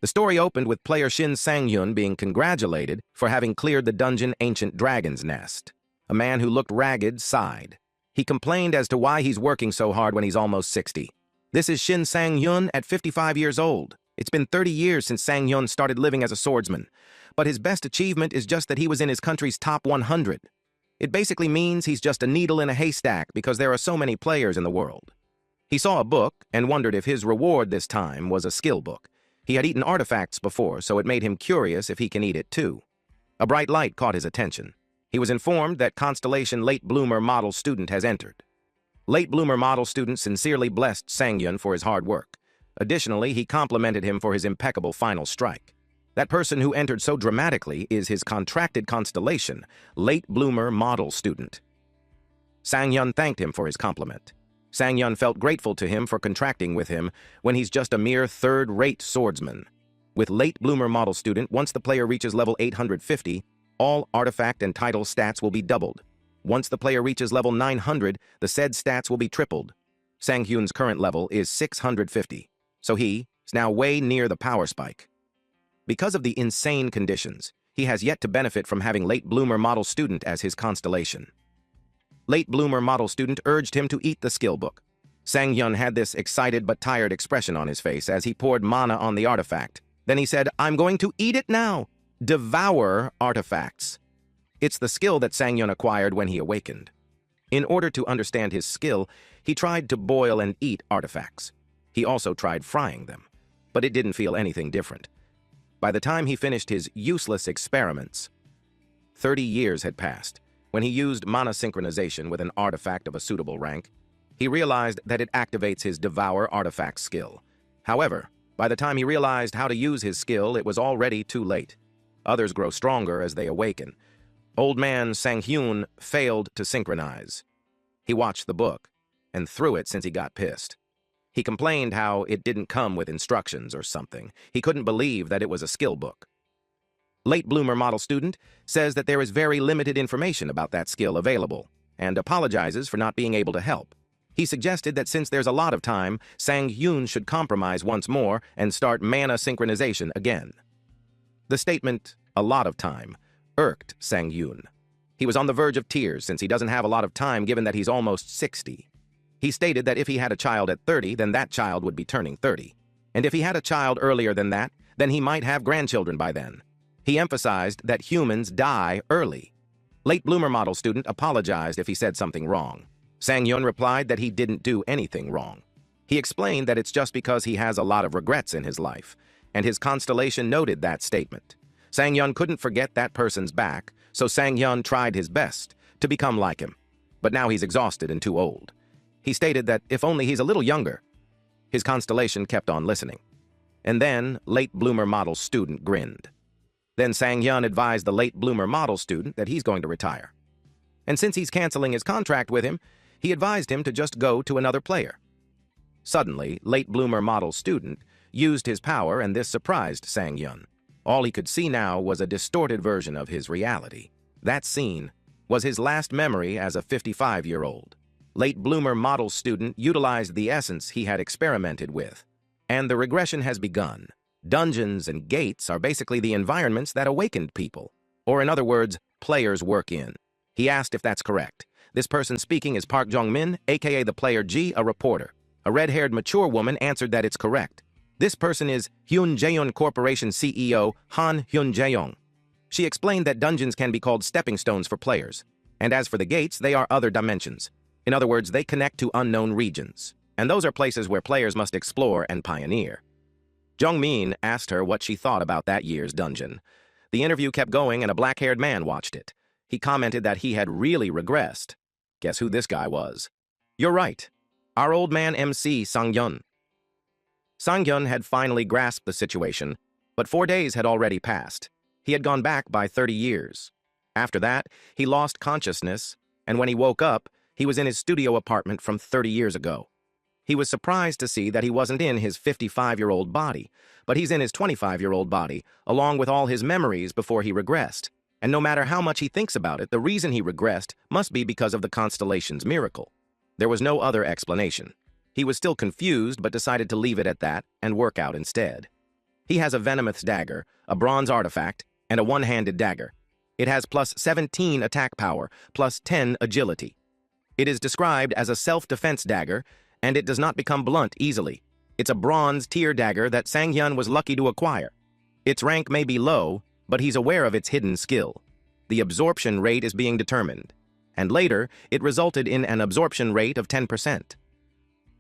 The story opened with player Shin Sang-yun being congratulated for having cleared the dungeon Ancient Dragon's Nest. A man who looked ragged sighed. He complained as to why he's working so hard when he's almost 60. This is Shin Sang-yun at 55 years old. It's been 30 years since Sang-yun started living as a swordsman, but his best achievement is just that he was in his country's top 100. It basically means he's just a needle in a haystack because there are so many players in the world. He saw a book and wondered if his reward this time was a skill book. He had eaten artifacts before, so it made him curious if he can eat it too. A bright light caught his attention. He was informed that Constellation Late Bloomer Model Student has entered. Late Bloomer Model Student sincerely blessed Sang-yun for his hard work. Additionally, he complimented him for his impeccable final strike. That person who entered so dramatically is his contracted constellation, Late Bloomer Model Student. Sang-yun thanked him for his compliment. Sang-yun felt grateful to him for contracting with him when he's just a mere third-rate swordsman. With Late Bloomer Model Student, once the player reaches level 850, all artifact and title stats will be doubled. Once the player reaches level 900, the said stats will be tripled. Sang-hyun's current level is 650, so he is now way near the power spike. Because of the insane conditions, he has yet to benefit from having Late Bloomer Model Student as his constellation. Late Bloomer Model Student urged him to eat the skill book. Sang-yun had this excited but tired expression on his face as he poured mana on the artifact. Then he said, "I'm going to eat it now! Devour artifacts." It's the skill that Sang-yun acquired when he awakened. In order to understand his skill, he tried to boil and eat artifacts. He also tried frying them, but it didn't feel anything different. By the time he finished his useless experiments, 30 years had passed. When he used mana synchronization with an artifact of a suitable rank, he realized that it activates his Devour artifact skill. However, by the time he realized how to use his skill, it was already too late. Others grow stronger as they awaken. Old man Sang-hyun failed to synchronize. He watched the book and threw it since he got pissed. He complained how it didn't come with instructions or something. He couldn't believe that it was a skill book. Late Bloomer Model Student says that there is very limited information about that skill available and apologizes for not being able to help. He suggested that since there's a lot of time, Sang-hyun should compromise once more and start mana synchronization again. The statement, "a lot of time," irked Sang-hyun. He was on the verge of tears since he doesn't have a lot of time given that he's almost 60. He stated that if he had a child at 30, then that child would be turning 30. And if he had a child earlier than that, then he might have grandchildren by then. He emphasized that humans die early. Late Bloomer Model Student apologized if he said something wrong. Sang-hyun replied that he didn't do anything wrong. He explained that it's just because he has a lot of regrets in his life, and his constellation noted that statement. Sang-hyun couldn't forget that person's back, so Sang-hyun tried his best to become like him. But now he's exhausted and too old. He stated that if only he's a little younger. His constellation kept on listening. And then Late Bloomer Model Student grinned. Then Sang-hyun advised the Late Bloomer Model Student that he's going to retire. And since he's canceling his contract with him, he advised him to just go to another player. Suddenly, Late Bloomer Model Student used his power, and this surprised Sang-hyun. All he could see now was a distorted version of his reality. That scene was his last memory as a 55-year-old. Late Bloomer Model Student utilized the essence he had experimented with, and the regression has begun. Dungeons and gates are basically the environments that awakened people, or in other words, players work in. He asked if that's correct. This person speaking is Park Jong-min, aka the player G, a reporter. A red-haired mature woman answered that it's correct. This person is Hyun Jaeon Corporation CEO Han Hyun Jaeong. She explained that dungeons can be called stepping stones for players, and as for the gates, they are other dimensions. In other words, they connect to unknown regions, and those are places where players must explore and pioneer. Jong-min asked her what she thought about that year's dungeon. The interview kept going and a black-haired man watched it. He commented that he had really regressed. Guess who this guy was? You're right. Our old man MC Sang-yun. Sang-yun had finally grasped the situation, but 4 days had already passed. He had gone back by 30 years. After that, he lost consciousness, and when he woke up, he was in his studio apartment from 30 years ago. He was surprised to see that he wasn't in his 55-year-old body, but he's in his 25-year-old body, along with all his memories before he regressed. And no matter how much he thinks about it, the reason he regressed must be because of the constellation's miracle. There was no other explanation. He was still confused, but decided to leave it at that and work out instead. He has a venomous dagger, a bronze artifact, and a one-handed dagger. It has plus 17 attack power, plus 10 agility. It is described as a self-defense dagger, and it does not become blunt easily. It's a bronze tier dagger that Sang-hyun was lucky to acquire. Its rank may be low, but he's aware of its hidden skill. The absorption rate is being determined, and later, it resulted in an absorption rate of 10%.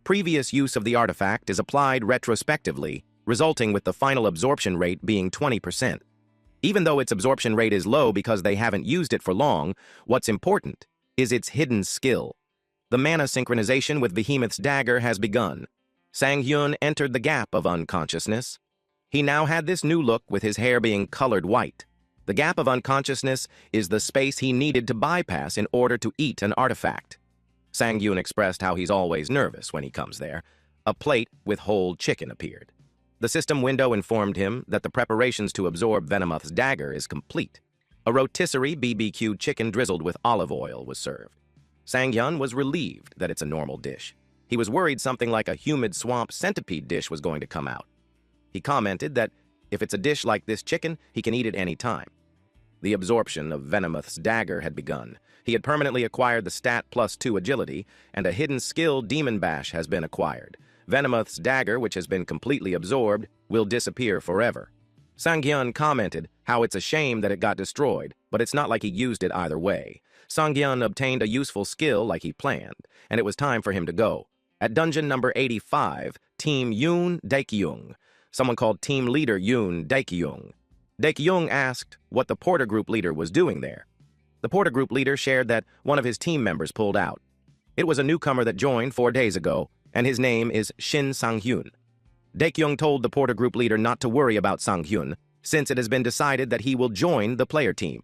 Previous use of the artifact is applied retrospectively, resulting with the final absorption rate being 20%. Even though its absorption rate is low because they haven't used it for long, what's important is its hidden skill. The mana synchronization with Behemoth's dagger has begun. Sang-hyun entered the gap of unconsciousness. He now had this new look with his hair being colored white. The gap of unconsciousness is the space he needed to bypass in order to eat an artifact. Sang-hyun expressed how he's always nervous when he comes there. A plate with whole chicken appeared. The system window informed him that the preparations to absorb Venomoth's dagger is complete. A rotisserie BBQ chicken drizzled with olive oil was served. Sang-hyun was relieved that it's a normal dish. He was worried something like a humid swamp centipede dish was going to come out. He commented that if it's a dish like this chicken, he can eat it any time. The absorption of Venomoth's dagger had begun. He had permanently acquired the stat +2 agility, and a hidden skill Demon Bash has been acquired. Venomoth's dagger, which has been completely absorbed, will disappear forever. Sang-hyun commented how it's a shame that it got destroyed, but it's not like he used it either way. Sang-hyun obtained a useful skill like he planned, and it was time for him to go. At dungeon number 85, Team Yoon Daekyung, someone called Team Leader Yoon Daekyung. Daekyung asked what the Porter Group leader was doing there. The Porter Group leader shared that one of his team members pulled out. It was a newcomer that joined 4 days ago, and his name is Shin Sang-hyun. Daekyung told the Porter Group leader not to worry about Sang-hyun, since it has been decided that he will join the player team.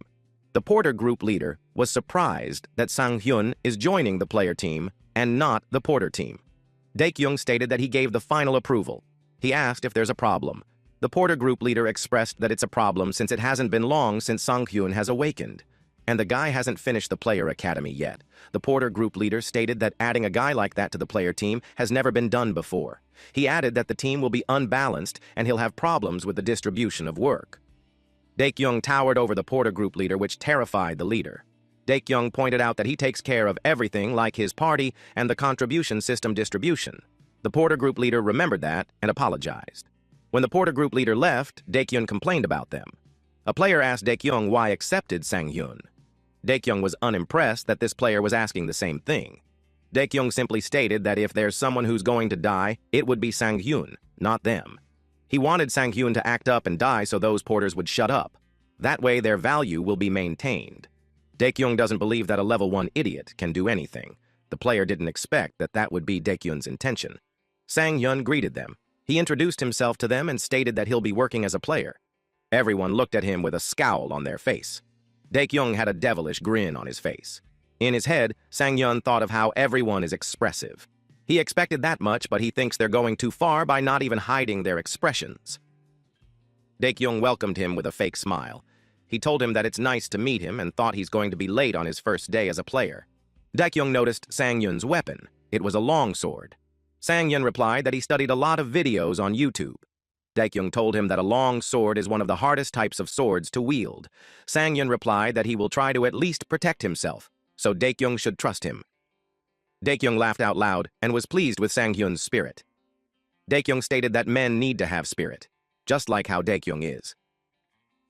The Porter Group leader was surprised that Sang-hyun is joining the player team and not the Porter team. Daekyung stated that he gave the final approval. He asked if there's a problem. The Porter Group leader expressed that it's a problem since it hasn't been long since Sang-hyun has awakened. And the guy hasn't finished the player academy yet. The Porter Group leader stated that adding a guy like that to the player team has never been done before. He added that the team will be unbalanced and he'll have problems with the distribution of work. Daekyung towered over the Porter Group leader, which terrified the leader. Daekyung pointed out that he takes care of everything like his party and the contribution system distribution. The Porter Group leader remembered that and apologized. When the Porter Group leader left, Daekyung complained about them. A player asked Daekyung why accepted Sang-hyun. Daekyung was unimpressed that this player was asking the same thing. Daekyung simply stated that if there's someone who's going to die, it would be Sang-hyun, not them. He wanted Sang-hyun to act up and die so those porters would shut up. That way their value will be maintained. Daekyung doesn't believe that a level 1 idiot can do anything. The player didn't expect that that would be Daekyun's intention. Sang-hyun greeted them. He introduced himself to them and stated that he'll be working as a player. Everyone looked at him with a scowl on their face. Daekyung had a devilish grin on his face. In his head, Sang-hyun thought of how everyone is expressive. He expected that much, but he thinks they're going too far by not even hiding their expressions. Daekyung welcomed him with a fake smile. He told him that it's nice to meet him and thought he's going to be late on his first day as a player. Daekyung noticed Sang-hyun's weapon. It was a longsword. Sang-hyun replied that he studied a lot of videos on YouTube. Daekyung told him that a long sword is one of the hardest types of swords to wield. Sang-hyun replied that he will try to at least protect himself, so Daekyung should trust him. Daekyung laughed out loud and was pleased with Sang-hyun's spirit. Daekyung stated that men need to have spirit, just like how Daekyung is.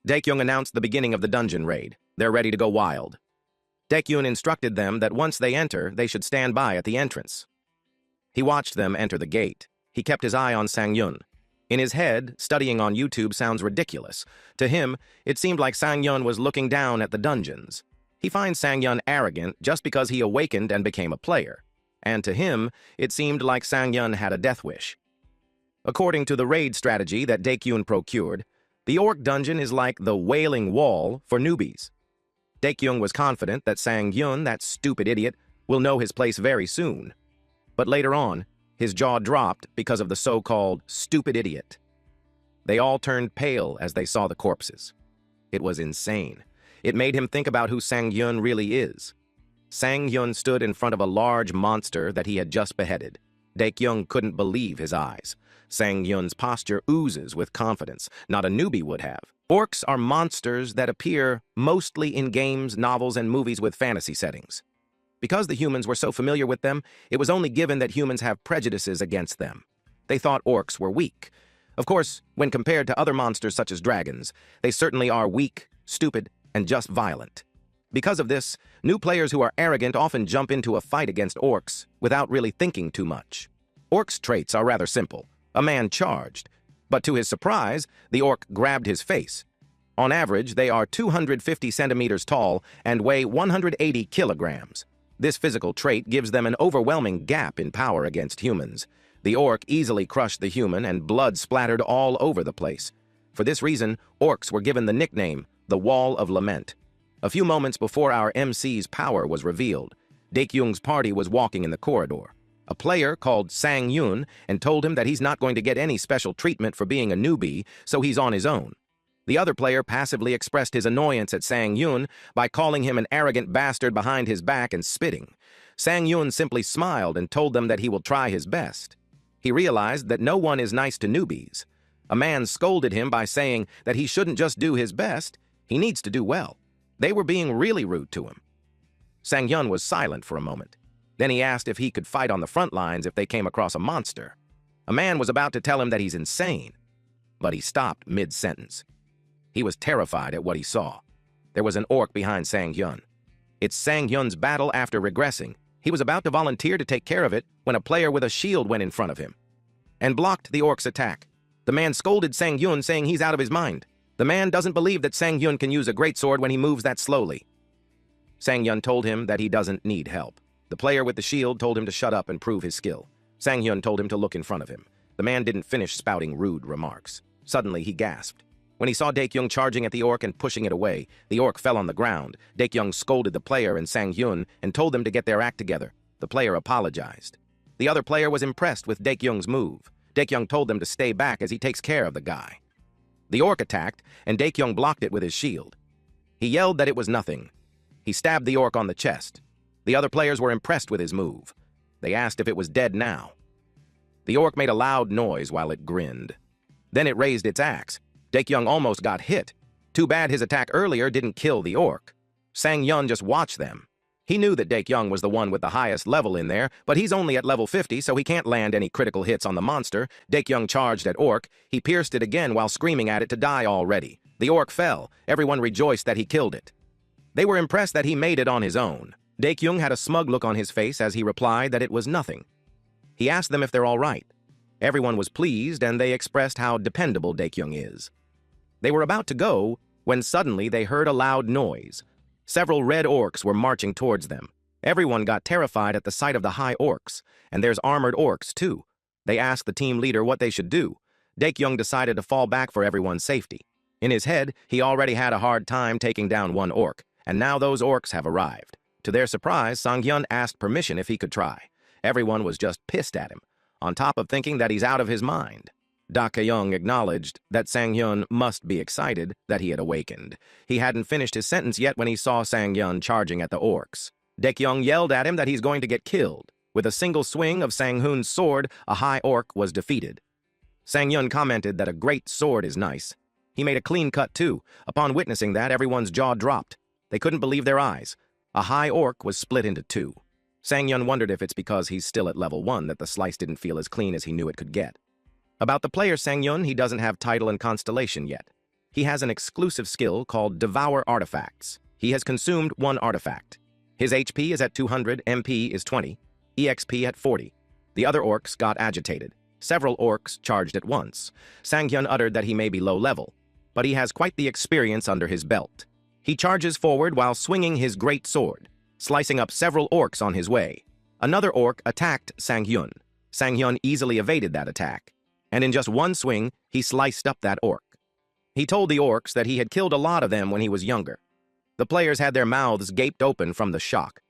Daekyung announced the beginning of the dungeon raid. They're ready to go wild. Daekyung instructed them that once they enter, they should stand by at the entrance. He watched them enter the gate. He kept his eye on Sang-hyun. In his head, studying on YouTube sounds ridiculous. To him, it seemed like Sang-hyun was looking down at the dungeons. He finds Sang-hyun arrogant just because he awakened and became a player. And to him, it seemed like Sang-hyun had a death wish. According to the raid strategy that Daekyung procured, the Orc dungeon is like the Wailing Wall for newbies. Daekyung was confident that Sang-hyun, that stupid idiot, will know his place very soon. But later on, his jaw dropped because of the so-called stupid idiot. They all turned pale as they saw the corpses. It was insane. It made him think about who Sang-hyun really is. Sang-hyun stood in front of a large monster that he had just beheaded. Daekyung couldn't believe his eyes. Sang Yun's posture oozes with confidence. Not a newbie would have. Orcs are monsters that appear mostly in games, novels, and movies with fantasy settings. Because the humans were so familiar with them, it was only given that humans have prejudices against them. They thought orcs were weak. Of course, when compared to other monsters such as dragons, they certainly are weak, stupid, and just violent. Because of this, new players who are arrogant often jump into a fight against orcs without really thinking too much. Orcs' traits are rather simple. A man charged. But to his surprise, the orc grabbed his face. On average, they are 250 centimeters tall and weigh 180 kilograms. This physical trait gives them an overwhelming gap in power against humans. The orc easily crushed the human and blood splattered all over the place. For this reason, orcs were given the nickname, the Wall of Lament. A few moments before our MC's power was revealed, Daekyung's party was walking in the corridor. A player called Sang Yun and told him that he's not going to get any special treatment for being a newbie, so he's on his own. The other player passively expressed his annoyance at Sang Yun by calling him an arrogant bastard behind his back and spitting. Sang Yun simply smiled and told them that he will try his best. He realized that no one is nice to newbies. A man scolded him by saying that he shouldn't just do his best, he needs to do well. They were being really rude to him. Sang Yun was silent for a moment. Then he asked if he could fight on the front lines if they came across a monster. A man was about to tell him that he's insane, but he stopped mid-sentence. He was terrified at what he saw. There was an orc behind Sang Yun. It's Sang Yun's battle after regressing. He was about to volunteer to take care of it when a player with a shield went in front of him and blocked the orc's attack. The man scolded Sang Yun, saying he's out of his mind. The man doesn't believe that Sang Yun can use a greatsword when he moves that slowly. Sang Yun told him that he doesn't need help. The player with the shield told him to shut up and prove his skill. Sang Yun told him to look in front of him. The man didn't finish spouting rude remarks. Suddenly, he gasped. When he saw Daekyung charging at the orc and pushing it away, the orc fell on the ground. Daekyung scolded the player and Sang Yun and told them to get their act together. The player apologized. The other player was impressed with Daekyung's move. Daekyung told them to stay back as he takes care of the guy. The orc attacked, and Daekyung blocked it with his shield. He yelled that it was nothing. He stabbed the orc on the chest. The other players were impressed with his move. They asked if it was dead now. The orc made a loud noise while it grinned. Then it raised its axe. Daekyung almost got hit. Too bad his attack earlier didn't kill the orc. Sang Yun just watched them. He knew that Daekyung was the one with the highest level in there, but he's only at level 50, so he can't land any critical hits on the monster. Daekyung charged at orc. He pierced it again while screaming at it to die already. The orc fell. Everyone rejoiced that he killed it. They were impressed that he made it on his own. Daekyung had a smug look on his face as he replied that it was nothing. He asked them if they're all right. Everyone was pleased, and they expressed how dependable Daekyung is. They were about to go when suddenly they heard a loud noise. Several red orcs were marching towards them. Everyone got terrified at the sight of the high orcs, and there's armored orcs too. They asked the team leader what they should do. Daekyung decided to fall back for everyone's safety. In his head, he already had a hard time taking down one orc, and now those orcs have arrived. To their surprise, Sang Yun asked permission if he could try. Everyone was just pissed at him, on top of thinking that he's out of his mind. Daekyung acknowledged that Sang Yun must be excited that he had awakened. He hadn't finished his sentence yet when he saw Sang Yun charging at the orcs. Daekyung yelled at him that he's going to get killed. With a single swing of Sang Hoon's sword, a high orc was defeated. Sang Yun commented that a great sword is nice. He made a clean cut too. Upon witnessing that, everyone's jaw dropped. They couldn't believe their eyes. A high orc was split into two. Sang Yun wondered if it's because he's still at level 1 that the slice didn't feel as clean as he knew it could get. About the player Sang Yun, he doesn't have title and constellation yet. He has an exclusive skill called Devour Artifacts. He has consumed one artifact. His HP is at 200, MP is 20, EXP at 40. The other orcs got agitated. Several orcs charged at once. Sang Yun uttered that he may be low level, but he has quite the experience under his belt. He charges forward while swinging his great sword, slicing up several orcs on his way. Another orc attacked Sang Yun. Sang Yun easily evaded that attack, and in just one swing, he sliced up that orc. He told the orcs that he had killed a lot of them when he was younger. The players had their mouths gaped open from the shock.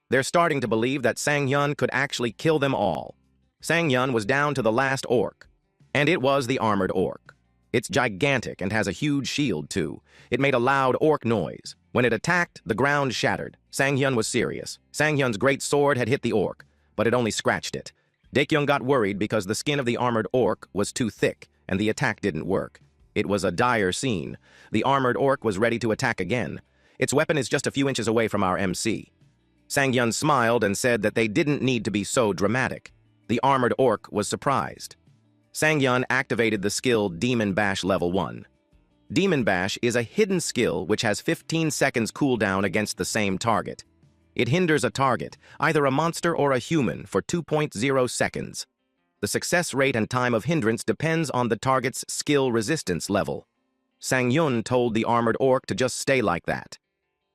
They're starting to believe that Sang Yun could actually kill them all. Sang Yun was down to the last orc, and it was the armored orc. It's gigantic and has a huge shield too. It made a loud orc noise. When it attacked, the ground shattered. Sang Yun was serious. Sang Yun's great sword had hit the orc, but it only scratched it. Daekyung got worried because the skin of the armored orc was too thick and the attack didn't work. It was a dire scene. The armored orc was ready to attack again. Its weapon is just a few inches away from our MC. Sang-hyun smiled and said that they didn't need to be so dramatic. The armored orc was surprised. Sang-hyun activated the skill Demon Bash Level 1. Demon Bash is a hidden skill which has 15 seconds cooldown against the same target. It hinders a target, either a monster or a human, for 2.0 seconds. The success rate and time of hindrance depends on the target's skill resistance level. Sang-hyun told the armored orc to just stay like that.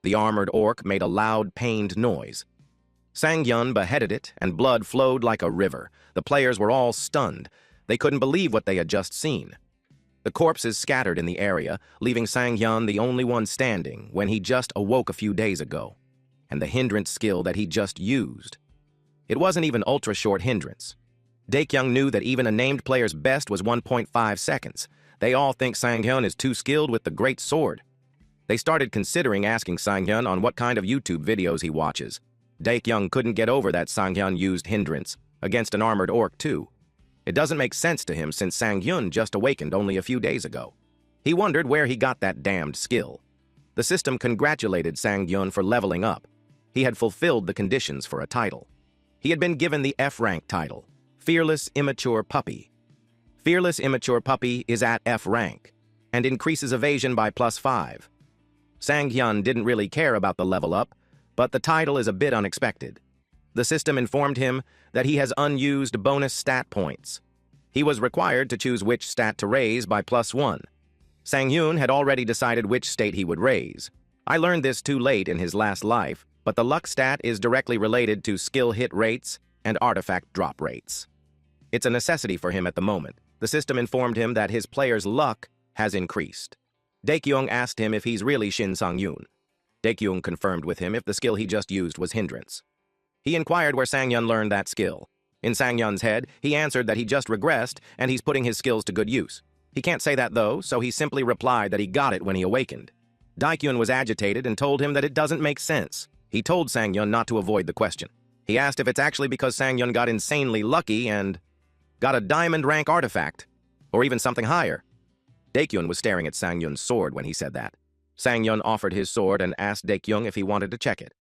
The armored orc made a loud, pained noise. Sang-hyun beheaded it, and blood flowed like a river. The players were all stunned. They couldn't believe what they had just seen. The corpses scattered in the area, leaving Sang-hyun the only one standing when he just awoke a few days ago. And the hindrance skill that he just used. It wasn't even ultra-short hindrance. Daekyung knew that even a named player's best was 1.5 seconds. They all think Sang-hyun is too skilled with the great sword. They started considering asking Sang-hyun on what kind of YouTube videos he watches. Daekyung couldn't get over that Sang-hyun used hindrance against an armored orc too. It doesn't make sense to him since Sang-hyun just awakened only a few days ago. He wondered where he got that damned skill. The system congratulated Sang-hyun for leveling up. He had fulfilled the conditions for a title. He had been given the F-rank title, Fearless Immature Puppy. Fearless Immature Puppy is at F rank and increases evasion by +5. Sang-hyun didn't really care about the level up, but the title is a bit unexpected. The system informed him that he has unused bonus stat points. He was required to choose which stat to raise by +1. Sang-hyun had already decided which state he would raise. I learned this too late in his last life, but the luck stat is directly related to skill hit rates and artifact drop rates. It's a necessity for him at the moment. The system informed him that his player's luck has increased. Daekyung asked him if he's really Shin Sang-hyun. Daekyung confirmed with him if the skill he just used was hindrance. He inquired where Sang-hyun learned that skill. In Sang-hyun's head, he answered that he just regressed and he's putting his skills to good use. He can't say that though, so he simply replied that he got it when he awakened. Daekyung was agitated and told him that it doesn't make sense. He told Sang-hyun not to avoid the question. He asked if it's actually because Sang-hyun got insanely lucky and got a diamond rank artifact, or even something higher. Daekyung was staring at Sang-hyun's sword when he said that. Sang-hyun offered his sword and asked Daekyung if he wanted to check it.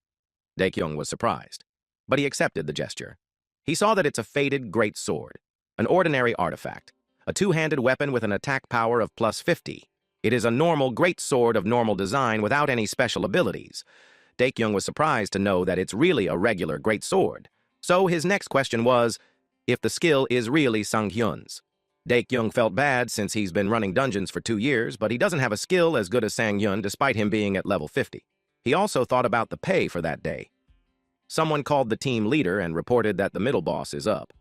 Daekyung was surprised, but he accepted the gesture. He saw that it's a faded great sword, an ordinary artifact, a two-handed weapon with an attack power of +50. It is a normal great sword of normal design without any special abilities. Daekyung was surprised to know that it's really a regular great sword. So his next question was, if the skill is really Sang-hyun's. Daekyung felt bad since he's been running dungeons for 2 years, but he doesn't have a skill as good as Sang-hyun despite him being at level 50. He also thought about the pay for that day. Someone called the team leader and reported that the middle boss is up.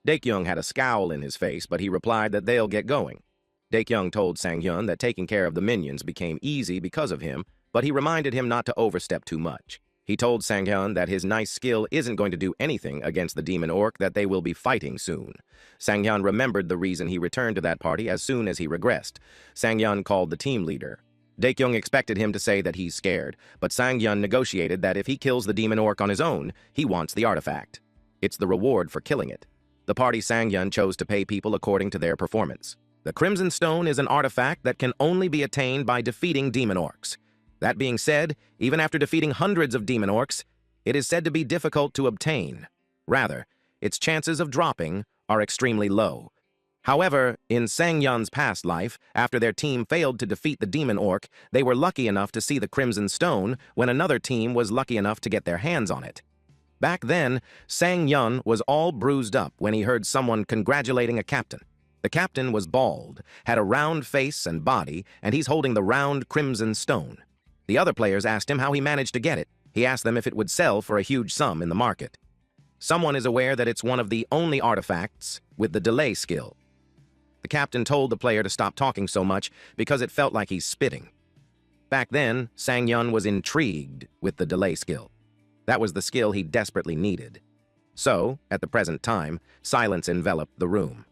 Daekyung had a scowl in his face, but he replied that they'll get going. Daekyung told Sang-hyun that taking care of the minions became easy because of him, but he reminded him not to overstep too much. He told Sang-hyun that his nice skill isn't going to do anything against the demon orc that they will be fighting soon. Sang-hyun remembered the reason he returned to that party as soon as he regressed. Sang-hyun called the team leader. Daekyung expected him to say that he's scared, but Sang-hyun negotiated that if he kills the demon orc on his own, he wants the artifact. It's the reward for killing it. The party Sang-hyun chose to pay people according to their performance. The Crimson Stone is an artifact that can only be attained by defeating demon orcs. That being said, even after defeating hundreds of demon orcs, it is said to be difficult to obtain. Rather, its chances of dropping are extremely low. However, in Sang-hyun's past life, after their team failed to defeat the demon orc, they were lucky enough to see the Crimson Stone when another team was lucky enough to get their hands on it. Back then, Sang-hyun was all bruised up when he heard someone congratulating a captain. The captain was bald, had a round face and body, and he's holding the round Crimson Stone. The other players asked him how he managed to get it. He asked them if it would sell for a huge sum in the market. Someone is aware that it's one of the only artifacts with the delay skill. The captain told the player to stop talking so much because it felt like he's spitting. Back then, Sang-hyun was intrigued with the delay skill. That was the skill he desperately needed. So, at the present time, silence enveloped the room.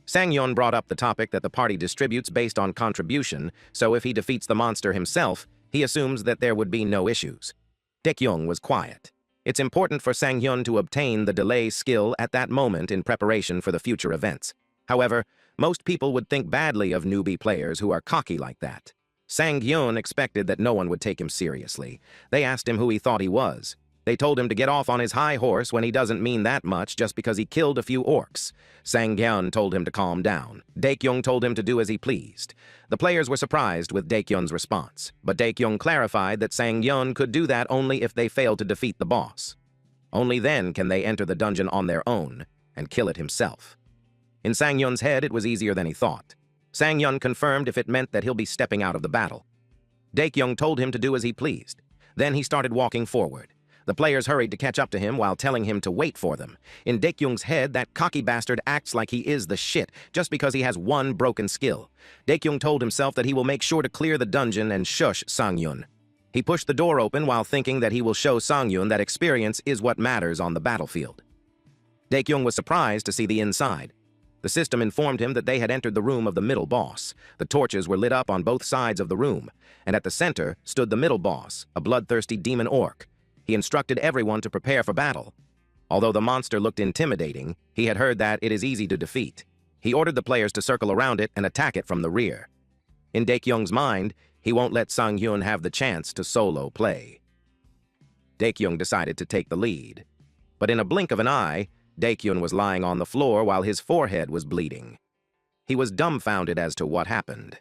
Sang-hyun brought up the topic that the party distributes based on contribution, so if he defeats the monster himself, he assumes that there would be no issues. Daekyung was quiet. It's important for Sang-hyun to obtain the delay skill at that moment in preparation for the future events. However, most people would think badly of newbie players who are cocky like that. Sang-hyun expected that no one would take him seriously. They asked him who he thought he was. They told him to get off on his high horse when he doesn't mean that much just because he killed a few orcs. Sang-hyun told him to calm down. Daekyung told him to do as he pleased. The players were surprised with Daekyung's response, but Daekyung clarified that Sang-hyun could do that only if they failed to defeat the boss. Only then can they enter the dungeon on their own and kill it himself. In Sang-hyun's head, it was easier than he thought. Sang-hyun confirmed if it meant that he'll be stepping out of the battle. Daekyung told him to do as he pleased. Then he started walking forward. The players hurried to catch up to him while telling him to wait for them. In Daekyung's head, that cocky bastard acts like he is the shit just because he has one broken skill. Daekyung told himself that he will make sure to clear the dungeon and shush Sang-hyun. He pushed the door open while thinking that he will show Sang-hyun that experience is what matters on the battlefield. Daekyung was surprised to see the inside. The system informed him that they had entered the room of the middle boss. The torches were lit up on both sides of the room, and at the center stood the middle boss, a bloodthirsty demon orc. He instructed everyone to prepare for battle. Although the monster looked intimidating, he had heard that it is easy to defeat. He ordered the players to circle around it and attack it from the rear. In Daekyung's mind, he won't let Sang-hyun have the chance to solo play. Daekyung decided to take the lead. But in a blink of an eye, Daekyung was lying on the floor while his forehead was bleeding. He was dumbfounded as to what happened.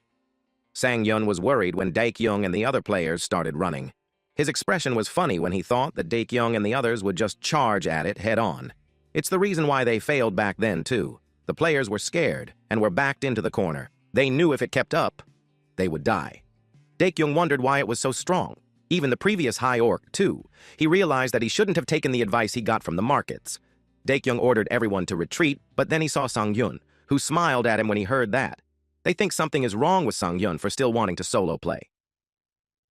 Sang-hyun was worried when Daekyung and the other players started running. His expression was funny when he thought that Daekyung and the others would just charge at it head-on. It's the reason why they failed back then, too. The players were scared and were backed into the corner. They knew if it kept up, they would die. Daekyung wondered why it was so strong. Even the previous high orc, too. He realized that he shouldn't have taken the advice he got from the markets. Daekyung ordered everyone to retreat, but then he saw Sang-hyun, who smiled at him when he heard that. They think something is wrong with Sang-hyun for still wanting to solo play.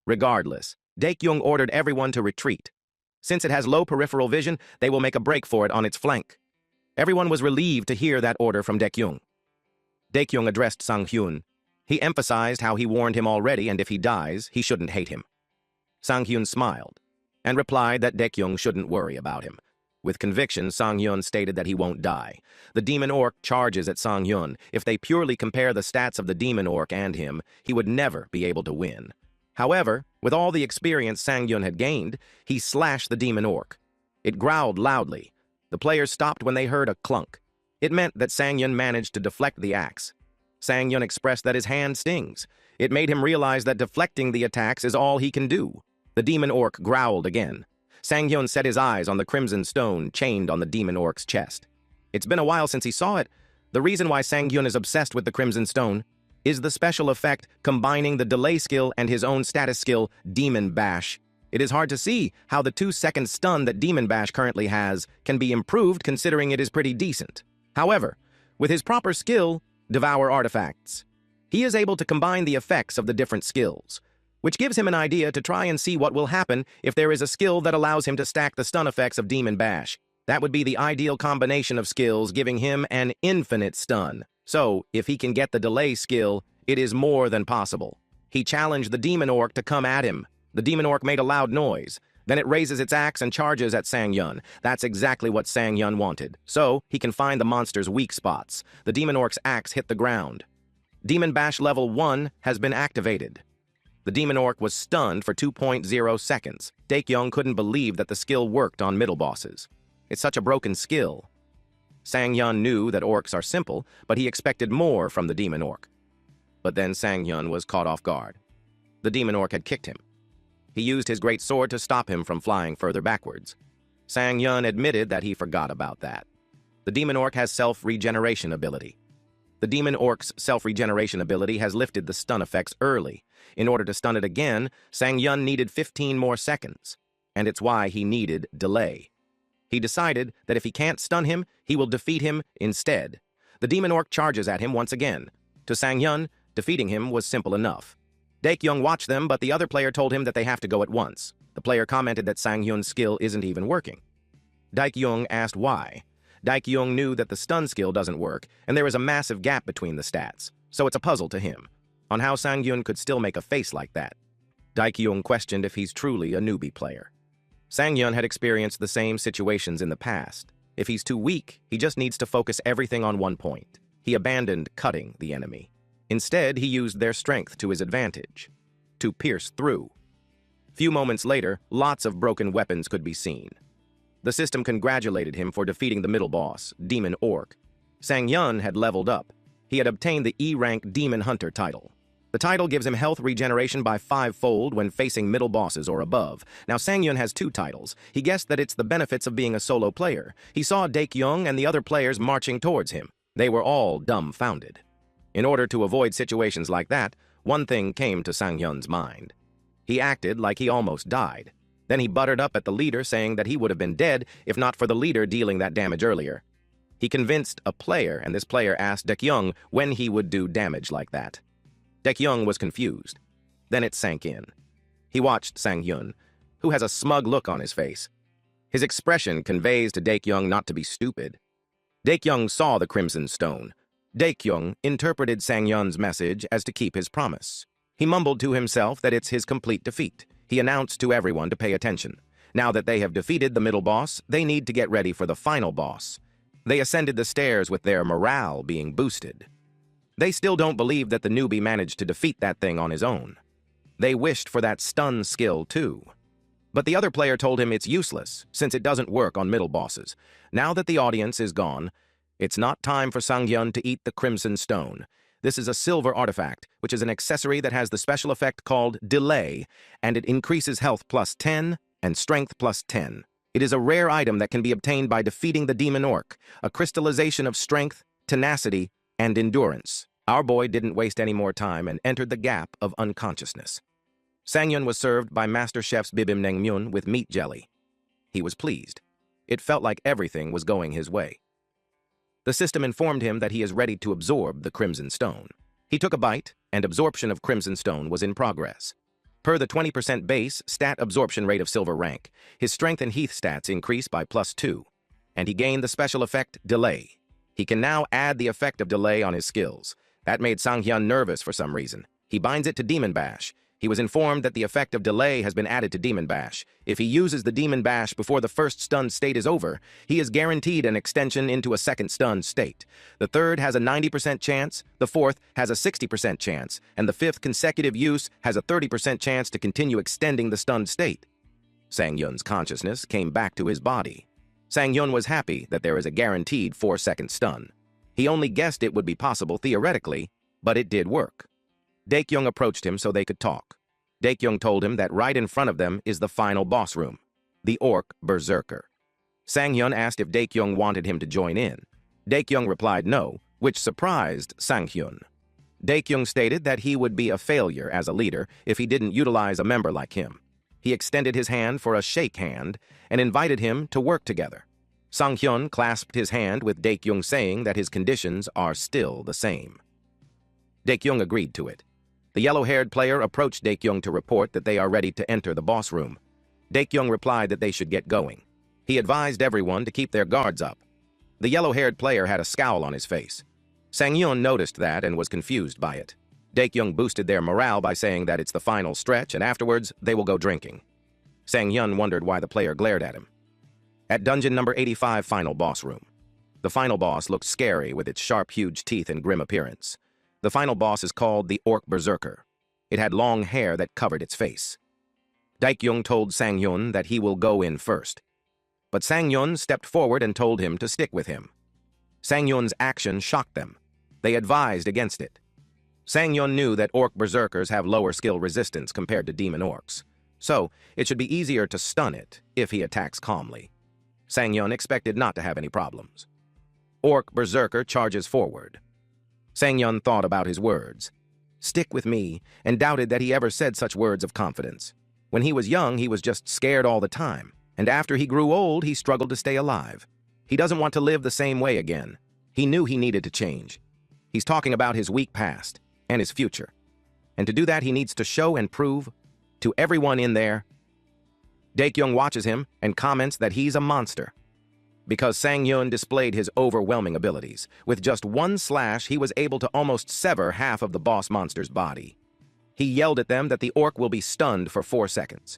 Regardless, Daekyung ordered everyone to retreat. Since it has low peripheral vision, they will make a break for it on its flank. Everyone was relieved to hear that order from Daekyung. Daekyung addressed Sang-hyun. He emphasized how he warned him already, and if he dies, he shouldn't hate him. Sang-hyun smiled and replied that Daekyung shouldn't worry about him. With conviction, Sang-hyun stated that he won't die. The demon orc charges at Sang-hyun. If they purely compare the stats of the demon orc and him, he would never be able to win. However, with all the experience Sang-hyun had gained, he slashed the demon orc. It growled loudly. The players stopped when they heard a clunk. It meant that Sang-hyun managed to deflect the axe. Sang-hyun expressed that his hand stings. It made him realize that deflecting the attacks is all he can do. The demon orc growled again. Sang-hyun set his eyes on the crimson stone chained on the demon orc's chest. It's been a while since he saw it. The reason why Sang-hyun is obsessed with the crimson stone is the special effect combining the delay skill and his own status skill, Demon Bash. It is hard to see how the 2-second stun that Demon Bash currently has can be improved considering it is pretty decent. However, with his proper skill, Devour Artifacts, he is able to combine the effects of the different skills, which gives him an idea to try and see what will happen if there is a skill that allows him to stack the stun effects of Demon Bash. That would be the ideal combination of skills, giving him an infinite stun. So, if he can get the delay skill, it is more than possible. He challenged the demon orc to come at him. The demon orc made a loud noise. Then it raises its axe and charges at Sang-hyun. That's exactly what Sang-hyun wanted. So, he can find the monster's weak spots. The demon orc's axe hit the ground. Demon Bash level 1 has been activated. The demon orc was stunned for 2.0 seconds. Daekyung couldn't believe that the skill worked on middle bosses. It's such a broken skill. Sang-hyun knew that orcs are simple, but he expected more from the demon orc. But then Sang-hyun was caught off guard. The demon orc had kicked him. He used his great sword to stop him from flying further backwards. Sang-hyun admitted that he forgot about that. The demon orc has self-regeneration ability. The demon orc's self-regeneration ability has lifted the stun effects early. In order to stun it again, Sang-hyun needed 15 more seconds, and it's why he needed delay. He decided that if he can't stun him, he will defeat him instead. The demon orc charges at him once again. To Sang-hyun, defeating him was simple enough. Daekyung watched them, but the other player told him that they have to go at once. The player commented that Sang-hyun's skill isn't even working. Daekyung asked why. Daekyung knew that the stun skill doesn't work, and there is a massive gap between the stats, so it's a puzzle to him on how Sang-hyun could still make a face like that. Daekyung questioned if he's truly a newbie player. Sang-hyun had experienced the same situations in the past. If he's too weak, he just needs to focus everything on one point. He abandoned cutting the enemy. Instead, he used their strength to his advantage, to pierce through. Few moments later, lots of broken weapons could be seen. The system congratulated him for defeating the middle boss, Demon Orc. Sang-hyun had leveled up. He had obtained the E-rank Demon Hunter title. The title gives him health regeneration by 5-fold when facing middle bosses or above. Now, Sang-hyun has 2 titles. He guessed that it's the benefits of being a solo player. He saw Dae-kyung and the other players marching towards him. They were all dumbfounded. In order to avoid situations like that, one thing came to Sang-hyun's mind. He acted like he almost died. Then he buttered up at the leader, saying that he would have been dead if not for the leader dealing that damage earlier. He convinced a player, and this player asked Dae-kyung when he would do damage like that. Dae-kyung was confused. Then it sank in. He watched Sang-hyun, who has a smug look on his face. His expression conveys to Dae-kyung not to be stupid. Dae-kyung saw the Crimson Stone. Dae-kyung interpreted Sang-hyun's message as to keep his promise. He mumbled to himself that it's his complete defeat. He announced to everyone to pay attention. Now that they have defeated the middle boss, they need to get ready for the final boss. They ascended the stairs with their morale being boosted. They still don't believe that the newbie managed to defeat that thing on his own. They wished for that stun skill too. But the other player told him it's useless, since it doesn't work on middle bosses. Now that the audience is gone, it's not time for Sang-hyun to eat the Crimson Stone. This is a silver artifact, which is an accessory that has the special effect called Delay, and it increases health plus 10 and strength plus 10. It is a rare item that can be obtained by defeating the Demon Orc, a crystallization of strength, tenacity, and endurance. Our boy didn't waste any more time and entered the gap of unconsciousness. Sang-hyun was served by Master Chef's Bibim Naengmyeon with meat jelly. He was pleased. It felt like everything was going his way. The system informed him that he is ready to absorb the Crimson Stone. He took a bite, and absorption of Crimson Stone was in progress. Per the 20% base stat absorption rate of silver rank, his strength and heath stats increased by +2, and he gained the special effect Delay. He can now add the effect of Delay on his skills. That made Sang-hyun nervous for some reason. He binds it to Demon Bash. He was informed that the effect of Delay has been added to Demon Bash. If he uses the Demon Bash before the first stunned state is over, he is guaranteed an extension into a second stunned state. The third has a 90% chance, the fourth has a 60% chance, and the fifth consecutive use has a 30% chance to continue extending the stunned state. Sang-hyun's consciousness came back to his body. Sang-hyun was happy that there is a guaranteed 4-second stun. He only guessed it would be possible theoretically, but it did work. Dae-kyung approached him so they could talk. Dae-kyung told him that right in front of them is the final boss room, the Orc Berserker. Sang-hyun asked if Dae-kyung wanted him to join in. Dae-kyung replied no, which surprised Sang-hyun. Dae-kyung stated that he would be a failure as a leader if he didn't utilize a member like him. He extended his hand for a shake hand and invited him to work together. Sang-hyun clasped his hand with Dae-kyung, saying that his conditions are still the same. Dae-kyung agreed to it. The yellow-haired player approached Dae-kyung to report that they are ready to enter the boss room. Dae-kyung replied that they should get going. He advised everyone to keep their guards up. The yellow-haired player had a scowl on his face. Sang-hyun noticed that and was confused by it. Dae-kyung boosted their morale by saying that it's the final stretch and afterwards they will go drinking. Sang-hyun wondered why the player glared at him. At dungeon number 85 final boss room. The final boss looked scary with its sharp, huge teeth and grim appearance. The final boss is called the Orc Berserker. It had long hair that covered its face. Dae-kyung told Sang-hyun that he will go in first. But Sang-hyun stepped forward and told him to stick with him. Sang-hyun's action shocked them. They advised against it. Sang-hyun knew that Orc Berserkers have lower skill resistance compared to Demon Orcs, so it should be easier to stun it if he attacks calmly. Sang-hyun expected not to have any problems. Orc Berserker charges forward. Sang-hyun thought about his words. Stick with me, and doubted that he ever said such words of confidence. When he was young, he was just scared all the time, and after he grew old, he struggled to stay alive. He doesn't want to live the same way again. He knew he needed to change. He's talking about his weak past and his future. And to do that, he needs to show and prove to everyone in there. Dae-kyung watches him and comments that he's a monster. Because Sang-hyun displayed his overwhelming abilities. With just one slash, he was able to almost sever half of the boss monster's body. He yelled at them that the orc will be stunned for 4 seconds.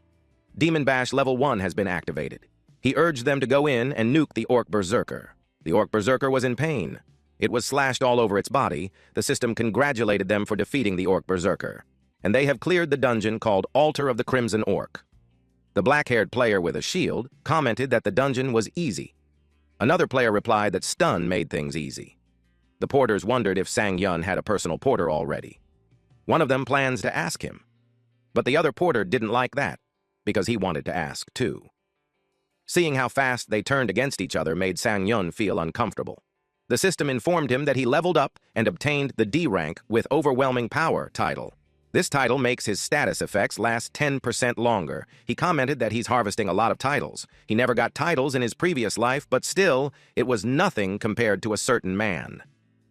Demon Bash Level 1 has been activated. He urged them to go in and nuke the Orc Berserker. The Orc Berserker was in pain. It was slashed all over its body. The system congratulated them for defeating the Orc Berserker. And they have cleared the dungeon called Altar of the Crimson Orc. The black-haired player with a shield commented that the dungeon was easy. Another player replied that stun made things easy. The porters wondered if Sang-Yun had a personal porter already. One of them plans to ask him. But the other porter didn't like that, because he wanted to ask too. Seeing how fast they turned against each other made Sang-Yun feel uncomfortable. The system informed him that he leveled up and obtained the D rank with Overwhelming Power title. This title makes his status effects last 10% longer. He commented that he's harvesting a lot of titles. He never got titles in his previous life, but still, it was nothing compared to a certain man.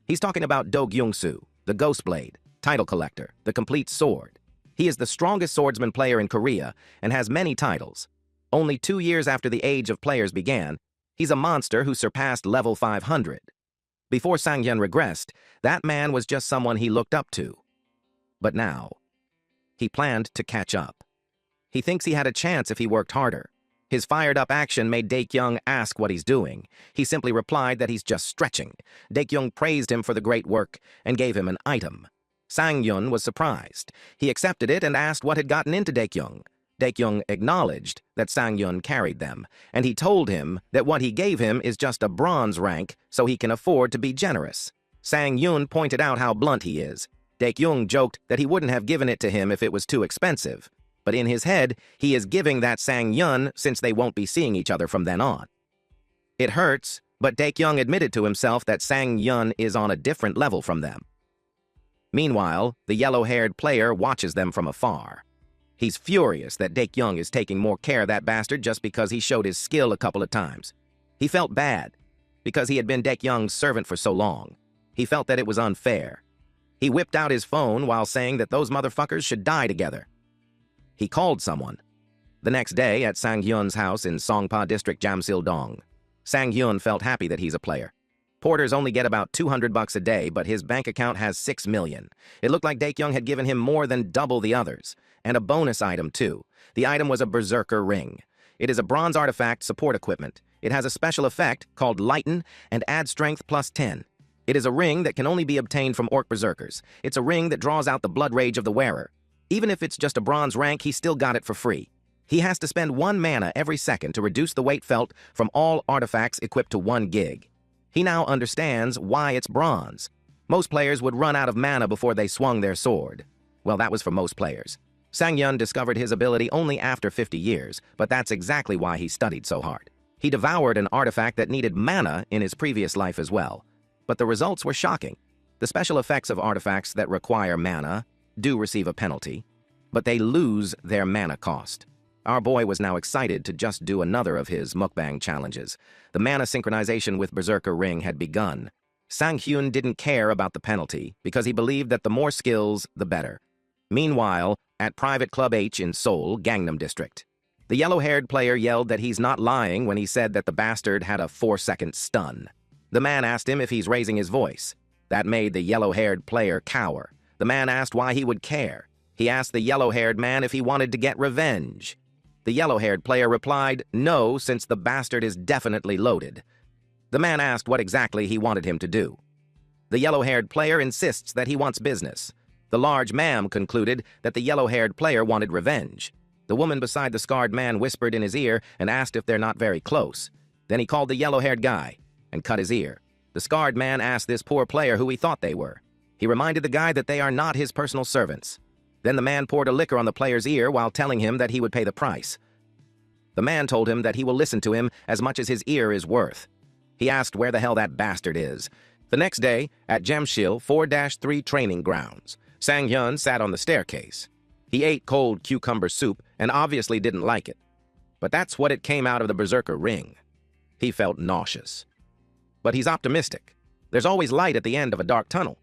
He's talking about Do Gyung-soo, the Ghost Blade, title collector, the complete sword. He is the strongest swordsman player in Korea and has many titles. Only 2 years after the age of players began, he's a monster who surpassed level 500. Before Sang-Yun regressed, that man was just someone he looked up to. But now, he planned to catch up. He thinks he had a chance if he worked harder. His fired-up action made Dae-kyung ask what he's doing. He simply replied that he's just stretching. Dae-kyung praised him for the great work and gave him an item. Sang-Yun was surprised. He accepted it and asked what had gotten into Dae-kyung. Dae-kyung acknowledged that Sang-Yun carried them, and he told him that what he gave him is just a bronze rank so he can afford to be generous. Sang-Yun pointed out how blunt he is. Dae-kyung joked that he wouldn't have given it to him if it was too expensive. But in his head, he is giving that Sang-Yun since they won't be seeing each other from then on. It hurts, but Dae-kyung admitted to himself that Sang-Yun is on a different level from them. Meanwhile, the yellow-haired player watches them from afar. He's furious that Dae-kyung is taking more care of that bastard just because he showed his skill a couple of times. He felt bad, because he had been Dae-kyung's servant for so long. He felt that it was unfair. He whipped out his phone while saying that those motherfuckers should die together. He called someone. The next day, at Sang-Hyun's house in Songpa District, Jamsil-dong, Sang-Hyun felt happy that he's a player. Porters only get about $200 a day, but his bank account has $6 million. It looked like Dae-kyung had given him more than double the others. And a bonus item, too. The item was a Berserker ring. It is a bronze artifact support equipment. It has a special effect called Lighten and add strength plus 10. It is a ring that can only be obtained from Orc Berserkers. It's a ring that draws out the blood rage of the wearer. Even if it's just a bronze rank, he still got it for free. He has to spend 1 mana every second to reduce the weight felt from all artifacts equipped to 1 gig. He now understands why it's bronze. Most players would run out of mana before they swung their sword. Well, that was for most players. Sang-Yun discovered his ability only after 50 years, but that's exactly why he studied so hard. He devoured an artifact that needed mana in his previous life as well. But the results were shocking. The special effects of artifacts that require mana do receive a penalty, but they lose their mana cost. Our boy was now excited to just do another of his mukbang challenges. The mana synchronization with Berserker Ring had begun. Sang-Hyun didn't care about the penalty because he believed that the more skills, the better. Meanwhile, at Private Club H in Seoul, Gangnam District, the yellow-haired player yelled that he's not lying when he said that the bastard had a 4-second stun. The man asked him if he's raising his voice. That made the yellow-haired player cower. The man asked why he would care. He asked the yellow-haired man if he wanted to get revenge. The yellow-haired player replied, no, since the bastard is definitely loaded. The man asked what exactly he wanted him to do. The yellow-haired player insists that he wants business. The large ma'am concluded that the yellow-haired player wanted revenge. The woman beside the scarred man whispered in his ear and asked if they're not very close. Then he called the yellow-haired guy and cut his ear. The scarred man asked this poor player who he thought they were. He reminded the guy that they are not his personal servants. Then the man poured a liquor on the player's ear while telling him that he would pay the price. The man told him that he will listen to him as much as his ear is worth. He asked where the hell that bastard is. The next day, at Jamsil 4-3 training grounds, Sang-Hyun sat on the staircase. He ate cold cucumber soup and obviously didn't like it. But that's what it came out of the Berserker Ring. He felt nauseous. But he's optimistic. There's always light at the end of a dark tunnel.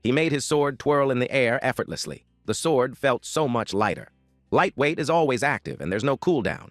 He made his sword twirl in the air effortlessly. The sword felt so much lighter. Lightweight is always active, and there's no cooldown.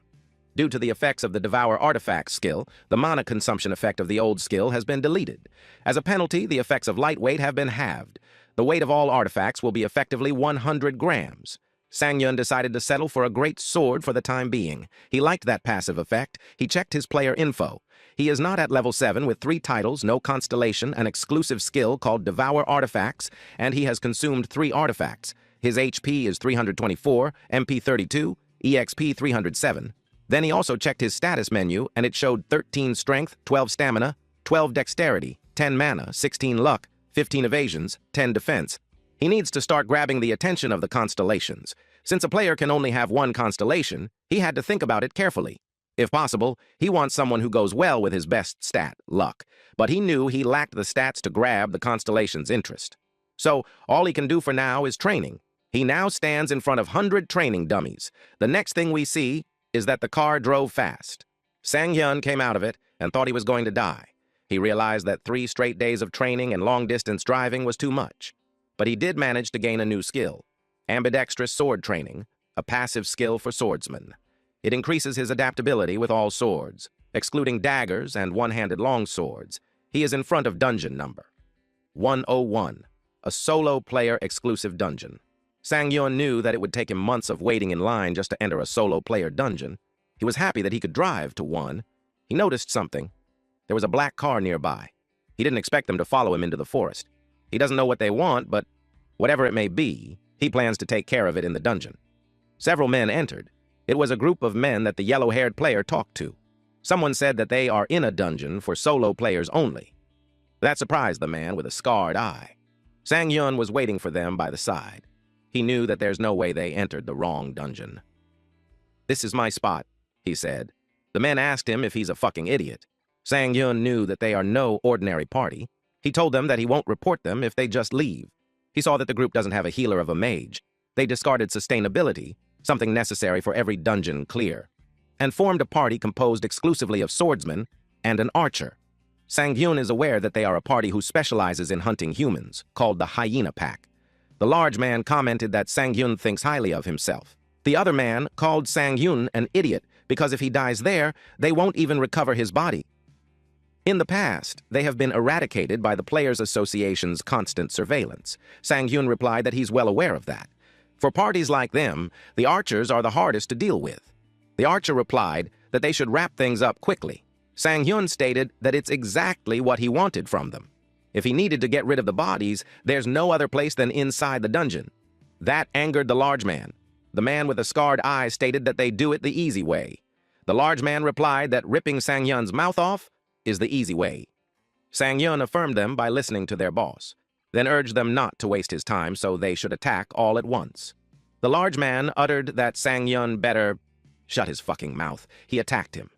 Due to the effects of the Devour Artifact skill, the mana consumption effect of the old skill has been deleted. As a penalty, the effects of lightweight have been halved. The weight of all artifacts will be effectively 100 grams. Sang-yun decided to settle for a great sword for the time being. He liked that passive effect. He checked his player info. He is not at level 7 with 3 titles, no constellation, an exclusive skill called Devour Artifacts, and he has consumed 3 artifacts. His HP is 324, MP 32, EXP 307. Then he also checked his status menu, and it showed 13 strength, 12 stamina, 12 dexterity, 10 mana, 16 luck, 15 evasions, 10 defense. He needs to start grabbing the attention of the constellations. Since a player can only have 1 constellation, he had to think about it carefully. If possible, he wants someone who goes well with his best stat, luck, but he knew he lacked the stats to grab the constellation's interest. So, all he can do for now is training. He now stands in front of 100 training dummies. The next thing we see is that the car drove fast. Sang-hyun came out of it and thought he was going to die. He realized that 3 straight days of training and long-distance driving was too much. But he did manage to gain a new skill, ambidextrous sword training, a passive skill for swordsmen. It increases his adaptability with all swords, excluding daggers and one-handed longswords. He is in front of dungeon number 101, a solo player exclusive dungeon. Sang-yun knew that it would take him months of waiting in line just to enter a solo player dungeon. He was happy that he could drive to one. He noticed something. There was a black car nearby. He didn't expect them to follow him into the forest. He doesn't know what they want, but whatever it may be, he plans to take care of it in the dungeon. Several men entered. It was a group of men that the yellow-haired player talked to. Someone said that they are in a dungeon for solo players only. That surprised the man with a scarred eye. Sang-yun was waiting for them by the side. He knew that there's no way they entered the wrong dungeon. "This is my spot," he said. The men asked him if he's a fucking idiot. Sang-yun knew that they are no ordinary party. He told them that he won't report them if they just leave. He saw that the group doesn't have a healer of a mage. They discarded sustainability, something necessary for every dungeon clear, and formed a party composed exclusively of swordsmen and an archer. Sang-yun is aware that they are a party who specializes in hunting humans, called the Hyena Pack. The large man commented that Sang-yun thinks highly of himself. The other man called Sang-yun an idiot because if he dies there, they won't even recover his body. In the past, they have been eradicated by the Players Association's constant surveillance. Sang-hyun replied that he's well aware of that. For parties like them, the archers are the hardest to deal with. The archer replied that they should wrap things up quickly. Sang-hyun stated that it's exactly what he wanted from them. If he needed to get rid of the bodies, there's no other place than inside the dungeon. That angered the large man. The man with the scarred eye stated that they do it the easy way. The large man replied that ripping Sang-hyun's mouth off is the easy way. Sang-hyun affirmed them by listening to their boss, then urged them not to waste his time so they should attack all at once. The large man uttered that Sang-hyun better shut his fucking mouth. He attacked him.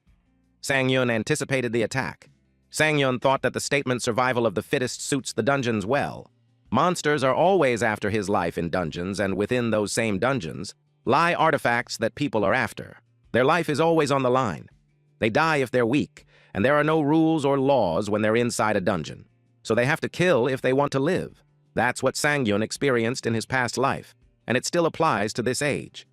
Sang-hyun anticipated the attack. Sang-hyun thought that the statement survival of the fittest suits the dungeons well. Monsters are always after his life in dungeons, and within those same dungeons lie artifacts that people are after. Their life is always on the line. They die if they're weak, and there are no rules or laws when they're inside a dungeon. So they have to kill if they want to live. That's what Sang-hyun experienced in his past life, and it still applies to this age.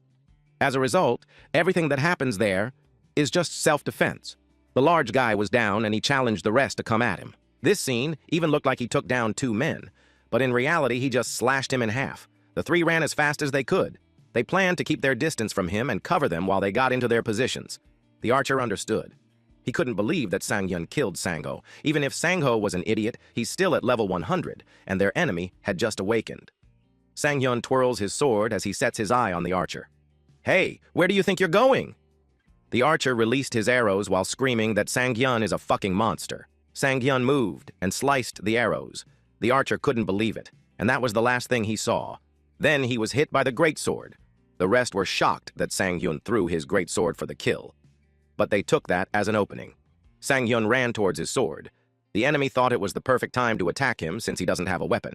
As a result, everything that happens there is just self-defense. The large guy was down and he challenged the rest to come at him. This scene even looked like he took down 2 men, but in reality he just slashed him in half. The 3 ran as fast as they could. They planned to keep their distance from him and cover them while they got into their positions. The archer understood. He couldn't believe that Sang-hyun killed Sang-ho. Even if Sang-ho was an idiot, he's still at level 100, and their enemy had just awakened. Sang-hyun twirls his sword as he sets his eye on the archer. "Hey, where do you think you're going?" The archer released his arrows while screaming that Sang-hyun is a fucking monster. Sang-hyun moved and sliced the arrows. The archer couldn't believe it, and that was the last thing he saw. Then he was hit by the greatsword. The rest were shocked that Sang-hyun threw his greatsword for the kill. But they took that as an opening. Sang-hyun ran towards his sword. The enemy thought it was the perfect time to attack him since he doesn't have a weapon.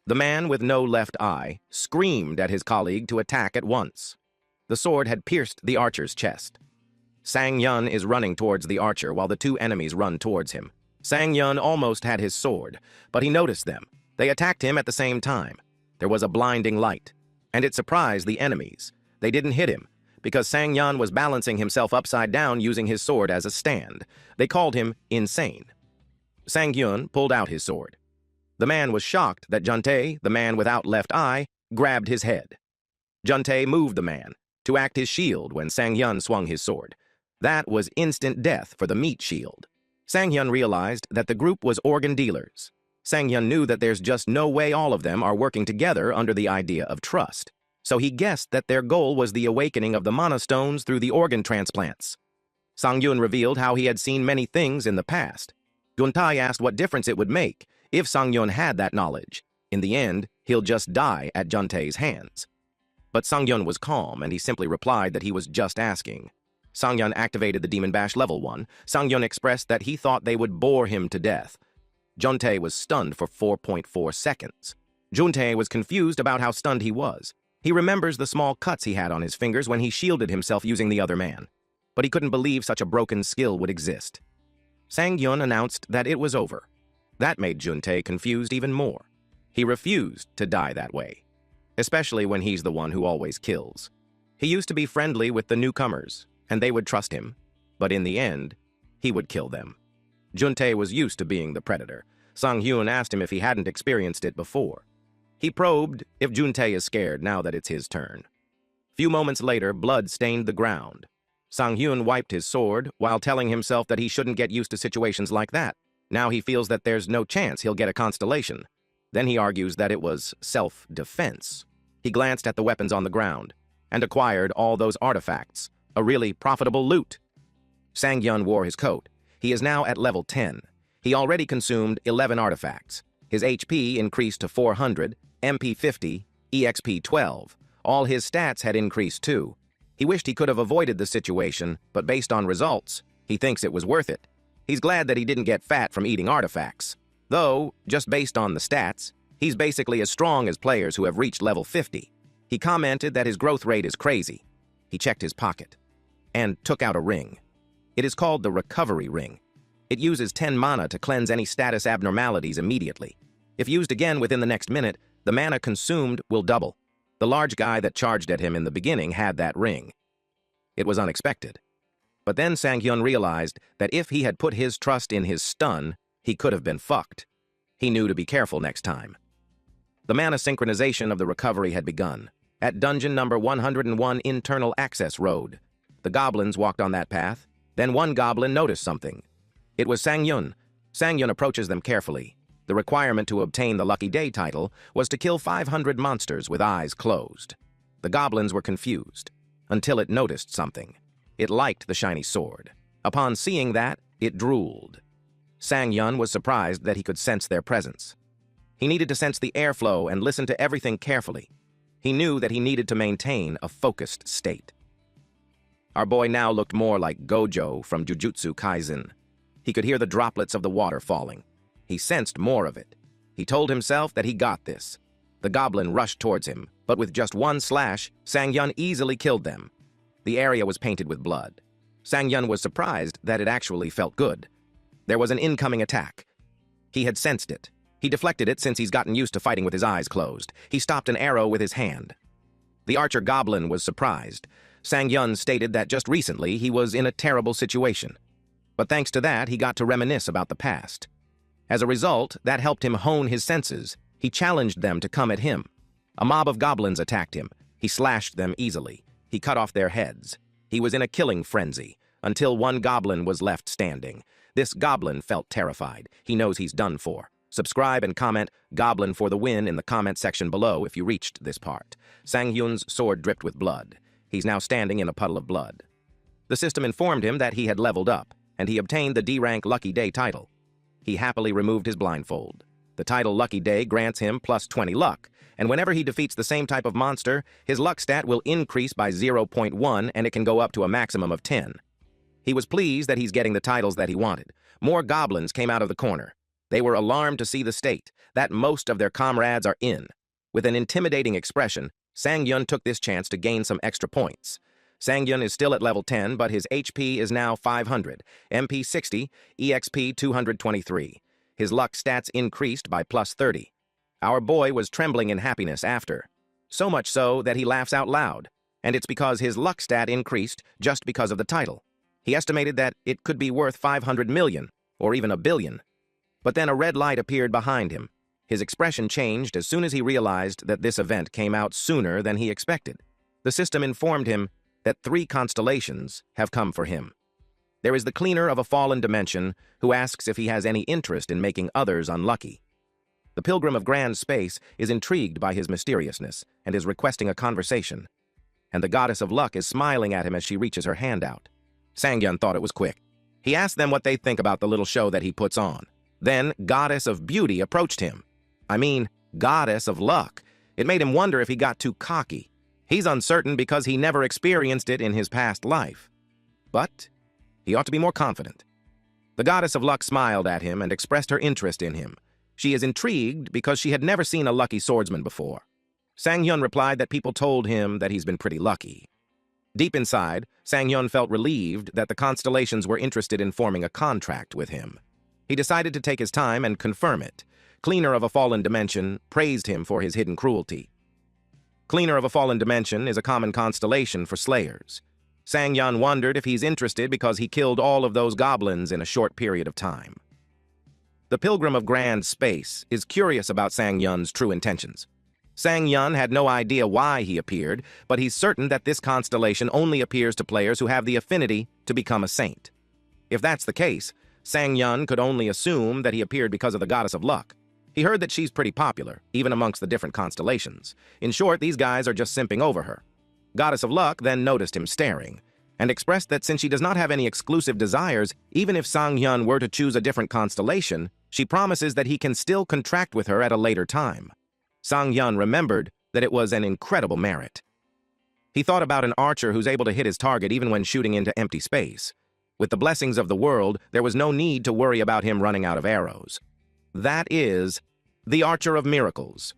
The man with no left eye screamed at his colleague to attack at once. The sword had pierced the archer's chest. Sang-hyun is running towards the archer while the 2 enemies run towards him. Sang-hyun almost had his sword, but he noticed them. They attacked him at the same time. There was a blinding light, and it surprised the enemies. They didn't hit him, because Sang-hyun was balancing himself upside down using his sword as a stand. They called him insane. Sang-hyun pulled out his sword. The man was shocked that Juntae, the man without left eye, grabbed his head. Juntae moved the man to act his shield when Sang-hyun swung his sword. That was instant death for the meat shield. Sang-hyun realized that the group was organ dealers. Sang-hyun knew that there's just no way all of them are working together under the idea of trust. So he guessed that their goal was the awakening of the mana stones through the organ transplants. Sang-hyun revealed how he had seen many things in the past. Juntae asked what difference it would make if Sang-hyun had that knowledge. In the end, he'll just die at Juntae's hands. But Sang-hyun was calm, and he simply replied that he was just asking. Sang-hyun activated the Demon Bash level 1. Sang-hyun expressed that he thought they would bore him to death. Juntae was stunned for 4.4 seconds. Juntae was confused about how stunned he was. He remembers the small cuts he had on his fingers when he shielded himself using the other man. But he couldn't believe such a broken skill would exist. Sang-hyun announced that it was over. That made Juntae confused even more. He refused to die that way, especially when he's the one who always kills. He used to be friendly with the newcomers, and they would trust him, but in the end, he would kill them. Juntae was used to being the predator. Sang-hyun asked him if he hadn't experienced it before. He probed if Juntae is scared now that it's his turn. Few moments later, blood stained the ground. Sang-hyun wiped his sword while telling himself that he shouldn't get used to situations like that. Now he feels that there's no chance he'll get a constellation. Then he argues that it was self-defense. He glanced at the weapons on the ground and acquired all those artifacts, a really profitable loot. Sang-hyun wore his coat. He is now at level 10. He already consumed 11 artifacts. His HP increased to 400, MP 50, EXP 12. All his stats had increased too. He wished he could have avoided the situation, but based on results, he thinks it was worth it. He's glad that he didn't get fat from eating artifacts. Though, just based on the stats, he's basically as strong as players who have reached level 50. He commented that his growth rate is crazy. He checked his pocket and took out a ring. It is called the Recovery Ring. It uses 10 mana to cleanse any status abnormalities immediately. If used again within the next minute, the mana consumed will double. The large guy that charged at him in the beginning had that ring. It was unexpected. But then Sang-hyun realized that if he had put his trust in his stun, he could have been fucked. He knew to be careful next time. The mana synchronization of the recovery had begun. At dungeon number 101 Internal Access Road. The goblins walked on that path. Then one goblin noticed something. It was Sang-hyun. Sang-hyun approaches them carefully. The requirement to obtain the Lucky Day title was to kill 500 monsters with eyes closed. The goblins were confused, until it noticed something. It liked the shiny sword. Upon seeing that, it drooled. Sang-hyun was surprised that he could sense their presence. He needed to sense the airflow and listen to everything carefully. He knew that he needed to maintain a focused state. Our boy now looked more like Gojo from Jujutsu Kaisen. He could hear the droplets of the water falling. He sensed more of it. He told himself that he got this. The goblin rushed towards him, but with just one slash, Sang-hyun easily killed them. The area was painted with blood. Sang-hyun was surprised that it actually felt good. There was an incoming attack. He had sensed it. He deflected it since he's gotten used to fighting with his eyes closed. He stopped an arrow with his hand. The archer goblin was surprised. Sang-hyun stated that just recently he was in a terrible situation. But thanks to that, he got to reminisce about the past. As a result, that helped him hone his senses. He challenged them to come at him. A mob of goblins attacked him. He slashed them easily. He cut off their heads. He was in a killing frenzy, until one goblin was left standing. This goblin felt terrified. He knows he's done for. Subscribe and comment "Goblin for the win" in the comment section below if you reached this part. Sang-hyun's sword dripped with blood. He's now standing in a puddle of blood. The system informed him that he had leveled up, and he obtained the D-rank Lucky Day title. He happily removed his blindfold. The title Lucky Day grants him plus 20 luck, and whenever he defeats the same type of monster, his luck stat will increase by 0.1 and it can go up to a maximum of 10. He was pleased that he's getting the titles that he wanted. More goblins came out of the corner. They were alarmed to see the state, that most of their comrades are in. With an intimidating expression, Sang-hyun took this chance to gain some extra points. Sang-hyun is still at level 10, but his HP is now 500, MP 60, EXP 223. His luck stats increased by plus 30. Our boy was trembling in happiness after. So much so that he laughs out loud. And it's because his luck stat increased just because of the title. He estimated that it could be worth 500 million, or even $1 billion. But then a red light appeared behind him. His expression changed as soon as he realized that this event came out sooner than he expected. The system informed him that 3 constellations have come for him. There is the cleaner of a fallen dimension who asks if he has any interest in making others unlucky. The pilgrim of grand space is intrigued by his mysteriousness and is requesting a conversation. And the goddess of luck is smiling at him as she reaches her hand out. Sangyun thought it was quick. He asked them what they think about the little show that he puts on. Then, goddess of beauty approached him. Goddess of luck. It made him wonder if he got too cocky. He's uncertain because he never experienced it in his past life. But he ought to be more confident. The goddess of luck smiled at him and expressed her interest in him. She is intrigued because she had never seen a lucky swordsman before. Sangyun replied that people told him that he's been pretty lucky. Deep inside, Sangyun felt relieved that the constellations were interested in forming a contract with him. He decided to take his time and confirm it. Cleaner of a fallen dimension praised him for his hidden cruelty. Cleaner of a fallen dimension is a common constellation for slayers. Sangyun wondered if he's interested because he killed all of those goblins in a short period of time. The pilgrim of grand space is curious about Sangyun's true intentions. Sangyun had no idea why he appeared, but he's certain that this constellation only appears to players who have the affinity to become a saint. If that's the case, Sangyun could only assume that he appeared because of the goddess of luck. He heard that she's pretty popular, even amongst the different constellations. In short, these guys are just simping over her. Goddess of luck then noticed him staring, and expressed that since she does not have any exclusive desires, even if Sangyun were to choose a different constellation, she promises that he can still contract with her at a later time. Sangyun remembered that it was an incredible merit. He thought about an archer who's able to hit his target even when shooting into empty space. With the blessings of the world, there was no need to worry about him running out of arrows. That is the Archer of Miracles.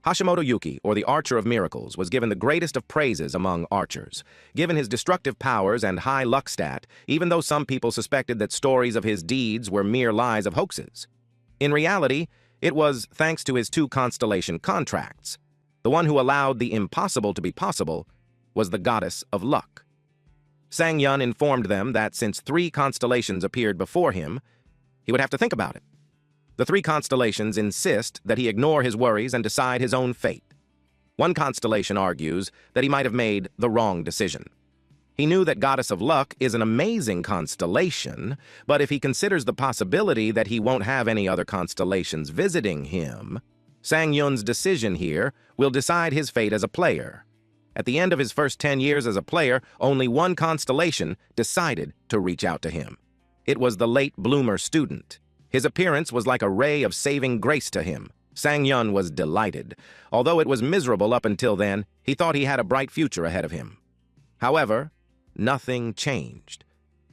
Hashimoto Yuki, or the Archer of Miracles, was given the greatest of praises among archers. Given his destructive powers and high luck stat, even though some people suspected that stories of his deeds were mere lies of hoaxes. In reality, it was thanks to his 2 constellation contracts. The one who allowed the impossible to be possible was the goddess of luck. Sangyun informed them that since 3 constellations appeared before him, he would have to think about it. The 3 constellations insist that he ignore his worries and decide his own fate. One constellation argues that he might have made the wrong decision. He knew that Goddess of Luck is an amazing constellation, but if he considers the possibility that he won't have any other constellations visiting him, Sangyun's decision here will decide his fate as a player. At the end of his first 10 years as a player, only one constellation decided to reach out to him. It was the late bloomer student. His appearance was like a ray of saving grace to him. Sangyun was delighted. Although it was miserable up until then, he thought he had a bright future ahead of him. However, nothing changed.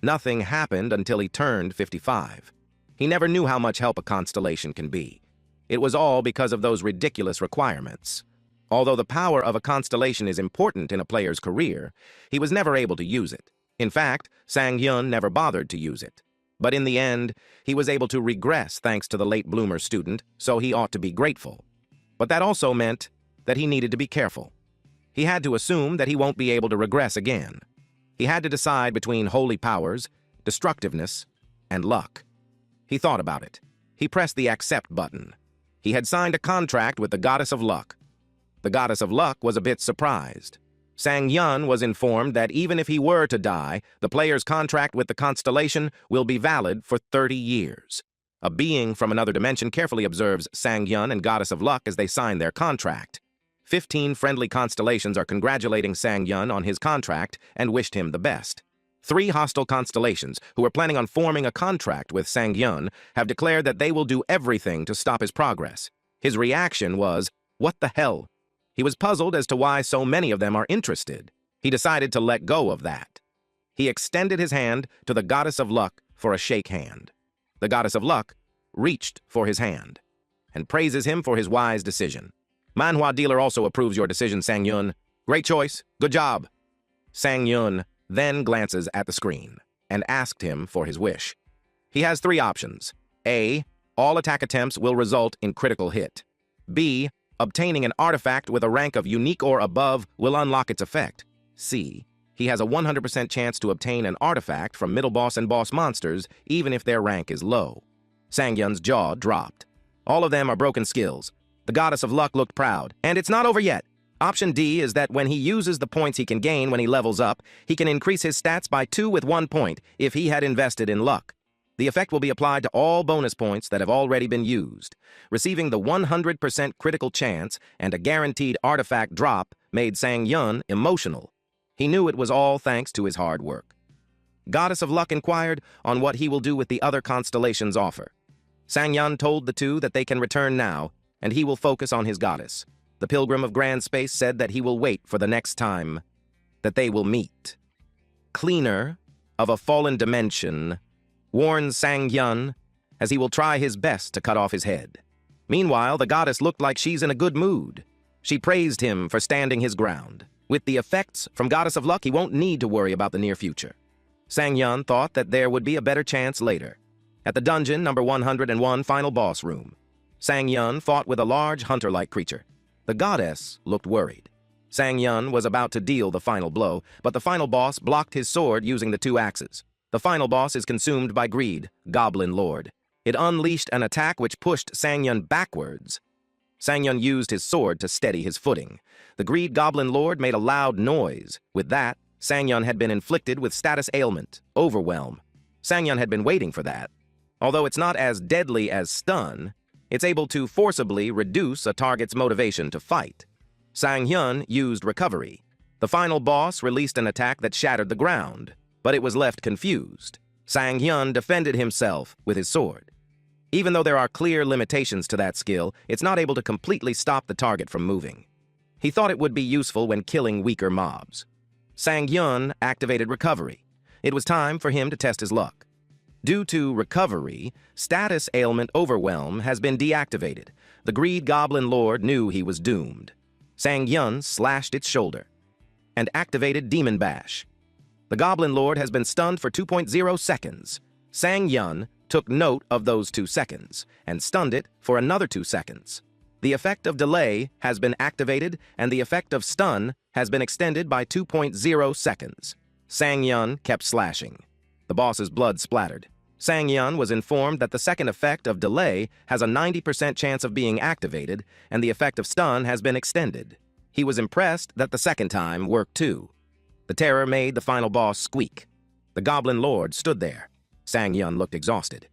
Nothing happened until he turned 55. He never knew how much help a constellation can be. It was all because of those ridiculous requirements. Although the power of a constellation is important in a player's career, he was never able to use it. In fact, Sangyun never bothered to use it. But in the end, he was able to regress thanks to the late bloomer student, so he ought to be grateful. But that also meant that he needed to be careful. He had to assume that he won't be able to regress again. He had to decide between holy powers, destructiveness, and luck. He thought about it. He pressed the accept button. He had signed a contract with the Goddess of Luck. The Goddess of Luck was a bit surprised. Sangyun was informed that even if he were to die, the player's contract with the constellation will be valid for 30 years. A being from another dimension carefully observes Sangyun and Goddess of Luck as they sign their contract. 15 friendly constellations are congratulating Sangyun on his contract and wished him the best. 3 hostile constellations, who were planning on forming a contract with Sangyun, have declared that they will do everything to stop his progress. His reaction was, "What the hell?" He was puzzled as to why so many of them are interested. He decided to let go of that. He extended his hand to the Goddess of Luck for a shake hand. The Goddess of Luck reached for his hand and praises him for his wise decision. Manhwa dealer also approves your decision, Sangyun. Great choice. Good job. Sangyun then glances at the screen and asked him for his wish. He has 3 options. A. All attack attempts will result in critical hit. B. Obtaining an artifact with a rank of unique or above will unlock its effect. C. He has a 100% chance to obtain an artifact from middle boss and boss monsters, even if their rank is low. Sangyun's jaw dropped. All of them are broken skills. The Goddess of Luck looked proud. And it's not over yet. Option D is that when he uses the points he can gain when he levels up, he can increase his stats by 2 with 1 point if he had invested in luck. The effect will be applied to all bonus points that have already been used. Receiving the 100% critical chance and a guaranteed artifact drop made Sang-Yun emotional. He knew it was all thanks to his hard work. Goddess of Luck inquired on what he will do with the other constellations' offer. Sang-Yun told the two that they can return now, and he will focus on his goddess. The Pilgrim of Grand Space said that he will wait for the next time that they will meet. Cleaner of a fallen dimension warns Sang-Yun as he will try his best to cut off his head. Meanwhile, the goddess looked like she's in a good mood. She praised him for standing his ground. With the effects from Goddess of Luck, he won't need to worry about the near future. Sang-Yun thought that there would be a better chance later. At the dungeon number 101 final boss room, Sang-Yun fought with a large hunter-like creature. The goddess looked worried. Sang-Yun was about to deal the final blow, but the final boss blocked his sword using the 2 axes. The final boss is consumed by greed, Goblin Lord. It unleashed an attack which pushed Sang-Yun backwards. Sang-Yun used his sword to steady his footing. The greed Goblin Lord made a loud noise. With that, Sang-Yun had been inflicted with status ailment, overwhelm. Sang-Yun had been waiting for that. Although it's not as deadly as stun, it's able to forcibly reduce a target's motivation to fight. Sang-Yun used recovery. The final boss released an attack that shattered the ground, but it was left confused. Sang-Yun defended himself with his sword. Even though there are clear limitations to that skill, it's not able to completely stop the target from moving. He thought it would be useful when killing weaker mobs. Sang-Yun activated recovery. It was time for him to test his luck. Due to recovery, status ailment overwhelm has been deactivated. The greed Goblin Lord knew he was doomed. Sang-Yun slashed its shoulder and activated Demon Bash. The Goblin Lord has been stunned for 2.0 seconds. Sang-Yun took note of those 2 seconds and stunned it for another 2 seconds. The effect of delay has been activated and the effect of stun has been extended by 2.0 seconds. Sang-Yun kept slashing. The boss's blood splattered. Sang-Yun was informed that the second effect of delay has a 90% chance of being activated and the effect of stun has been extended. He was impressed that the second time worked too. The terror made the final boss squeak. The Goblin Lord stood there. Sang-Yun looked exhausted.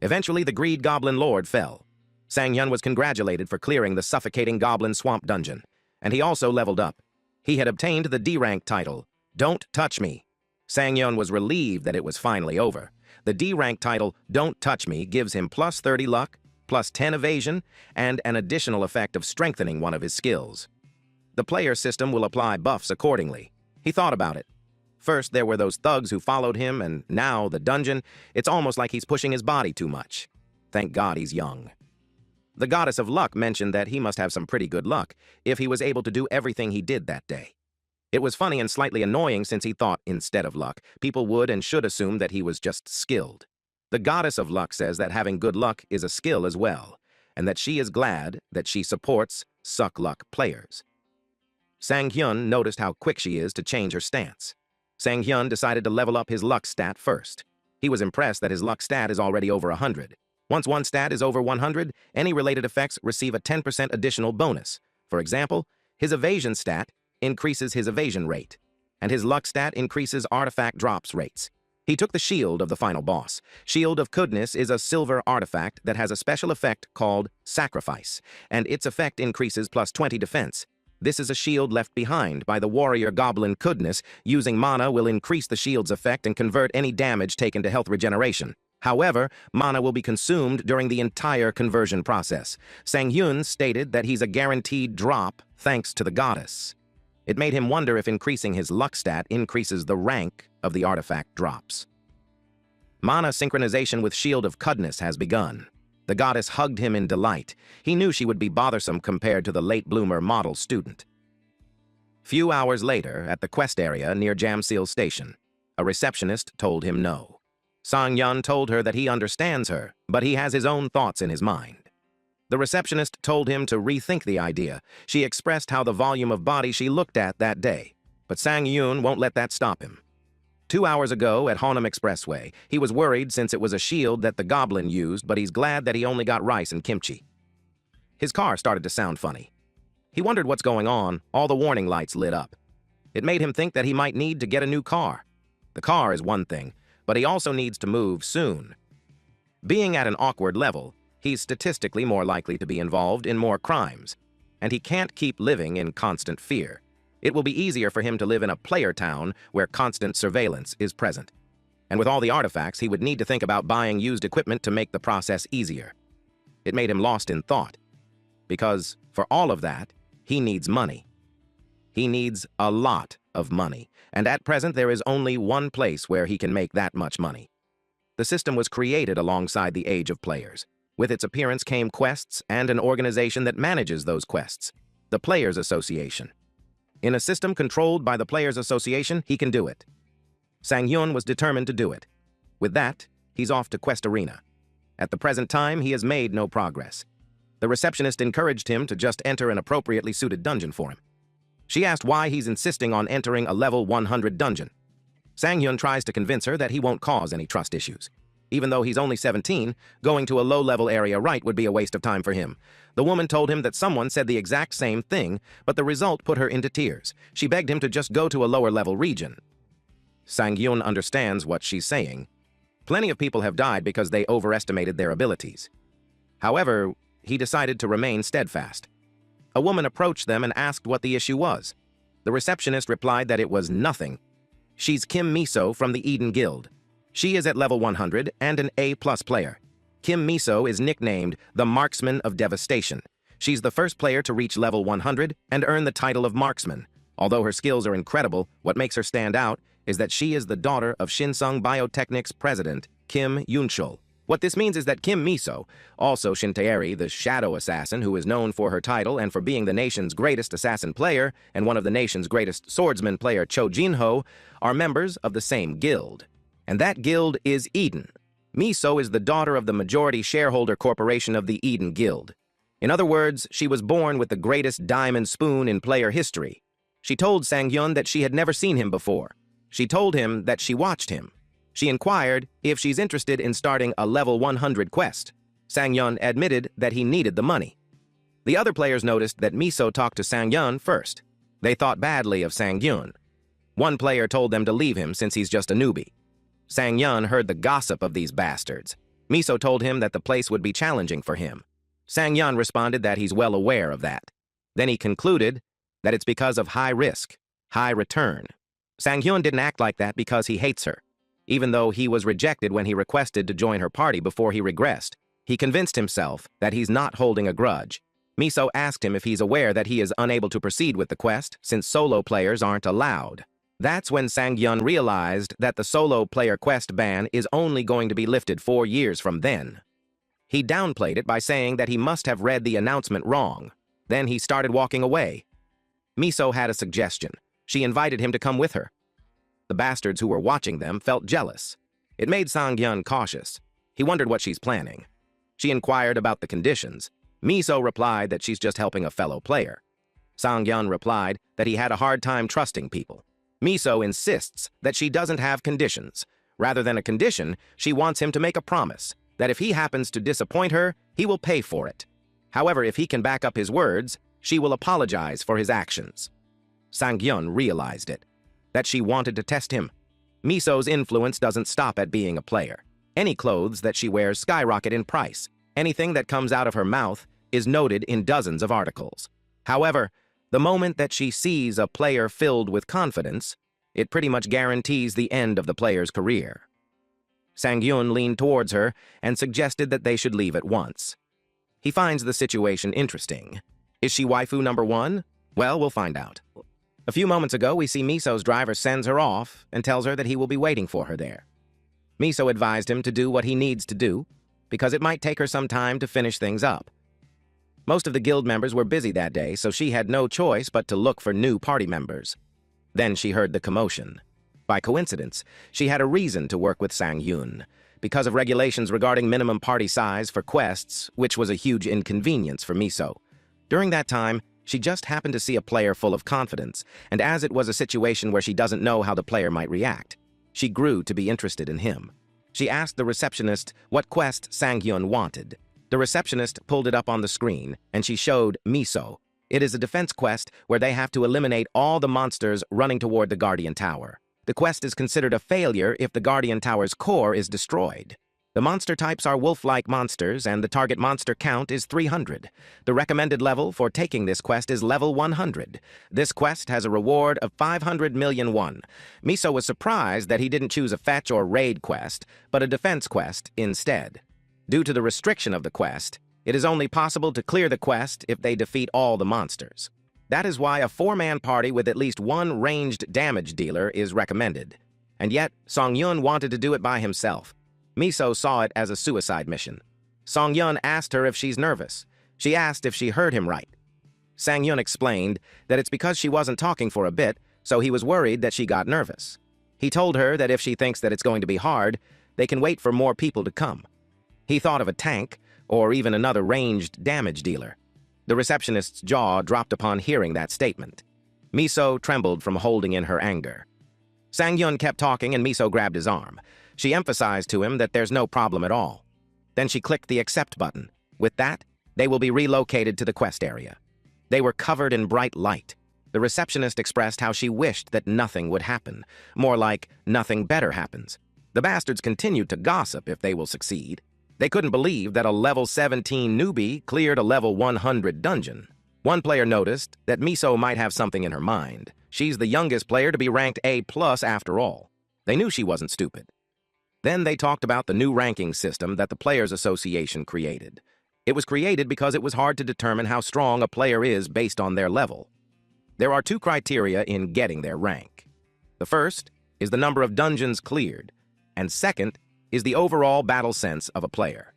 Eventually, the greed Goblin Lord fell. Sang-Yun was congratulated for clearing the suffocating Goblin Swamp dungeon, and he also leveled up. He had obtained the D-rank title, Don't Touch Me. Sang-Yun was relieved that it was finally over. The D-rank title, Don't Touch Me, gives him plus 30 luck, plus 10 evasion, and an additional effect of strengthening one of his skills. The player system will apply buffs accordingly. He thought about it. First, there were those thugs who followed him, and now the dungeon. It's almost like he's pushing his body too much. Thank God he's young. The Goddess of Luck mentioned that he must have some pretty good luck if he was able to do everything he did that day. It was funny and slightly annoying since he thought, instead of luck, people would and should assume that he was just skilled. The Goddess of Luck says that having good luck is a skill as well, and that she is glad that she supports suck luck players. Sang-Hyun noticed how quick she is to change her stance. Sang-Hyun decided to level up his luck stat first. He was impressed that his luck stat is already over 100. Once one stat is over 100, any related effects receive a 10% additional bonus. For example, his evasion stat increases his evasion rate, and his luck stat increases artifact drops rates. He took the shield of the final boss. Shield of Goodness is a silver artifact that has a special effect called Sacrifice, and its effect increases plus 20 defense. This is a shield left behind by the warrior goblin Goodness. Using mana will increase the shield's effect and convert any damage taken to health regeneration. However, mana will be consumed during the entire conversion process. Sang-Hyun stated that he's a guaranteed drop thanks to the goddess. It made him wonder if increasing his luck stat increases the rank of the artifact drops. Mana synchronization with Shield of Goodness has begun. The goddess hugged him in delight. He knew she would be bothersome compared to the late bloomer model student. Few hours later, at the quest area near Jamsil Station, a receptionist told him no. Sang-Yun told her that he understands her, but he has his own thoughts in his mind. The receptionist told him to rethink the idea. She expressed how the volume of body she looked at that day, but Sang-Yun won't let that stop him. 2 hours ago at Honam Expressway, he was worried since it was a shield that the goblin used, but he's glad that he only got rice and kimchi. His car started to sound funny. He wondered what's going on. All the warning lights lit up. It made him think that he might need to get a new car. The car is one thing, but he also needs to move soon. Being at an awkward level, he's statistically more likely to be involved in more crimes, and he can't keep living in constant fear. It will be easier for him to live in a player town where constant surveillance is present. And with all the artifacts, he would need to think about buying used equipment to make the process easier. It made him lost in thought, because for all of that, he needs money. He needs a lot of money, and at present there is only one place where he can make that much money. The system was created alongside the age of players. With its appearance came quests and an organization that manages those quests, the Players Association. In a system controlled by the Players Association, he can do it. Sang-hyun was determined to do it. With that, he's off to Quest Arena. At the present time, he has made no progress. The receptionist encouraged him to just enter an appropriately suited dungeon for him. She asked why he's insisting on entering a level 100 dungeon. Sang-hyun tries to convince her that he won't cause any trust issues. Even though he's only 17, going to a low-level area would be a waste of time for him. The woman told him that someone said the exact same thing, but the result put her into tears. She begged him to just go to a lower-level region. Sang-hyun understands what she's saying. Plenty of people have died because they overestimated their abilities. However, he decided to remain steadfast. A woman approached them and asked what the issue was. The receptionist replied that it was nothing. She's Kim Miso from the Eden Guild. She is at level 100 and an A+ player. Kim Miso is nicknamed the Marksman of Devastation. She's the first player to reach level 100 and earn the title of Marksman. Although her skills are incredible, what makes her stand out is that she is the daughter of Shinsung Biotechnic's president, Kim Yunchul. What this means is that Kim Miso, also Shintaeri, the shadow assassin who is known for her title and for being the nation's greatest assassin player and one of the nation's greatest swordsman player Cho Jinho, are members of the same guild. And that guild is Eden. Miso is the daughter of the majority shareholder corporation of the Eden Guild. In other words, she was born with the greatest diamond spoon in player history. She told Sang-hyun that she had never seen him before. She told him that she watched him. She inquired if she's interested in starting a level 100 quest. Sang-hyun admitted that he needed the money. The other players noticed that Miso talked to Sang-hyun first. They thought badly of Sang-hyun. One player told them to leave him since he's just a newbie. Sang-hyun heard the gossip of these bastards. Miso told him that the place would be challenging for him. Sang-hyun responded that he's well aware of that. Then he concluded that it's because of high risk, high return. Sang-hyun didn't act like that because he hates her. Even though he was rejected when he requested to join her party before he regressed, he convinced himself that he's not holding a grudge. Miso asked him if he's aware that he is unable to proceed with the quest since solo players aren't allowed. That's when Sang-hyun realized that the solo player quest ban is only going to be lifted 4 years from then. He downplayed it by saying that he must have read the announcement wrong. Then he started walking away. Miso had a suggestion. She invited him to come with her. The bastards who were watching them felt jealous. It made Sang-hyun cautious. He wondered what she's planning. She inquired about the conditions. Miso replied that she's just helping a fellow player. Sang-hyun replied that he had a hard time trusting people. Miso insists that she doesn't have conditions. Rather than a condition, she wants him to make a promise that if he happens to disappoint her, he will pay for it. However, if he can back up his words, she will apologize for his actions. Sang-hyun realized it, that she wanted to test him. Miso's influence doesn't stop at being a player. Any clothes that she wears skyrocket in price. Anything that comes out of her mouth is noted in dozens of articles. However, the moment that she sees a player filled with confidence, it pretty much guarantees the end of the player's career. Sang-hyun leaned towards her and suggested that they should leave at once. He finds the situation interesting. Is she waifu number 1? Well, we'll find out. A few moments ago, we see Miso's driver sends her off and tells her that he will be waiting for her there. Miso advised him to do what he needs to do, because it might take her some time to finish things up. Most of the guild members were busy that day, so she had no choice but to look for new party members. Then she heard the commotion. By coincidence, she had a reason to work with Sang-hyun, because of regulations regarding minimum party size for quests, which was a huge inconvenience for Miso. During that time, she just happened to see a player full of confidence, and as it was a situation where she doesn't know how the player might react, she grew to be interested in him. She asked the receptionist what quest Sang-hyun wanted. The receptionist pulled it up on the screen, and she showed Miso. It is a defense quest where they have to eliminate all the monsters running toward the Guardian Tower. The quest is considered a failure if the Guardian Tower's core is destroyed. The monster types are wolf-like monsters, and the target monster count is 300. The recommended level for taking this quest is level 100. This quest has a reward of 500 million won. Miso was surprised that he didn't choose a fetch or raid quest, but a defense quest instead. Due to the restriction of the quest, it is only possible to clear the quest if they defeat all the monsters. That is why a 4-man party with at least one ranged damage dealer is recommended. And yet, Song-yun wanted to do it by himself. Miso saw it as a suicide mission. Song-yun asked her if she's nervous. She asked if she heard him right. Sang-yun explained that it's because she wasn't talking for a bit, so he was worried that she got nervous. He told her that if she thinks that it's going to be hard, they can wait for more people to come. He thought of a tank, or even another ranged damage dealer. The receptionist's jaw dropped upon hearing that statement. Miso trembled from holding in her anger. Sang-yun kept talking and Miso grabbed his arm. She emphasized to him that there's no problem at all. Then she clicked the accept button. With that, they will be relocated to the quest area. They were covered in bright light. The receptionist expressed how she wished that nothing would happen. More like, nothing better happens. The bastards continued to gossip if they will succeed. They couldn't believe that a level 17 newbie cleared a level 100 dungeon. One player noticed that Miso might have something in her mind. She's the youngest player to be ranked A+ after all. They knew she wasn't stupid. Then they talked about the new ranking system that the Players Association created. It was created because it was hard to determine how strong a player is based on their level. There are 2 criteria in getting their rank. The first is the number of dungeons cleared, and second is the overall battle sense of a player.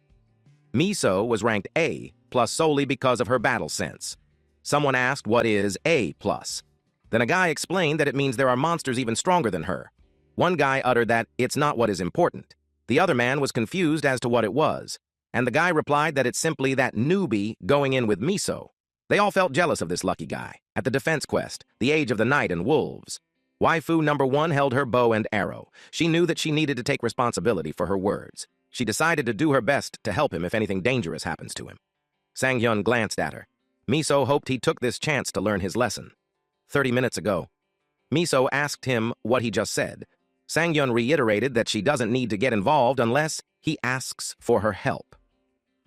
Miso was ranked A+ solely because of her battle sense. Someone asked what is A+. Then a guy explained that it means there are monsters even stronger than her. One guy uttered that it's not what is important. The other man was confused as to what it was, and the guy replied that it's simply that newbie going in with Miso. They all felt jealous of this lucky guy. At the defense quest, the Age of the Night and Wolves, Waifu number 1 held her bow and arrow. She knew that she needed to take responsibility for her words. She decided to do her best to help him if anything dangerous happens to him. Sang-yun glanced at her. Miso hoped he took this chance to learn his lesson. 30 minutes ago, Miso asked him what he just said. Sang-yun reiterated that she doesn't need to get involved unless he asks for her help.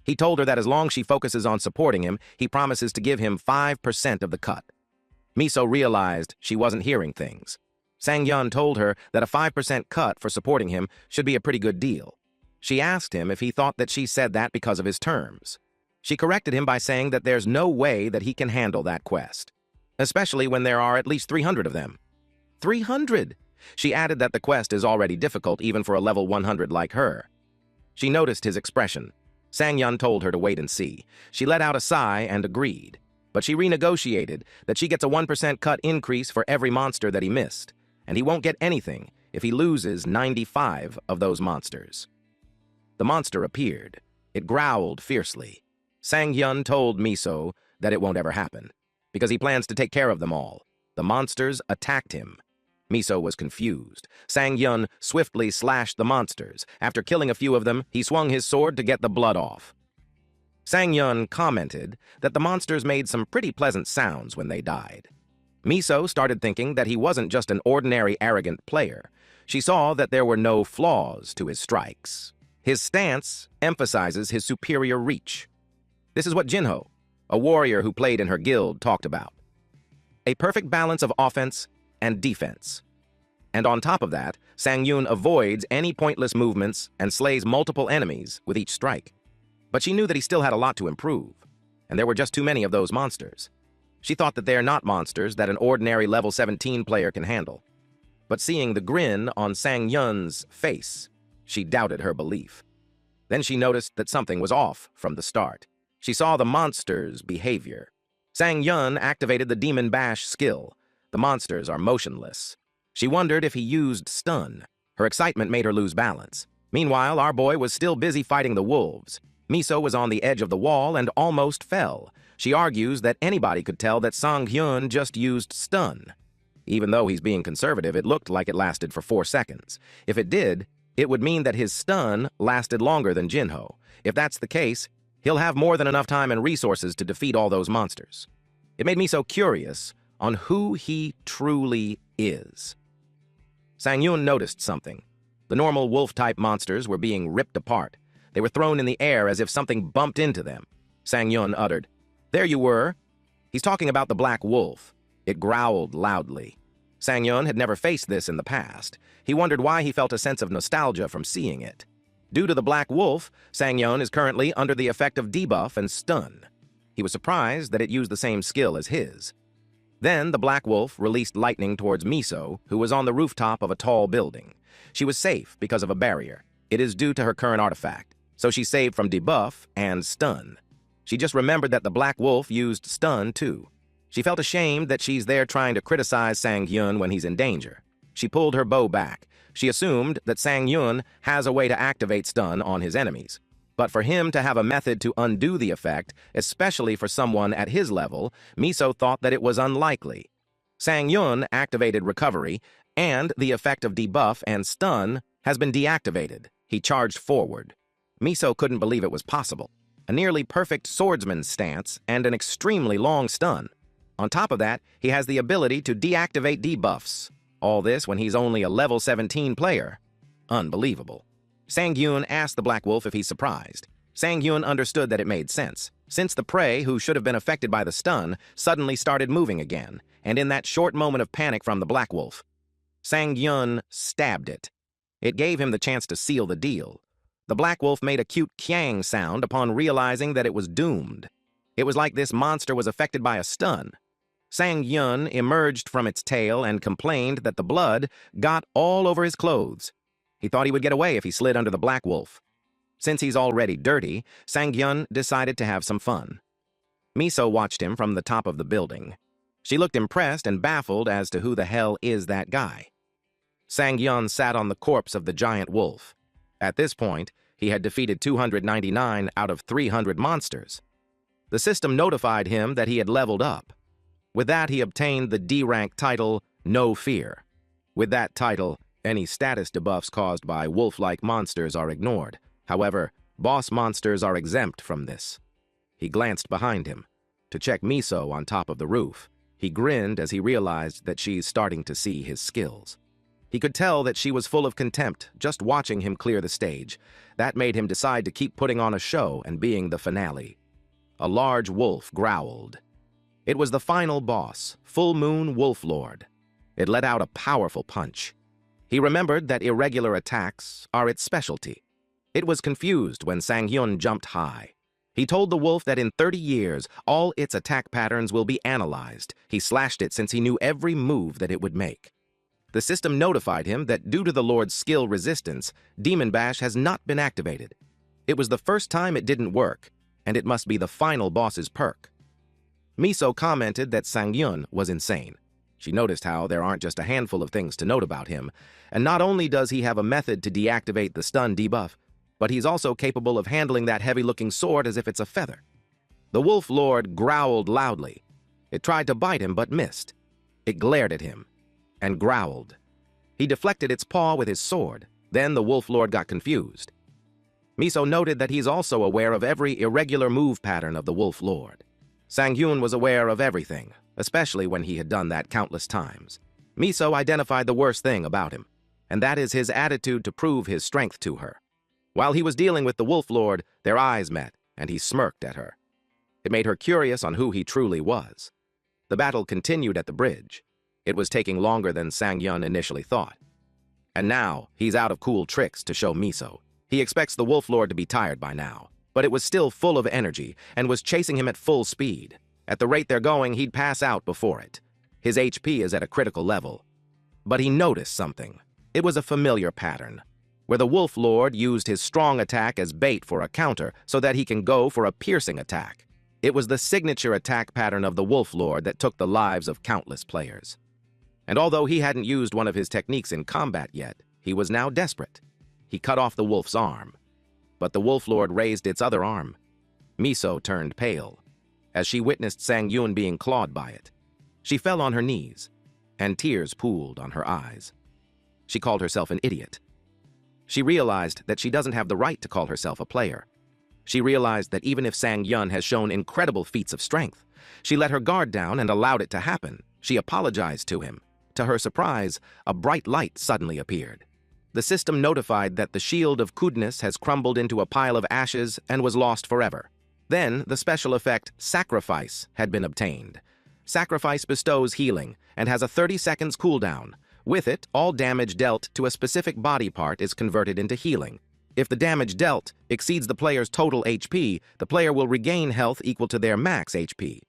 He told her that as long as she focuses on supporting him, he promises to give him 5% of the cut. Miso realized she wasn't hearing things. Sang-yun told her that a 5% cut for supporting him should be a pretty good deal. She asked him if he thought that she said that because of his terms. She corrected him by saying that there's no way that he can handle that quest, especially when there are at least 300 of them. 300! She added that the quest is already difficult even for a level 100 like her. She noticed his expression. Sang-yun told her to wait and see. She let out a sigh and agreed. But she renegotiated that she gets a 1% cut increase for every monster that he missed, and he won't get anything if he loses 95 of those monsters. The monster appeared. It growled fiercely. Sang-yun told Miso that it won't ever happen, because he plans to take care of them all. The monsters attacked him. Miso was confused. Sang-yun swiftly slashed the monsters. After killing a few of them, he swung his sword to get the blood off. Sang-yun commented that the monsters made some pretty pleasant sounds when they died. Miso started thinking that he wasn't just an ordinary arrogant player. She saw that there were no flaws to his strikes. His stance emphasizes his superior reach. This is what Jinho, a warrior who played in her guild, talked about. A perfect balance of offense and defense. And on top of that, Sang-yun avoids any pointless movements and slays multiple enemies with each strike. But she knew that he still had a lot to improve, and there were just too many of those monsters. She thought that they are not monsters that an ordinary level 17 player can handle. But seeing the grin on Sang-yun's face, she doubted her belief. Then she noticed that something was off from the start. She saw the monster's behavior. Sang-yun activated the Demon Bash skill. The monsters are motionless. She wondered if he used stun. Her excitement made her lose balance. Meanwhile, our boy was still busy fighting the wolves. Miso was on the edge of the wall and almost fell. She argues that anybody could tell that Sang-hyun just used stun. Even though he's being conservative, it looked like it lasted for 4 seconds. If it did, it would mean that his stun lasted longer than Jinho. If that's the case, he'll have more than enough time and resources to defeat all those monsters. It made me so curious on who he truly is. Sang-yun noticed something. The normal wolf-type monsters were being ripped apart. They were thrown in the air as if something bumped into them. Sang-yun uttered, "There you were." He's talking about the black wolf. It growled loudly. Sang-yun had never faced this in the past. He wondered why he felt a sense of nostalgia from seeing it. Due to the black wolf, Sang-yun is currently under the effect of debuff and stun. He was surprised that it used the same skill as his. Then the black wolf released lightning towards Miso, who was on the rooftop of a tall building. She was safe because of a barrier. It is due to her current artifact, so she's saved from debuff and stun. She just remembered that the black wolf used stun too. She felt ashamed that she's there trying to criticize Sang-yun when he's in danger. She pulled her bow back. She assumed that Sang-yun has a way to activate stun on his enemies. But for him to have a method to undo the effect, especially for someone at his level, Miso thought that it was unlikely. Sang-yun activated recovery, and the effect of debuff and stun has been deactivated. He charged forward. Miso couldn't believe it was possible. A nearly perfect swordsman's stance and an extremely long stun. On top of that, he has the ability to deactivate debuffs. All this when he's only a level 17 player. Unbelievable. Sang-yun asked the Black Wolf if he's surprised. Sang-yun understood that it made sense, since the prey, who should have been affected by the stun, suddenly started moving again, and in that short moment of panic from the Black Wolf, Sang-yun stabbed it. It gave him the chance to seal the deal. The Black Wolf made a cute kyang sound upon realizing that it was doomed. It was like this monster was affected by a stun. Sang-yun emerged from its tail and complained that the blood got all over his clothes. He thought he would get away if he slid under the Black Wolf. Since he's already dirty, Sang-yun decided to have some fun. Miso watched him from the top of the building. She looked impressed and baffled as to who the hell is that guy. Sang-yun sat on the corpse of the giant wolf. At this point, he had defeated 299 out of 300 monsters. The system notified him that he had leveled up. With that, he obtained the D-rank title, No Fear. With that title, any status debuffs caused by wolf-like monsters are ignored. However, boss monsters are exempt from this. He glanced behind him to check Miso on top of the roof. He grinned as he realized that she's starting to see his skills. He could tell that she was full of contempt just watching him clear the stage. That made him decide to keep putting on a show and being the finale. A large wolf growled. It was the final boss, Full Moon Wolf Lord. It let out a powerful punch. He remembered that irregular attacks are its specialty. It was confused when Sang-yun jumped high. He told the wolf that in 30 years, all its attack patterns will be analyzed. He slashed it since he knew every move that it would make. The system notified him that due to the Lord's skill resistance, Demon Bash has not been activated. It was the first time it didn't work, and it must be the final boss's perk. Miso commented that Sang-yun was insane. She noticed how there aren't just a handful of things to note about him, and not only does he have a method to deactivate the stun debuff, but he's also capable of handling that heavy-looking sword as if it's a feather. The Wolf Lord growled loudly. It tried to bite him but missed. It glared at him and growled. He deflected its paw with his sword. Then the Wolf Lord got confused. Miso noted that he's also aware of every irregular move pattern of the Wolf Lord. Sang-yun was aware of everything, especially when he had done that countless times. Miso identified the worst thing about him, and that is his attitude to prove his strength to her. While he was dealing with the Wolf Lord, their eyes met, and he smirked at her. It made her curious on who he truly was. The battle continued at the bridge. It was taking longer than Sang-yun initially thought. And now, he's out of cool tricks to show Miso. He expects the Wolf Lord to be tired by now, but it was still full of energy and was chasing him at full speed. At the rate they're going, he'd pass out before it. His HP is at a critical level. But he noticed something. It was a familiar pattern, where the Wolf Lord used his strong attack as bait for a counter so that he can go for a piercing attack. It was the signature attack pattern of the Wolf Lord that took the lives of countless players. And although he hadn't used one of his techniques in combat yet, he was now desperate. He cut off the wolf's arm. But the Wolf Lord raised its other arm. Miso turned pale as she witnessed Sang-yun being clawed by it. She fell on her knees, and tears pooled on her eyes. She called herself an idiot. She realized that she doesn't have the right to call herself a player. She realized that even if Sang Yun has shown incredible feats of strength, she let her guard down and allowed it to happen. She apologized to him. To her surprise, a bright light suddenly appeared. The system notified that the shield of Kudness has crumbled into a pile of ashes and was lost forever. Then, the special effect Sacrifice had been obtained. Sacrifice bestows healing and has a 30 seconds cooldown. With it, all damage dealt to a specific body part is converted into healing. If the damage dealt exceeds the player's total HP, the player will regain health equal to their max HP.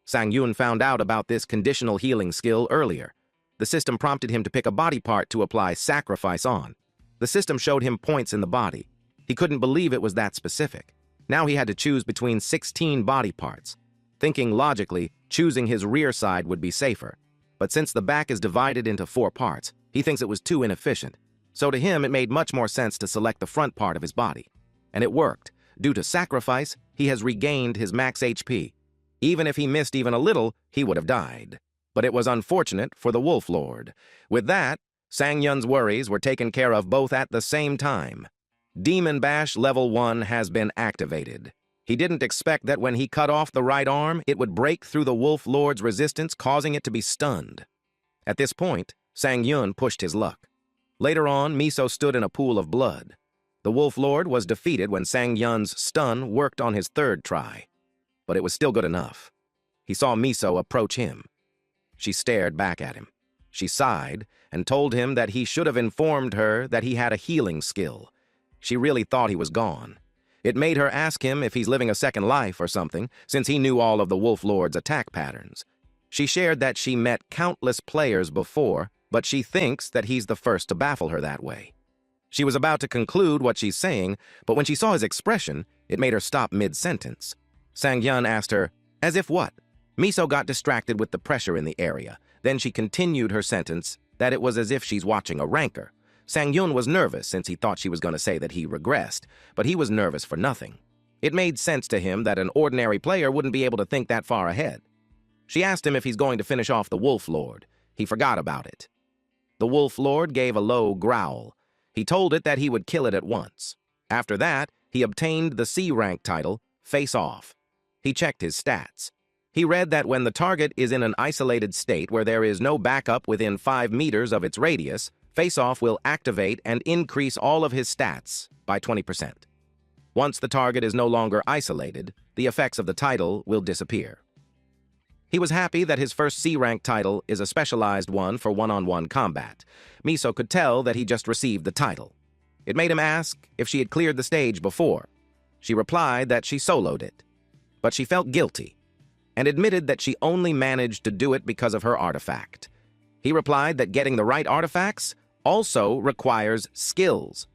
Sang Yun found out about this conditional healing skill earlier. The system prompted him to pick a body part to apply Sacrifice on. The system showed him points in the body. He couldn't believe it was that specific. Now he had to choose between 16 body parts. Thinking logically, choosing his rear side would be safer. But since the back is divided into 4 parts, he thinks it was too inefficient. So to him, it made much more sense to select the front part of his body. And it worked. Due to Sacrifice, he has regained his max HP. Even if he missed even a little, he would have died. But it was unfortunate for the Wolf Lord. With that, Sang Yun's worries were taken care of both at the same time. Demon Bash Level 1 has been activated. He didn't expect that when he cut off the right arm, it would break through the Wolf Lord's resistance, causing it to be stunned. At this point, Sang Yun pushed his luck. Later on, Miso stood in a pool of blood. The Wolf Lord was defeated when Sang Yun's stun worked on his 3rd try. But it was still good enough. He saw Miso approach him. She stared back at him. She sighed and told him that he should have informed her that he had a healing skill. She really thought he was gone. It made her ask him if he's living a second life or something, since he knew all of the Wolf Lord's attack patterns. She shared that she met countless players before, but she thinks that he's the first to baffle her that way. She was about to conclude what she's saying, but when she saw his expression, it made her stop mid-sentence. Sang Yun asked her, "As if what?" Miso got distracted with the pressure in the area. Then she continued her sentence that it was as if she's watching a rancor. Sang Yun was nervous since he thought she was going to say that he regressed, but he was nervous for nothing. It made sense to him that an ordinary player wouldn't be able to think that far ahead. She asked him if he's going to finish off the Wolf Lord. He forgot about it. The Wolf Lord gave a low growl. He told it that he would kill it at once. After that, he obtained the C-rank title, Face Off. He checked his stats. He read that when the target is in an isolated state where there is no backup within 5 meters of its radius, Face Off will activate and increase all of his stats by 20%. Once the target is no longer isolated, the effects of the title will disappear. He was happy that his first C-rank title is a specialized one for one-on-one combat. Miso could tell that he just received the title. It made him ask if she had cleared the stage before. She replied that she soloed it, but she felt guilty and admitted that she only managed to do it because of her artifact. He replied that getting the right artifacts also requires skills.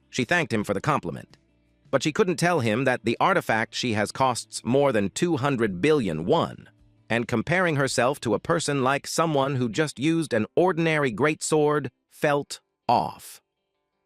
She thanked him for the compliment, but she couldn't tell him that the artifact she has costs more than 200 billion won, and comparing herself to a person like someone who just used an ordinary greatsword felt off.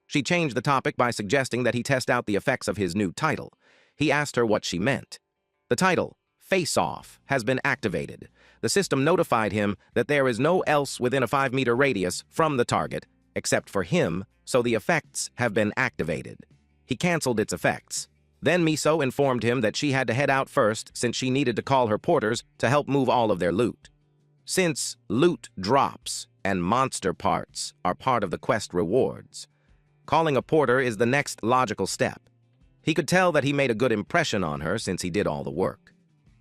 She changed the topic by suggesting that he test out the effects of his new title. He asked her what she meant. The title, Face Off, has been activated. The system notified him that there is no else within a 5-meter radius from the target, except for him, so the effects have been activated. He canceled its effects. Then Miso informed him that she had to head out first since she needed to call her porters to help move all of their loot. Since loot drops and monster parts are part of the quest rewards, calling a porter is the next logical step. He could tell that he made a good impression on her since he did all the work.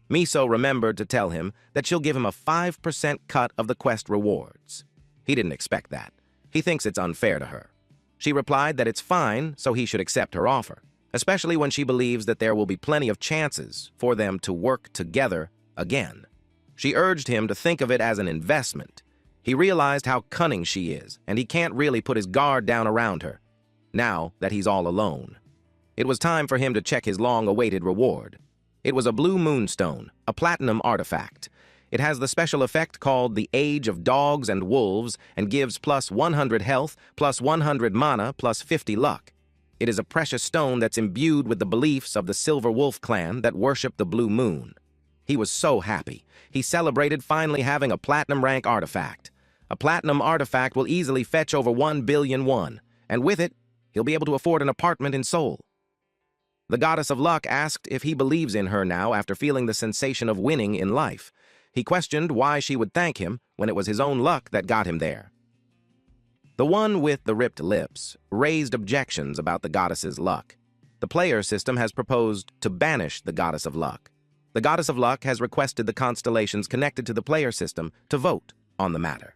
Miso remembered to tell him that she'll give him a 5% cut of the quest rewards. He didn't expect that. He thinks it's unfair to her. She replied that it's fine, so he should accept her offer, especially when she believes that there will be plenty of chances for them to work together again. She urged him to think of it as an investment. He realized how cunning she is, and he can't really put his guard down around her, now that he's all alone. It was time for him to check his long-awaited reward. It was a blue moonstone, a platinum artifact. It has the special effect called the Age of Dogs and Wolves and gives plus 100 health, plus 100 mana, plus 50 luck. It is a precious stone that's imbued with the beliefs of the Silver Wolf clan that worship the blue moon. He was so happy. He celebrated finally having a platinum rank artifact. A platinum artifact will easily fetch over 1 billion won, and with it, he'll be able to afford an apartment in Seoul. The goddess of luck asked if he believes in her now after feeling the sensation of winning in life. He questioned why she would thank him when it was his own luck that got him there. The one with the ripped lips raised objections about the goddess's luck. The player system has proposed to banish the goddess of luck. The goddess of luck has requested the constellations connected to the player system to vote on the matter.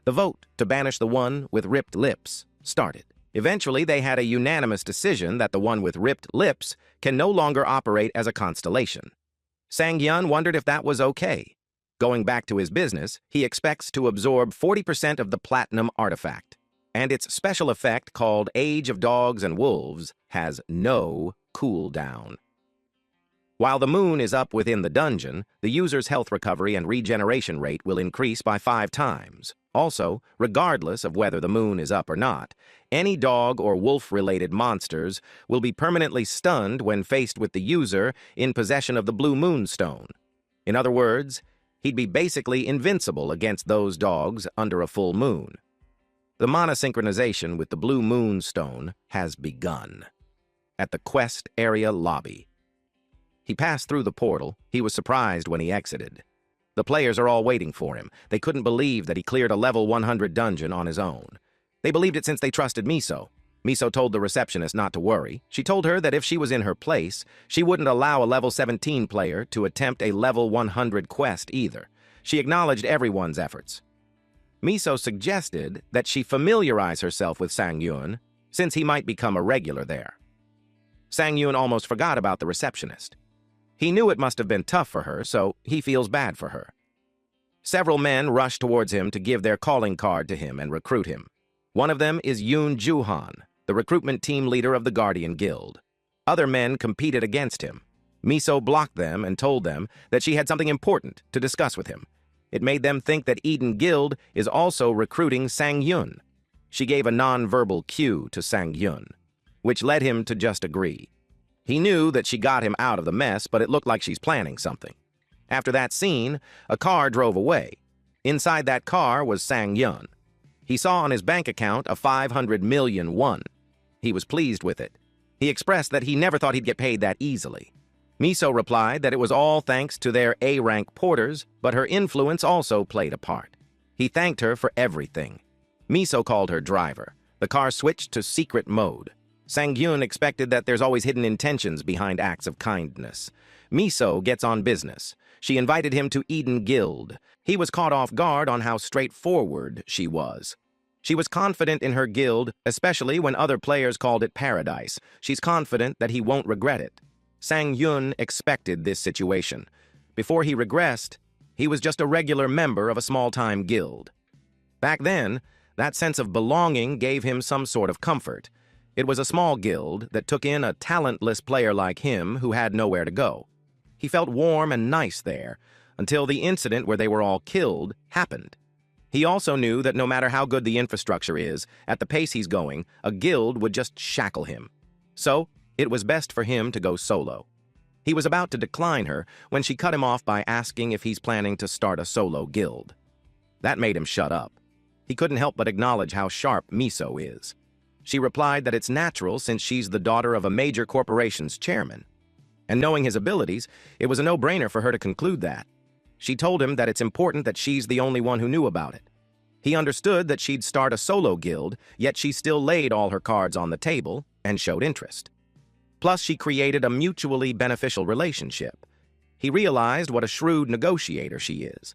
The vote to banish the one with ripped lips started. Eventually, they had a unanimous decision that the one with ripped lips can no longer operate as a constellation. Sang-hyun wondered if that was okay. Going back to his business, he expects to absorb 40% of the platinum artifact, and its special effect called Age of Dogs and Wolves has no cooldown. While the moon is up within the dungeon, the user's health recovery and regeneration rate will increase by 5 times. Also, regardless of whether the moon is up or not, any dog or wolf-related monsters will be permanently stunned when faced with the user in possession of the Blue Moon Stone. In other words, he'd be basically invincible against those dogs under a full moon. The mana synchronization with the Blue Moon Stone has begun. At the quest area lobby. He passed through the portal. He was surprised when he exited. The players are all waiting for him. They couldn't believe that he cleared a level 100 dungeon on his own. They believed it since they trusted Miso. Miso told the receptionist not to worry. She told her that if she was in her place, she wouldn't allow a level 17 player to attempt a level 100 quest either. She acknowledged everyone's efforts. Miso suggested that she familiarize herself with Sang-hyun, since he might become a regular there. Sang-hyun almost forgot about the receptionist. He knew it must have been tough for her, so he feels bad for her. Several men rush towards him to give their calling card to him and recruit him. One of them is Yoon Joo-han, the recruitment team leader of the Guardian Guild. Other men competed against him. Miso blocked them and told them that she had something important to discuss with him. It made them think that Eden Guild is also recruiting Sang-hyun. She gave a non-verbal cue to Sang-hyun, which led him to just agree. He knew that she got him out of the mess, but it looked like she's planning something. After that scene, a car drove away. Inside that car was Sang-hyun. He saw on his bank account a 500 million won. He was pleased with it. He expressed that he never thought he'd get paid that easily. Miso replied that it was all thanks to their A-rank porters, but her influence also played a part. He thanked her for everything. Miso called her driver. The car switched to secret mode. Sang-hyun expected that there's always hidden intentions behind acts of kindness. Miso gets on business. She invited him to Eden Guild. He was caught off guard on how straightforward she was. She was confident in her guild, especially when other players called it paradise. She's confident that he won't regret it. Sang-hyun expected this situation. Before he regressed, he was just a regular member of a small-time guild. Back then, that sense of belonging gave him some sort of comfort. It was a small guild that took in a talentless player like him who had nowhere to go. He felt warm and nice there, until the incident where they were all killed happened. He also knew that no matter how good the infrastructure is, at the pace he's going, a guild would just shackle him. So, it was best for him to go solo. He was about to decline her when she cut him off by asking if he's planning to start a solo guild. That made him shut up. He couldn't help but acknowledge how sharp Miso is. She replied that it's natural since she's the daughter of a major corporation's chairman. And knowing his abilities, it was a no-brainer for her to conclude that. She told him that it's important that she's the only one who knew about it. He understood that she'd start a solo guild, yet she still laid all her cards on the table and showed interest. Plus, she created a mutually beneficial relationship. He realized what a shrewd negotiator she is.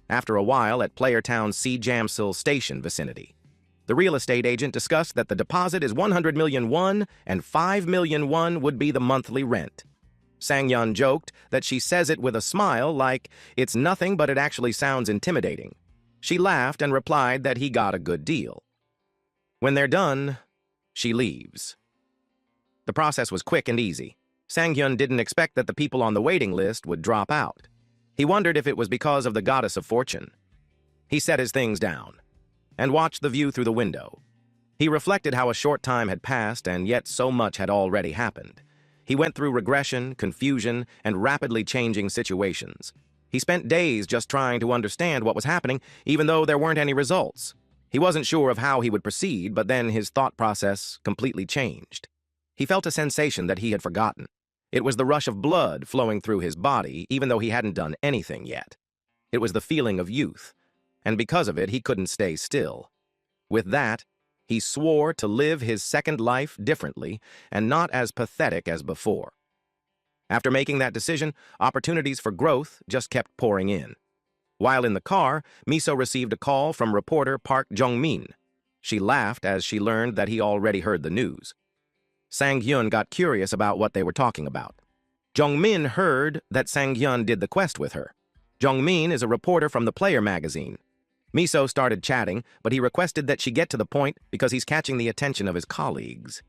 After a while at Playertown's Sea-Jamsil Station vicinity, the real estate agent discussed that the deposit is 100 million won and 5 million won would be the monthly rent. Sang-hyun joked that she says it with a smile like it's nothing but it actually sounds intimidating. She laughed and replied that he got a good deal. When they're done, she leaves. The process was quick and easy. Sang-hyun didn't expect that the people on the waiting list would drop out. He wondered if it was because of the goddess of fortune. He set his things down and watched the view through the window. He reflected how a short time had passed and yet so much had already happened. He went through regression, confusion, and rapidly changing situations. He spent days just trying to understand what was happening, even though there weren't any results. He wasn't sure of how he would proceed, but then his thought process completely changed. He felt a sensation that he had forgotten. It was the rush of blood flowing through his body, even though he hadn't done anything yet. It was the feeling of youth, and because of it, he couldn't stay still. With that, he swore to live his second life differently and not as pathetic as before. After making that decision, opportunities for growth just kept pouring in. While in the car, Miso received a call from reporter Park Jong-min. She laughed as she learned that he already heard the news. Sang-hyun got curious about what they were talking about. Jong-min heard that Sang-hyun did the quest with her. Jong-min is a reporter from the Player magazine. Miso started chatting, but he requested that she get to the point because he's catching the attention of his colleagues.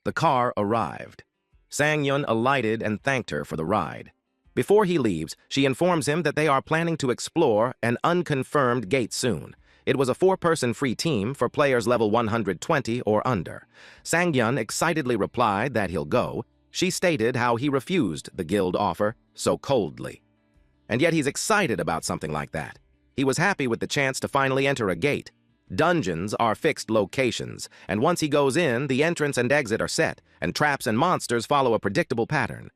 The car arrived. Sang-hyun alighted and thanked her for the ride. Before he leaves, she informs him that they are planning to explore an unconfirmed gate soon. It was a 4-person free team for players level 120 or under. Sang-hyun excitedly replied that he'll go. She stated how he refused the guild offer so coldly. And yet he's excited about something like that. He was happy with the chance to finally enter a gate. Dungeons are fixed locations, and once he goes in, the entrance and exit are set, and traps and monsters follow a predictable pattern.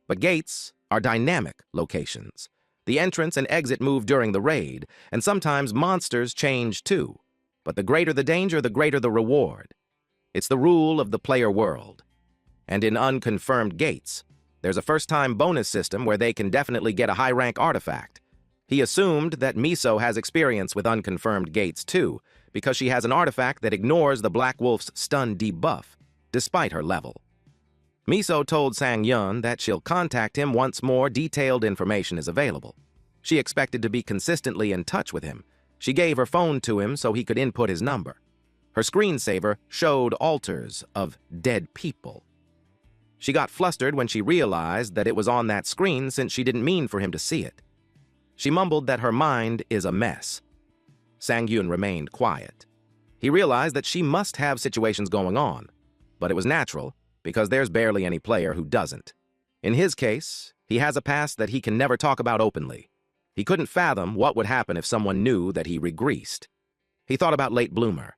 But gates are dynamic locations. The entrance and exit move during the raid, and sometimes monsters change too. But the greater the danger, the greater the reward. It's the rule of the player world. And in unconfirmed gates, there's a first-time bonus system where they can definitely get a high-rank artifact. He assumed that Miso has experience with unconfirmed gates too, because she has an artifact that ignores the Black Wolf's stun debuff, despite her level. Miso told Sang-hyun that she'll contact him once more detailed information is available. She expected to be consistently in touch with him. She gave her phone to him so he could input his number. Her screensaver showed altars of dead people. She got flustered when she realized that it was on that screen since she didn't mean for him to see it. She mumbled that her mind is a mess. Sang-hyun remained quiet. He realized that she must have situations going on, but it was natural because there's barely any player who doesn't. In his case, he has a past that he can never talk about openly. He couldn't fathom what would happen if someone knew that he regressed. He thought about Late Bloomer.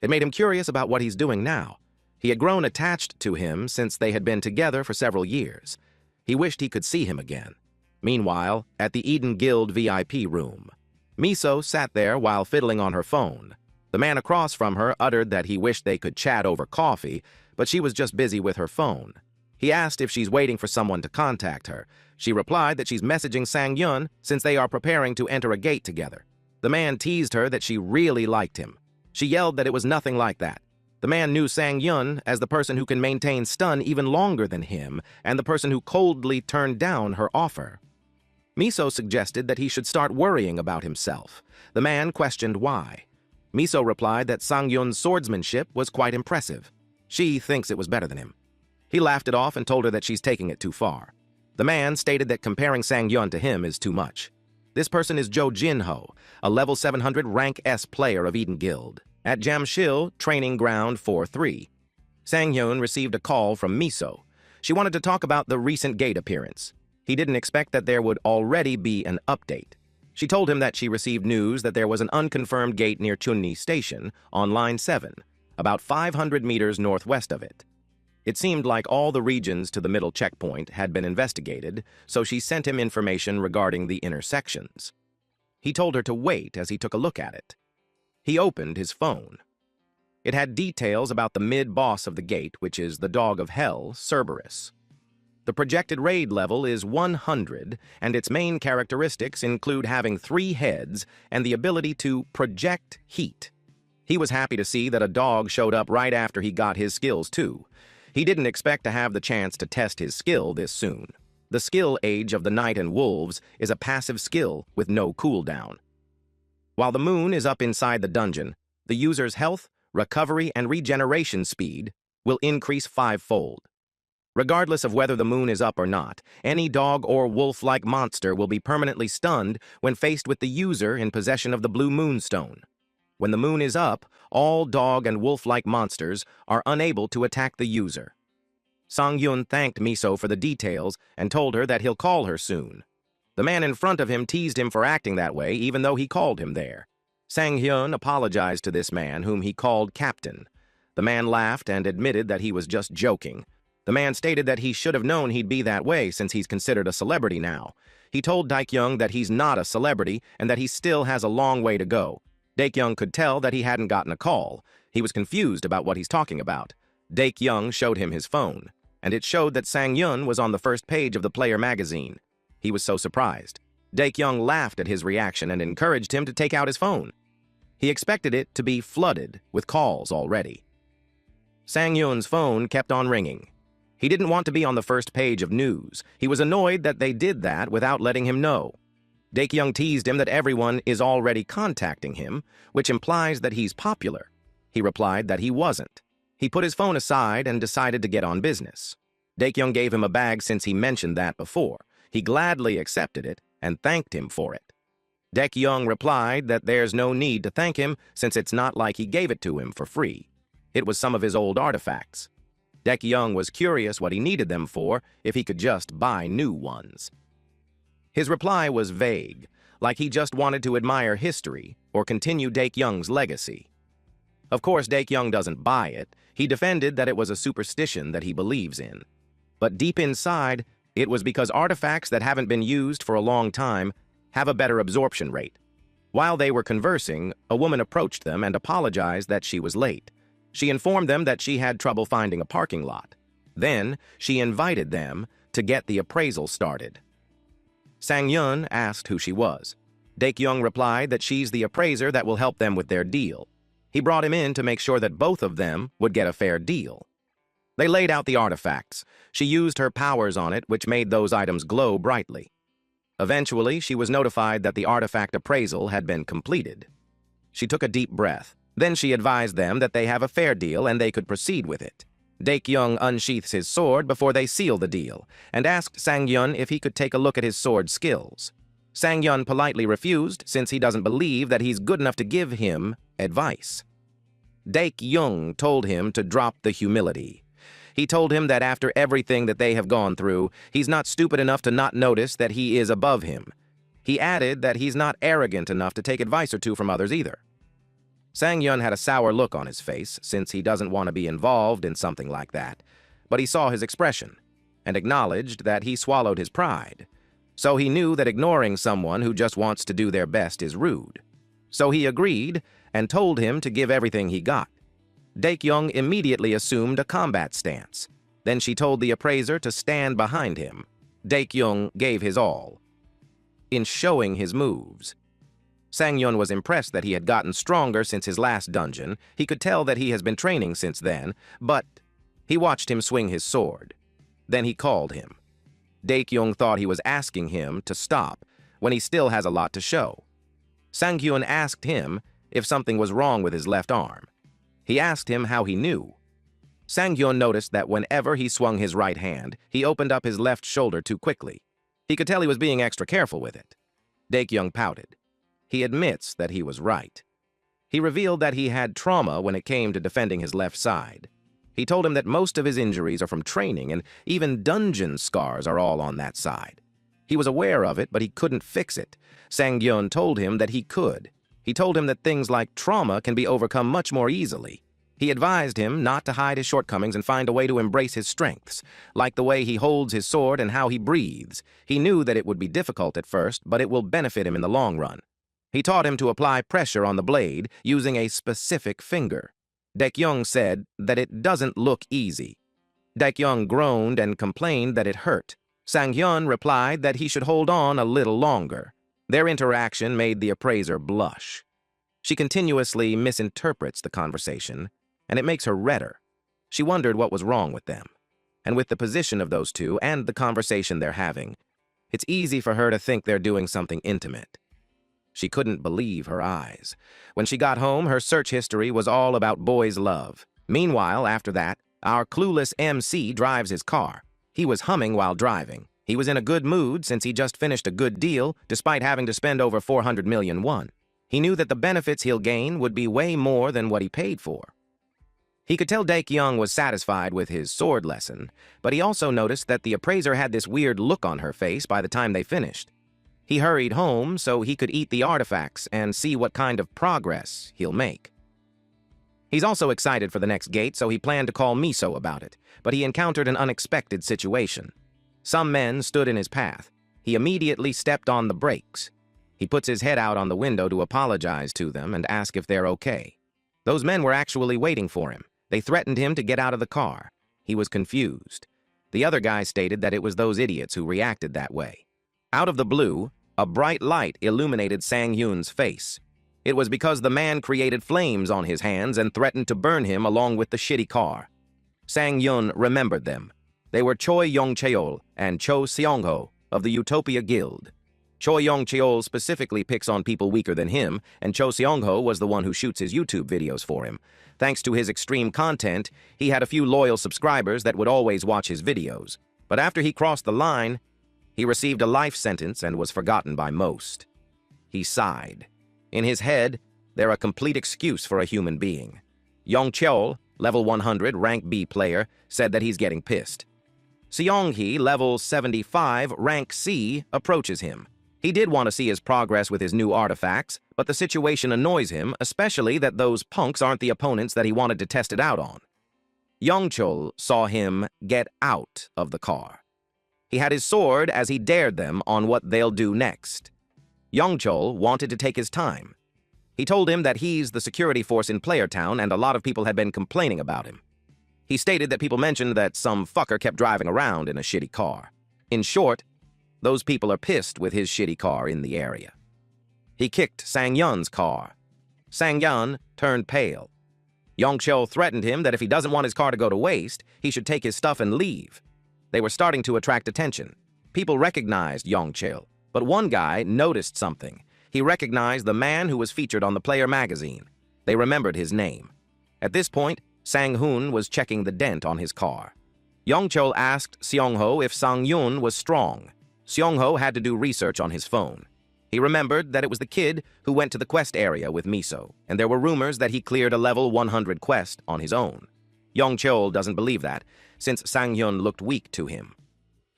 It made him curious about what he's doing now. He had grown attached to him since they had been together for several years. He wished he could see him again. Meanwhile, at the Eden Guild VIP room, Miso sat there while fiddling on her phone. The man across from her uttered that he wished they could chat over coffee, but she was just busy with her phone. He asked if she's waiting for someone to contact her. She replied that she's messaging Sang-hyun since they are preparing to enter a gate together. The man teased her that she really liked him. She yelled that it was nothing like that. The man knew Sang-hyun as the person who can maintain stun even longer than him and the person who coldly turned down her offer. Miso suggested that he should start worrying about himself. The man questioned why. Miso replied that Sang-hyun's swordsmanship was quite impressive. She thinks it was better than him. He laughed it off and told her that she's taking it too far. The man stated that comparing Sang-hyun to him is too much. This person is Jo Jin-ho, a level 700 rank S player of Eden Guild, at Jamshil Training Ground 4-3. Sang-hyun received a call from Miso. She wanted to talk about the recent gate appearance. He didn't expect that there would already be an update. She told him that she received news that there was an unconfirmed gate near Chunni Station on Line 7, about 500 meters northwest of it. It seemed like all the regions to the middle checkpoint had been investigated, so she sent him information regarding the intersections. He told her to wait as he took a look at it. He opened his phone. It had details about the mid-boss of the gate, which is the Dog of Hell, Cerberus. The projected raid level is 100, and its main characteristics include having 3 heads and the ability to project heat. He was happy to see that a dog showed up right after he got his skills, too. He didn't expect to have the chance to test his skill this soon. The skill age of the Knight and Wolves is a passive skill with no cooldown. While the moon is up inside the dungeon, the user's health, recovery, and regeneration speed will increase 5-fold. Regardless of whether the moon is up or not, any dog or wolf-like monster will be permanently stunned when faced with the user in possession of the Blue Moonstone. When the moon is up, all dog and wolf-like monsters are unable to attack the user. Sang-hyun thanked Miso for the details and told her that he'll call her soon. The man in front of him teased him for acting that way even though he called him there. Sang-hyun apologized to this man, whom he called Captain. The The man laughed and admitted that he was just joking. The man stated that he should have known he'd be that way since he's considered a celebrity now. He told Daekyung that he's not a celebrity and that he still has a long way to go. Daekyung could tell that he hadn't gotten a call. He was confused about what he's talking about. Daekyung showed him his phone, and it showed that Sang-yeon was on the first page of the Player magazine. He was so surprised. Daekyung laughed at his reaction and encouraged him to take out his phone. He expected it to be flooded with calls already. Sang-yeon's phone kept on ringing. He didn't want to be on the first page of news. He was annoyed that they did that without letting him know. Daekyung teased him that everyone is already contacting him, which implies that he's popular. He replied that he wasn't. He put his phone aside and decided to get on business. Daekyung gave him a bag since he mentioned that before. He gladly accepted it and thanked him for it. Daekyung replied that there's no need to thank him since it's not like he gave it to him for free. It was some of his old artifacts. Daekyung was curious what he needed them for if he could just buy new ones. His reply was vague, like he just wanted to admire history or continue Daekyung's legacy. Of course, Daekyung doesn't buy it. He defended that it was a superstition that he believes in. But deep inside, it was because artifacts that haven't been used for a long time have a better absorption rate. While they were conversing, a woman approached them and apologized that she was late. She informed them that she had trouble finding a parking lot. Then, she invited them to get the appraisal started. Sang-yeon asked who she was. Daekyung replied that she's the appraiser that will help them with their deal. He brought him in to make sure that both of them would get a fair deal. They laid out the artifacts. She used her powers on it, which made those items glow brightly. Eventually, she was notified that the artifact appraisal had been completed. She took a deep breath. Then she advised them that they have a fair deal and they could proceed with it. Daekyung unsheaths his sword before they seal the deal and asked Sang-yeon if he could take a look at his sword skills. Sang-yeon politely refused since he doesn't believe that he's good enough to give him advice. Daekyung told him to drop the humility. He told him that after everything that they have gone through, he's not stupid enough to not notice that he is above him. He added that he's not arrogant enough to take advice or two from others either. Sang-yeon had a sour look on his face since he doesn't want to be involved in something like that, but he saw his expression and acknowledged that he swallowed his pride. So he knew that ignoring someone who just wants to do their best is rude. So he agreed and told him to give everything he got. Daekyung immediately assumed a combat stance. Then she told the appraiser to stand behind him. Daekyung gave his all in showing his moves. Sang-yeon was impressed that he had gotten stronger since his last dungeon. He could tell that he has been training since then, but he watched him swing his sword. Then he called him. Daekyung thought he was asking him to stop when he still has a lot to show. Sang-yeon asked him if something was wrong with his left arm. He asked him how he knew. Sang-yeon noticed that whenever he swung his right hand, he opened up his left shoulder too quickly. He could tell he was being extra careful with it. Daekyung pouted. He admits that he was right. He revealed that he had trauma when it came to defending his left side. He told him that most of his injuries are from training, and even dungeon scars are all on that side. He was aware of it, but he couldn't fix it. Sang-yeon told him that he could. He told him that things like trauma can be overcome much more easily. He advised him not to hide his shortcomings and find a way to embrace his strengths, like the way he holds his sword and how he breathes. He knew that it would be difficult at first, but it will benefit him in the long run. He taught him to apply pressure on the blade using a specific finger. Daekyung said that it doesn't look easy. Daekyung groaned and complained that it hurt. Sang-yeon replied that he should hold on a little longer. Their interaction made the appraiser blush. She continuously misinterprets the conversation, and it makes her redder. She wondered what was wrong with them. And with the position of those two and the conversation they're having, it's easy for her to think they're doing something intimate. She couldn't believe her eyes. When she got home, her search history was all about boys' love. Meanwhile, after that, our clueless MC drives his car. He was humming while driving. He was in a good mood since he just finished a good deal, despite having to spend over 400 million won. He knew that the benefits he'll gain would be way more than what he paid for. He could tell Daekyung was satisfied with his sword lesson, but he also noticed that the appraiser had this weird look on her face by the time they finished. He hurried home so he could eat the artifacts and see what kind of progress he'll make. He's also excited for the next gate, so he planned to call Miso about it, but he encountered an unexpected situation. Some men stood in his path. He immediately stepped on the brakes. He puts his head out on the window to apologize to them and ask if they're okay. Those men were actually waiting for him. They threatened him to get out of the car. He was confused. The other guy stated that it was those idiots who reacted that way. Out of the blue, a bright light illuminated Sang-hyun's face. It was because the man created flames on his hands and threatened to burn him along with the shitty car. Sang-hyun remembered them. They were Choi Yong-cheol and Cho Seong-ho of the Utopia Guild. Choi Yong-cheol specifically picks on people weaker than him, and Cho Seong-ho was the one who shoots his YouTube videos for him. Thanks to his extreme content, he had a few loyal subscribers that would always watch his videos. But after he crossed the line, he received a life sentence and was forgotten by most. He sighed. In his head, they're a complete excuse for a human being. Yong-cheol, level 100, rank B player, said that he's getting pissed. Seong-hee, level 75, rank C, approaches him. He did want to see his progress with his new artifacts, but the situation annoys him, especially that those punks aren't the opponents that he wanted to test it out on. Yong-cheol saw him get out of the car. He had his sword as he dared them on what they'll do next. Yong-cheol wanted to take his time. He told him that he's the security force in Playertown and a lot of people had been complaining about him. He stated that people mentioned that some fucker kept driving around in a shitty car. In short, those people are pissed with his shitty car in the area. He kicked Sang-hyun's car. Sang-hyun turned pale. Yong-cheol threatened him that if he doesn't want his car to go to waste, he should take his stuff and leave. They were starting to attract attention. People recognized Yong-cheol. But one guy noticed something. He recognized the man who was featured on the Player magazine. They remembered his name. At this point, Sang-hyun was checking the dent on his car. Yong-cheol asked Seong-ho if Sang-hyun was strong. Seong-ho had to do research on his phone. He remembered that it was the kid who went to the quest area with Miso, and there were rumors that he cleared a level 100 quest on his own. Yong-cheol doesn't believe that, since Sang-hyun looked weak to him.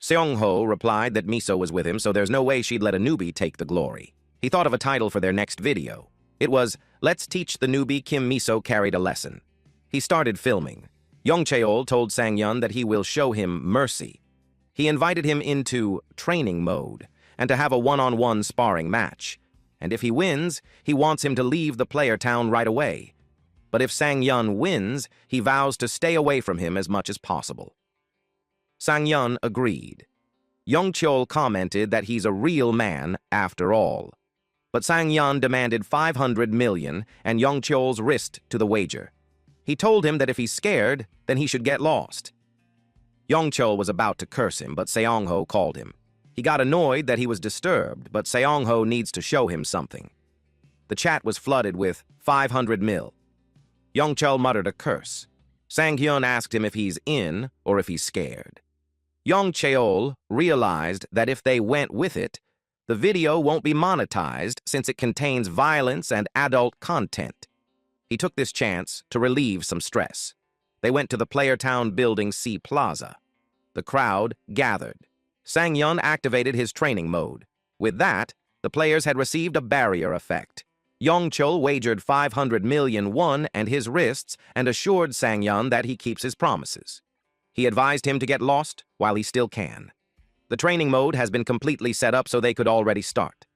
Seong-ho replied that Miso was with him, so there's no way she'd let a newbie take the glory. He thought of a title for their next video. It was, "Let's Teach the Newbie Kim Miso Carried a Lesson." He started filming. Yong-cheol told Sang-hyun that he will show him mercy. He invited him into training mode and to have a one-on-one sparring match. And if he wins, he wants him to leave the player town right away. But if Sang-hyun wins, he vows to stay away from him as much as possible. Sang-hyun agreed. Yong-cheol commented that he's a real man after all. But Sang-hyun demanded 500 million and Yong-cheol's wrist to the wager. He told him that if he's scared, then he should get lost. Yong-cheol was about to curse him, but Seong-ho called him. He got annoyed that he was disturbed, but Seong-ho needs to show him something. The chat was flooded with 500 mil. Yong-cheol muttered a curse. Sang-hyun asked him if he's in or if he's scared. Yong-cheol realized that if they went with it, the video won't be monetized since it contains violence and adult content. He took this chance to relieve some stress. They went to the Playertown Building C Plaza. The crowd gathered. Sang-hyun activated his training mode. With that, the players had received a barrier effect. Yong-cheol wagered 500 million won and his wrists and assured Sang-hyun that he keeps his promises. He advised him to get lost while he still can. The training mode has been completely set up so they could already start.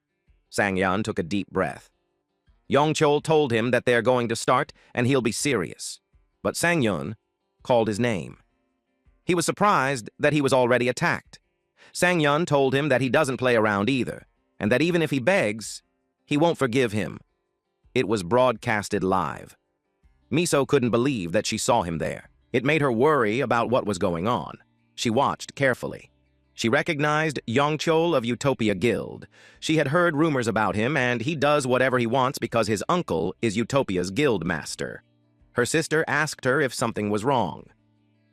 Sang-hyun took a deep breath. Yong-cheol told him that they're going to start and he'll be serious. But Sang-hyun called his name. He was surprised that he was already attacked. Sang-hyun told him that he doesn't play around either, and that even if he begs, he won't forgive him. It was broadcasted live. Miso couldn't believe that she saw him there. It made her worry about what was going on. She watched carefully. She recognized Yong-cheol of Utopia Guild. She had heard rumors about him, and he does whatever he wants because his uncle is Utopia's guild master. Her sister asked her if something was wrong.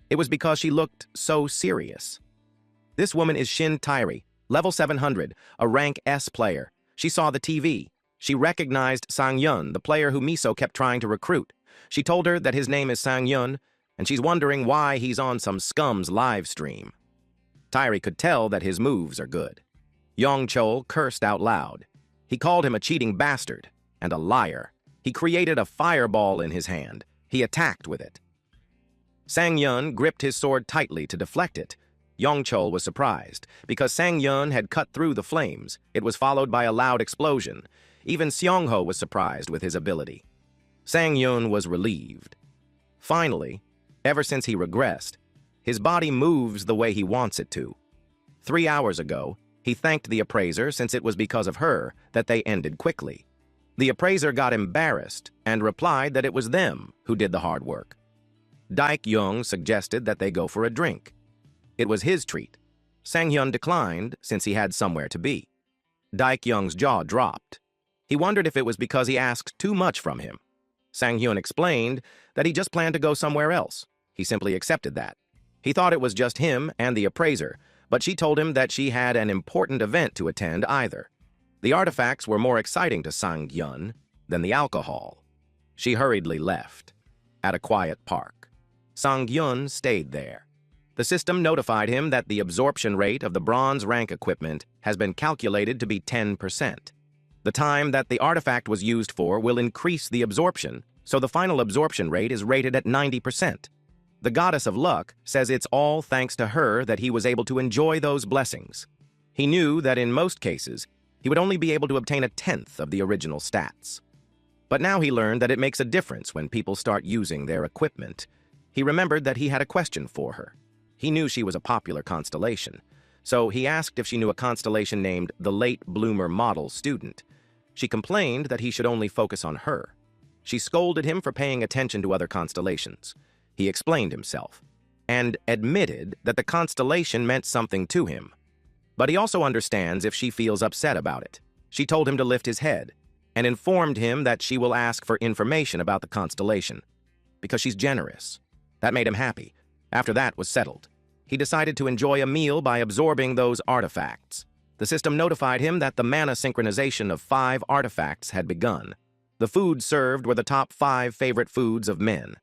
It was because she looked so serious. This woman is Shin Tairi, level 700, a rank S player. She saw the TV. She recognized Sang-hyun, the player who Miso kept trying to recruit. She told her that his name is Sang-hyun, and she's wondering why he's on some scum's live stream. Tairi could tell that his moves are good. Yong-cheol cursed out loud. He called him a cheating bastard and a liar. He created a fireball in his hand. He attacked with it. Sang-yun gripped his sword tightly to deflect it. Yongchol was surprised. Because Sang-yun had cut through the flames, it was followed by a loud explosion. Even Seong-ho was surprised with his ability. Sang-yun was relieved. Finally, ever since he regressed, his body moves the way he wants it to. 3 hours ago, he thanked the appraiser since it was because of her that they ended quickly. The appraiser got embarrassed and replied that it was them who did the hard work. Daik-young suggested that they go for a drink. It was his treat. Sang-hyun declined since he had somewhere to be. Daik-young's jaw dropped. He wondered if it was because he asked too much from him. Sang-hyun explained that he just planned to go somewhere else. He simply accepted that. He thought it was just him and the appraiser, but she told him that she had an important event to attend either. The artifacts were more exciting to Sang-hyun than the alcohol. She hurriedly left. At a quiet park, Sang-hyun stayed there. The system notified him that the absorption rate of the bronze rank equipment has been calculated to be 10%. The time that the artifact was used for will increase the absorption, so the final absorption rate is rated at 90%. The goddess of luck says it's all thanks to her that he was able to enjoy those blessings. He knew that in most cases, he would only be able to obtain a tenth of the original stats. But now he learned that it makes a difference when people start using their equipment. He remembered that he had a question for her. He knew she was a popular constellation, so he asked if she knew a constellation named the Late Bloomer Model Student. She complained that he should only focus on her. She scolded him for paying attention to other constellations. He explained himself, and admitted that the constellation meant something to him. But he also understands if she feels upset about it. She told him to lift his head, and informed him that she will ask for information about the constellation, because she's generous. That made him happy. After that was settled, he decided to enjoy a meal by absorbing those artifacts. The system notified him that the mana synchronization of 5 artifacts had begun. The food served were the top 5 favorite foods of men.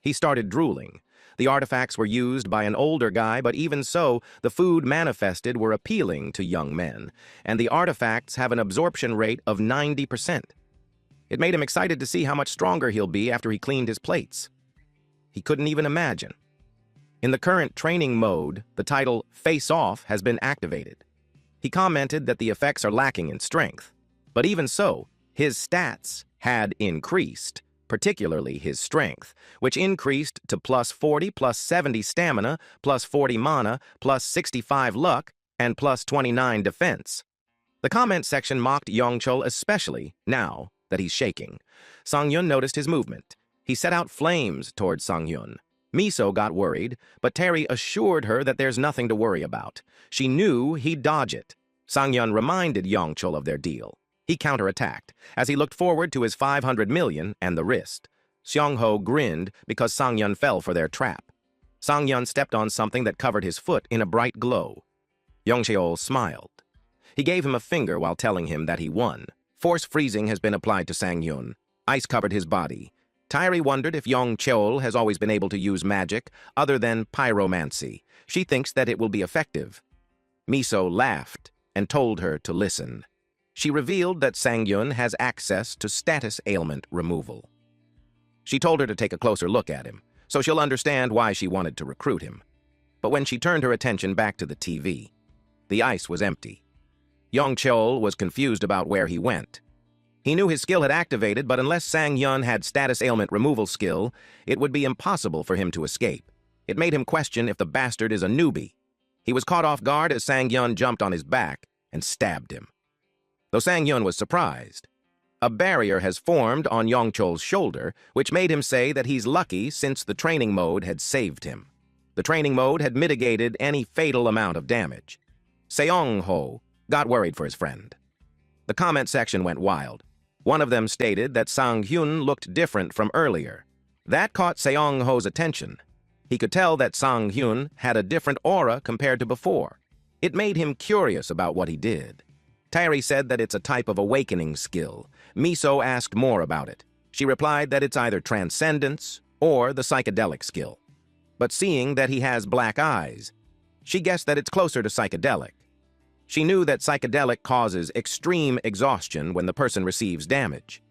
He started drooling. The artifacts were used by an older guy, but even so, the food manifested were appealing to young men, and the artifacts have an absorption rate of 90%. It made him excited to see how much stronger he'll be after he cleaned his plates. He couldn't even imagine. In the current training mode, the title Face Off has been activated. He commented that the effects are lacking in strength, but even so, his stats had increased, particularly his strength, which increased to plus 40, plus 70 stamina, plus 40 mana, plus 65 luck, and plus 29 defense. The comment section mocked Yongchol especially now that he's shaking. Sang-hyun noticed his movement. He set out flames towards Sang-hyun. Miso got worried, but Terry assured her that there's nothing to worry about. She knew he'd dodge it. Sang-hyun reminded Yongchol of their deal. He counterattacked, as he looked forward to his 500 million and the wrist. Seong-ho grinned because Sang-hyun fell for their trap. Sang-hyun stepped on something that covered his foot in a bright glow. Yongcheol smiled. He gave him a finger while telling him that he won. Force freezing has been applied to Sang-hyun. Ice covered his body. Tairi wondered if Yongcheol has always been able to use magic other than pyromancy. She thinks that it will be effective. Miso laughed and told her to listen. She revealed that Sang-hyun has access to status ailment removal. She told her to take a closer look at him, so she'll understand why she wanted to recruit him. But when she turned her attention back to the TV, the ice was empty. Yongcheol was confused about where he went. He knew his skill had activated, but unless Sang-hyun had status ailment removal skill, it would be impossible for him to escape. It made him question if the bastard is a newbie. He was caught off guard as Sang-hyun jumped on his back and stabbed him. Though Sang-hyun was surprised, a barrier has formed on Yongchol's shoulder, which made him say that he's lucky since the training mode had saved him. The training mode had mitigated any fatal amount of damage. Seong-ho got worried for his friend. The comment section went wild. One of them stated that Sang-hyun looked different from earlier. That caught Seong-ho's attention. He could tell that Sang-hyun had a different aura compared to before. It made him curious about what he did. Tairi said that it's a type of awakening skill. Miso asked more about it. She replied that it's either transcendence or the psychedelic skill. But seeing that he has black eyes, she guessed that it's closer to psychedelic. She knew that psychedelic causes extreme exhaustion when the person receives damage.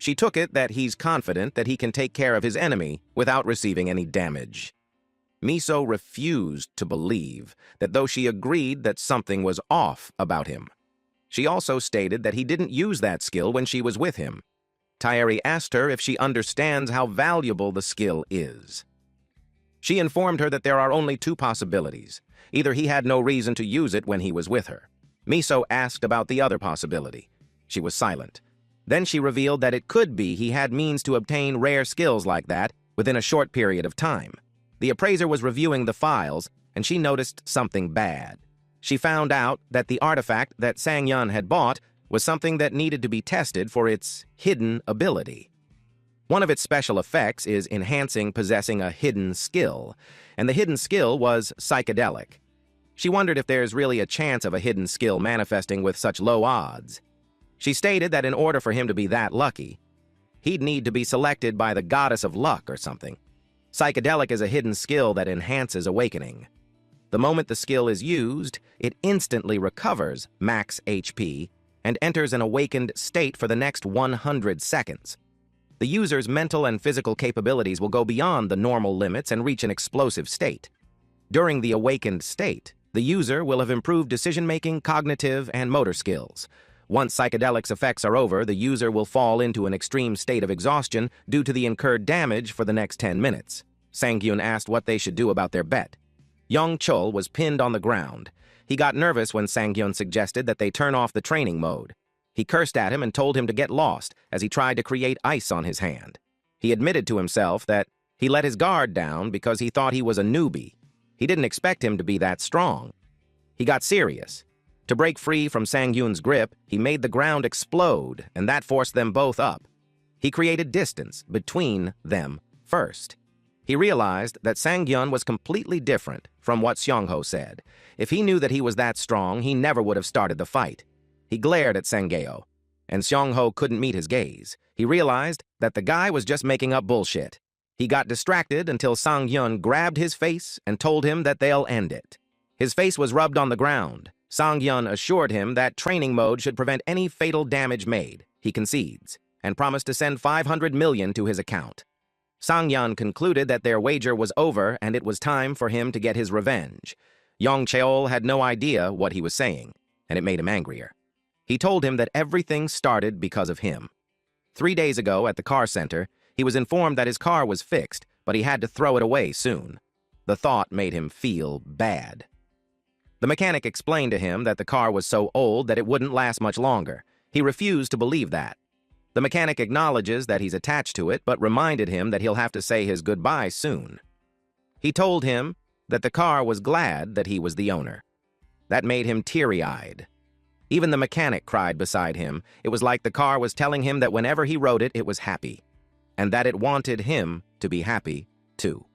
She took it that he's confident that he can take care of his enemy without receiving any damage. Miso refused to believe that though she agreed that something was off about him. She also stated that he didn't use that skill when she was with him. Taeri asked her if she understands how valuable the skill is. She informed her that there are only two possibilities. Either he had no reason to use it when he was with her. Miso asked about the other possibility. She was silent. Then she revealed that it could be he had means to obtain rare skills like that within a short period of time. The appraiser was reviewing the files, and she noticed something bad. She found out that the artifact that Sang-yun had bought was something that needed to be tested for its hidden ability. One of its special effects is enhancing possessing a hidden skill, and the hidden skill was psychedelic. She wondered if there's really a chance of a hidden skill manifesting with such low odds. She stated that in order for him to be that lucky, he'd need to be selected by the goddess of luck or something. Psychedelic is a hidden skill that enhances awakening. The moment the skill is used, it instantly recovers max HP and enters an awakened state for the next 100 seconds. The user's mental and physical capabilities will go beyond the normal limits and reach an explosive state. During the awakened state, the user will have improved decision-making, cognitive, and motor skills. Once psychedelic's effects are over, the user will fall into an extreme state of exhaustion due to the incurred damage for the next 10 minutes. Sang-yun asked what they should do about their bet. Young-chul was pinned on the ground. He got nervous when Sang-yun suggested that they turn off the training mode. He cursed at him and told him to get lost as he tried to create ice on his hand. He admitted to himself that he let his guard down because he thought he was a newbie. He didn't expect him to be that strong. He got serious. To break free from Sang-yun's grip, he made the ground explode, and that forced them both up. He created distance between them first. He realized that Sang-yun was completely different from what Seong-ho said. If he knew that he was that strong, he never would have started the fight. He glared at Sang-geo, and Seong-ho couldn't meet his gaze. He realized that the guy was just making up bullshit. He got distracted until Sang-yun grabbed his face and told him that they'll end it. His face was rubbed on the ground. Sang-yun assured him that training mode should prevent any fatal damage made. He concedes, and promised to send 500 million to his account. Sang-yun concluded that their wager was over and it was time for him to get his revenge. Yong Cheol had no idea what he was saying, and it made him angrier. He told him that everything started because of him. 3 days ago at the car center, he was informed that his car was fixed, but he had to throw it away soon. The thought made him feel bad. The mechanic explained to him that the car was so old that it wouldn't last much longer. He refused to believe that. The mechanic acknowledges that he's attached to it, but reminded him that he'll have to say his goodbyes soon. He told him that the car was glad that he was the owner. That made him teary-eyed. Even the mechanic cried beside him. It was like the car was telling him that whenever he rode it, it was happy, and that it wanted him to be happy, too.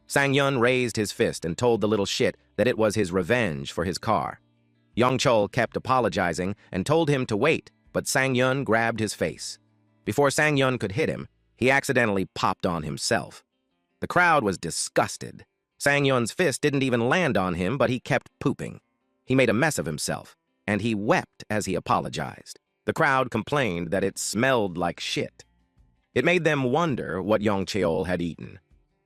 Sang-yun raised his fist and told the little shit that it was his revenge for his car. Young-chul kept apologizing and told him to wait, but Sang-yun grabbed his face. Before Sang-yun could hit him, he accidentally popped on himself. The crowd was disgusted. Sang-yun's fist didn't even land on him, but he kept pooping. He made a mess of himself, and he wept as he apologized. The crowd complained that it smelled like shit. It made them wonder what Yong Cheol had eaten.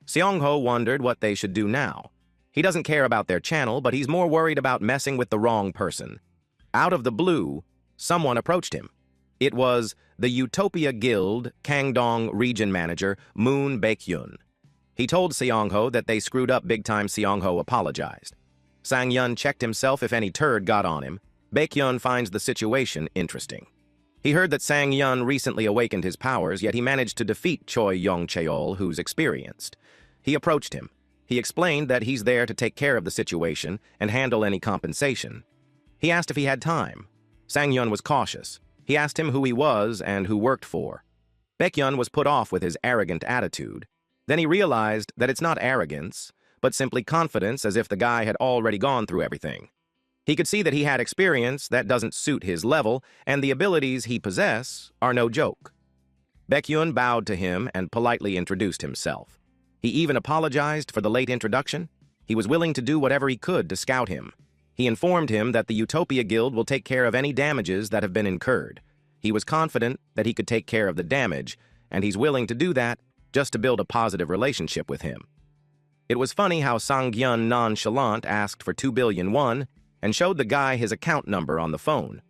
Seong-ho wondered what they should do now. He doesn't care about their channel, but he's more worried about messing with the wrong person. Out of the blue, someone approached him. It was the Utopia Guild Kangdong region manager, Moon Baek-yun. He told Seong-ho that they screwed up big time. Seong-ho apologized. Sang-yun checked himself if any turd got on him. Baek-yun finds the situation interesting. He heard that Sang-yun recently awakened his powers, yet he managed to defeat Choi Yong-cheol, who's experienced. He approached him. He explained that he's there to take care of the situation and handle any compensation. He asked if he had time. Sang-yun was cautious. He asked him who he was and who worked for. Baek-yun was put off with his arrogant attitude. Then he realized that it's not arrogance, but simply confidence, as if the guy had already gone through everything. He could see that he had experience that doesn't suit his level, and the abilities he possesses are no joke. Baek-yun bowed to him and politely introduced himself. He even apologized for the late introduction. He was willing to do whatever he could to scout him. He informed him that the Utopia Guild will take care of any damages that have been incurred. He was confident that he could take care of the damage, and he's willing to do that just to build a positive relationship with him. It was funny how Sang-hyun nonchalant asked for 2 billion won and showed the guy his account number on the phone.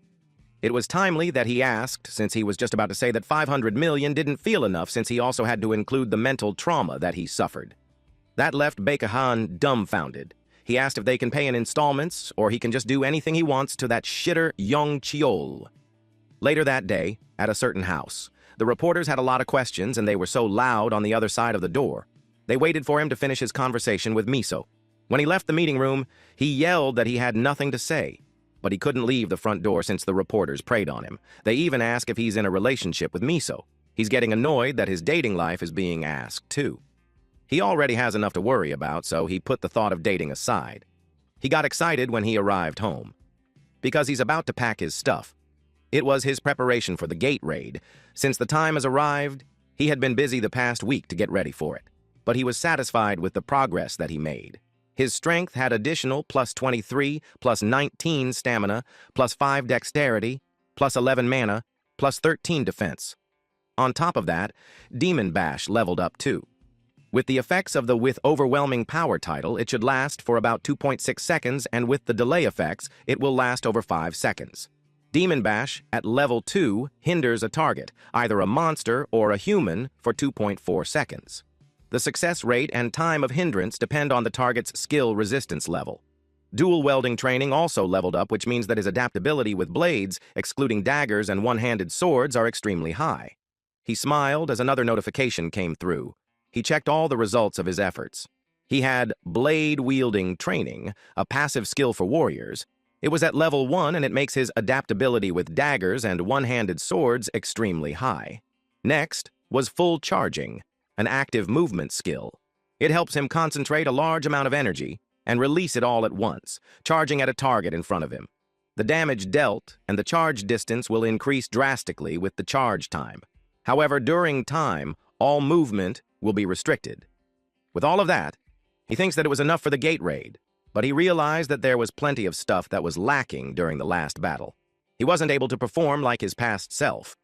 It was timely that he asked, since he was just about to say that 500 million didn't feel enough since he also had to include the mental trauma that he suffered. That left Baek-han dumbfounded. He asked if they can pay in installments or he can just do anything he wants to that shitter Yong Cheol. Later that day, at a certain house, the reporters had a lot of questions and they were so loud on the other side of the door. They waited for him to finish his conversation with Miso. When he left the meeting room, he yelled that he had nothing to say. But he couldn't leave the front door since the reporters preyed on him. They even ask if he's in a relationship with Miso. He's getting annoyed that his dating life is being asked, too. He already has enough to worry about, so he put the thought of dating aside. He got excited when he arrived home, because he's about to pack his stuff. It was his preparation for the gate raid. Since the time has arrived, he had been busy the past week to get ready for it. But he was satisfied with the progress that he made. His strength had additional plus 23, plus 19 stamina, plus 5 dexterity, plus 11 mana, plus 13 defense. On top of that, Demon Bash leveled up too. With the effects of the With Overwhelming Power title, it should last for about 2.6 seconds, and with the delay effects, it will last over 5 seconds. Demon Bash, at level 2, hinders a target, either a monster or a human, for 2.4 seconds. The success rate and time of hindrance depend on the target's skill resistance level. Dual welding training also leveled up, which means that his adaptability with blades, excluding daggers and one-handed swords, are extremely high. He smiled as another notification came through. He checked all the results of his efforts. He had blade-wielding training, a passive skill for warriors. It was at level 1, and it makes his adaptability with daggers and one-handed swords extremely high. Next was full charging, an active movement skill. It helps him concentrate a large amount of energy and release it all at once, charging at a target in front of him. The damage dealt and the charge distance will increase drastically with the charge time. However, during time, all movement will be restricted. With all of that, he thinks that it was enough for the gate raid, but he realized that there was plenty of stuff that was lacking during the last battle. He wasn't able to perform like his past self.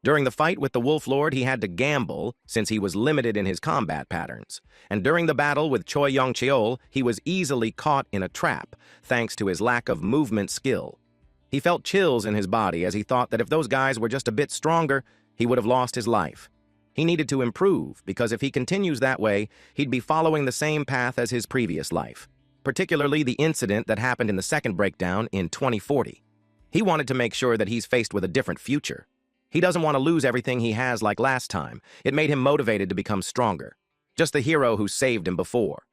During the fight with the Wolf Lord, he had to gamble since he was limited in his combat patterns. And during the battle with Choi Yong-cheol, he was easily caught in a trap thanks to his lack of movement skill. He felt chills in his body as he thought that if those guys were just a bit stronger, he would have lost his life. He needed to improve, because if he continues that way, he'd be following the same path as his previous life, particularly the incident that happened in the second breakdown in 2040. He wanted to make sure that he's faced with a different future. He doesn't want to lose everything he has like last time. It made him motivated to become stronger, just the hero who saved him before.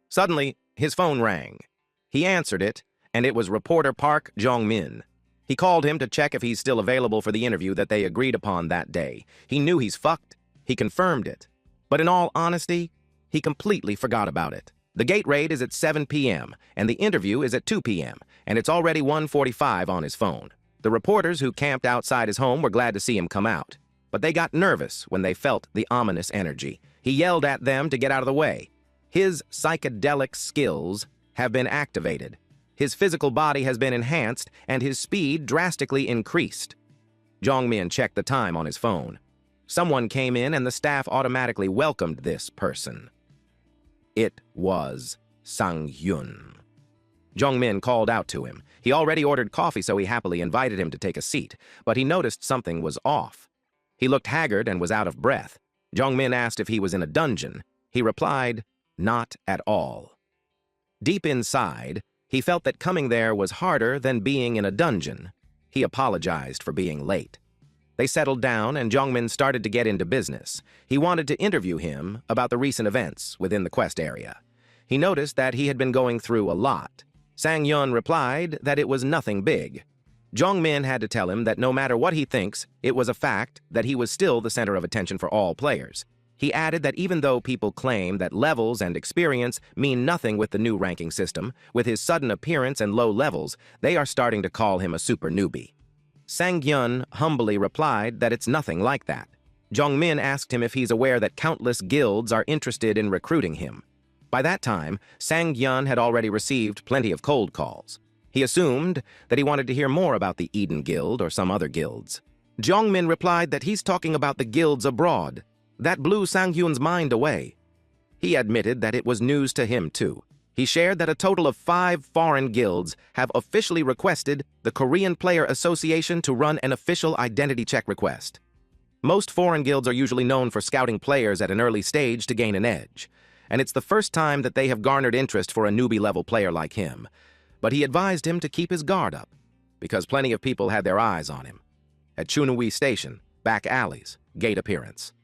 Suddenly, his phone rang. He answered it, and it was reporter Park Jong-min. He called him to check if he's still available for the interview that they agreed upon that day. He knew he's fucked. He confirmed it. But in all honesty, he completely forgot about it. The gate raid is at 7 p.m., and the interview is at 2 p.m., and it's already 1:45 on his phone. The reporters who camped outside his home were glad to see him come out, but they got nervous when they felt the ominous energy. He yelled at them to get out of the way. His psychedelic skills have been activated. His physical body has been enhanced, and his speed drastically increased. Jong-min checked the time on his phone. Someone came in, and the staff automatically welcomed this person. It was Sang-hyun. Jong-min called out to him. He already ordered coffee, so he happily invited him to take a seat, but he noticed something was off. He looked haggard and was out of breath. Jong-min asked if he was in a dungeon. He replied, "Not at all." Deep inside, he felt that coming there was harder than being in a dungeon. He apologized for being late. They settled down, and Jong-min started to get into business. He wanted to interview him about the recent events within the quest area. He noticed that he had been going through a lot. Sang-hyun replied that it was nothing big. Jong-min had to tell him that no matter what he thinks, it was a fact that he was still the center of attention for all players. He added that even though people claim that levels and experience mean nothing with the new ranking system, with his sudden appearance and low levels, they are starting to call him a super newbie. Sang-hyun humbly replied that it's nothing like that. Jong-min asked him if he's aware that countless guilds are interested in recruiting him. By that time, Sang-hyun had already received plenty of cold calls. He assumed that he wanted to hear more about the Eden Guild or some other guilds. Jongmin replied that he's talking about the guilds abroad. That blew Sang-hyun's mind away. He admitted that it was news to him, too. He shared that a total of 5 foreign guilds have officially requested the Korean Player Association to run an official identity check request. Most foreign guilds are usually known for scouting players at an early stage to gain an edge, and it's the first time that they have garnered interest for a newbie-level player like him. But he advised him to keep his guard up, because plenty of people had their eyes on him. At Chunui Station, back alleys, gate appearance.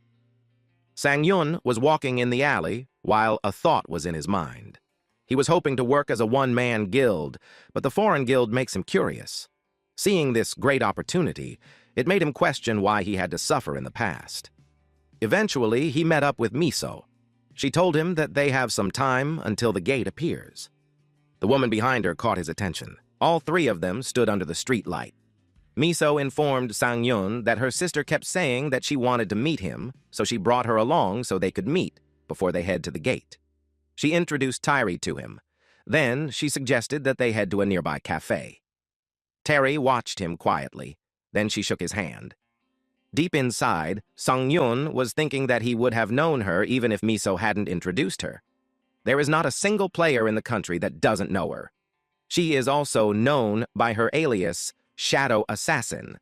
Sang-hyun was walking in the alley while a thought was in his mind. He was hoping to work as a one-man guild, but the foreign guild makes him curious. Seeing this great opportunity, it made him question why he had to suffer in the past. Eventually, he met up with Miso. She told him that they have some time until the gate appears. The woman behind her caught his attention. All 3 of them stood under the street light. Miso informed Sang-hyun that her sister kept saying that she wanted to meet him, so she brought her along so they could meet before they head to the gate. She introduced Tairi to him. Then she suggested that they head to a nearby cafe. Terry watched him quietly. Then she shook his hand. Deep inside, Sang-hyun was thinking that he would have known her even if Miso hadn't introduced her. There is not a single player in the country that doesn't know her. She is also known by her alias, Shadow Assassin,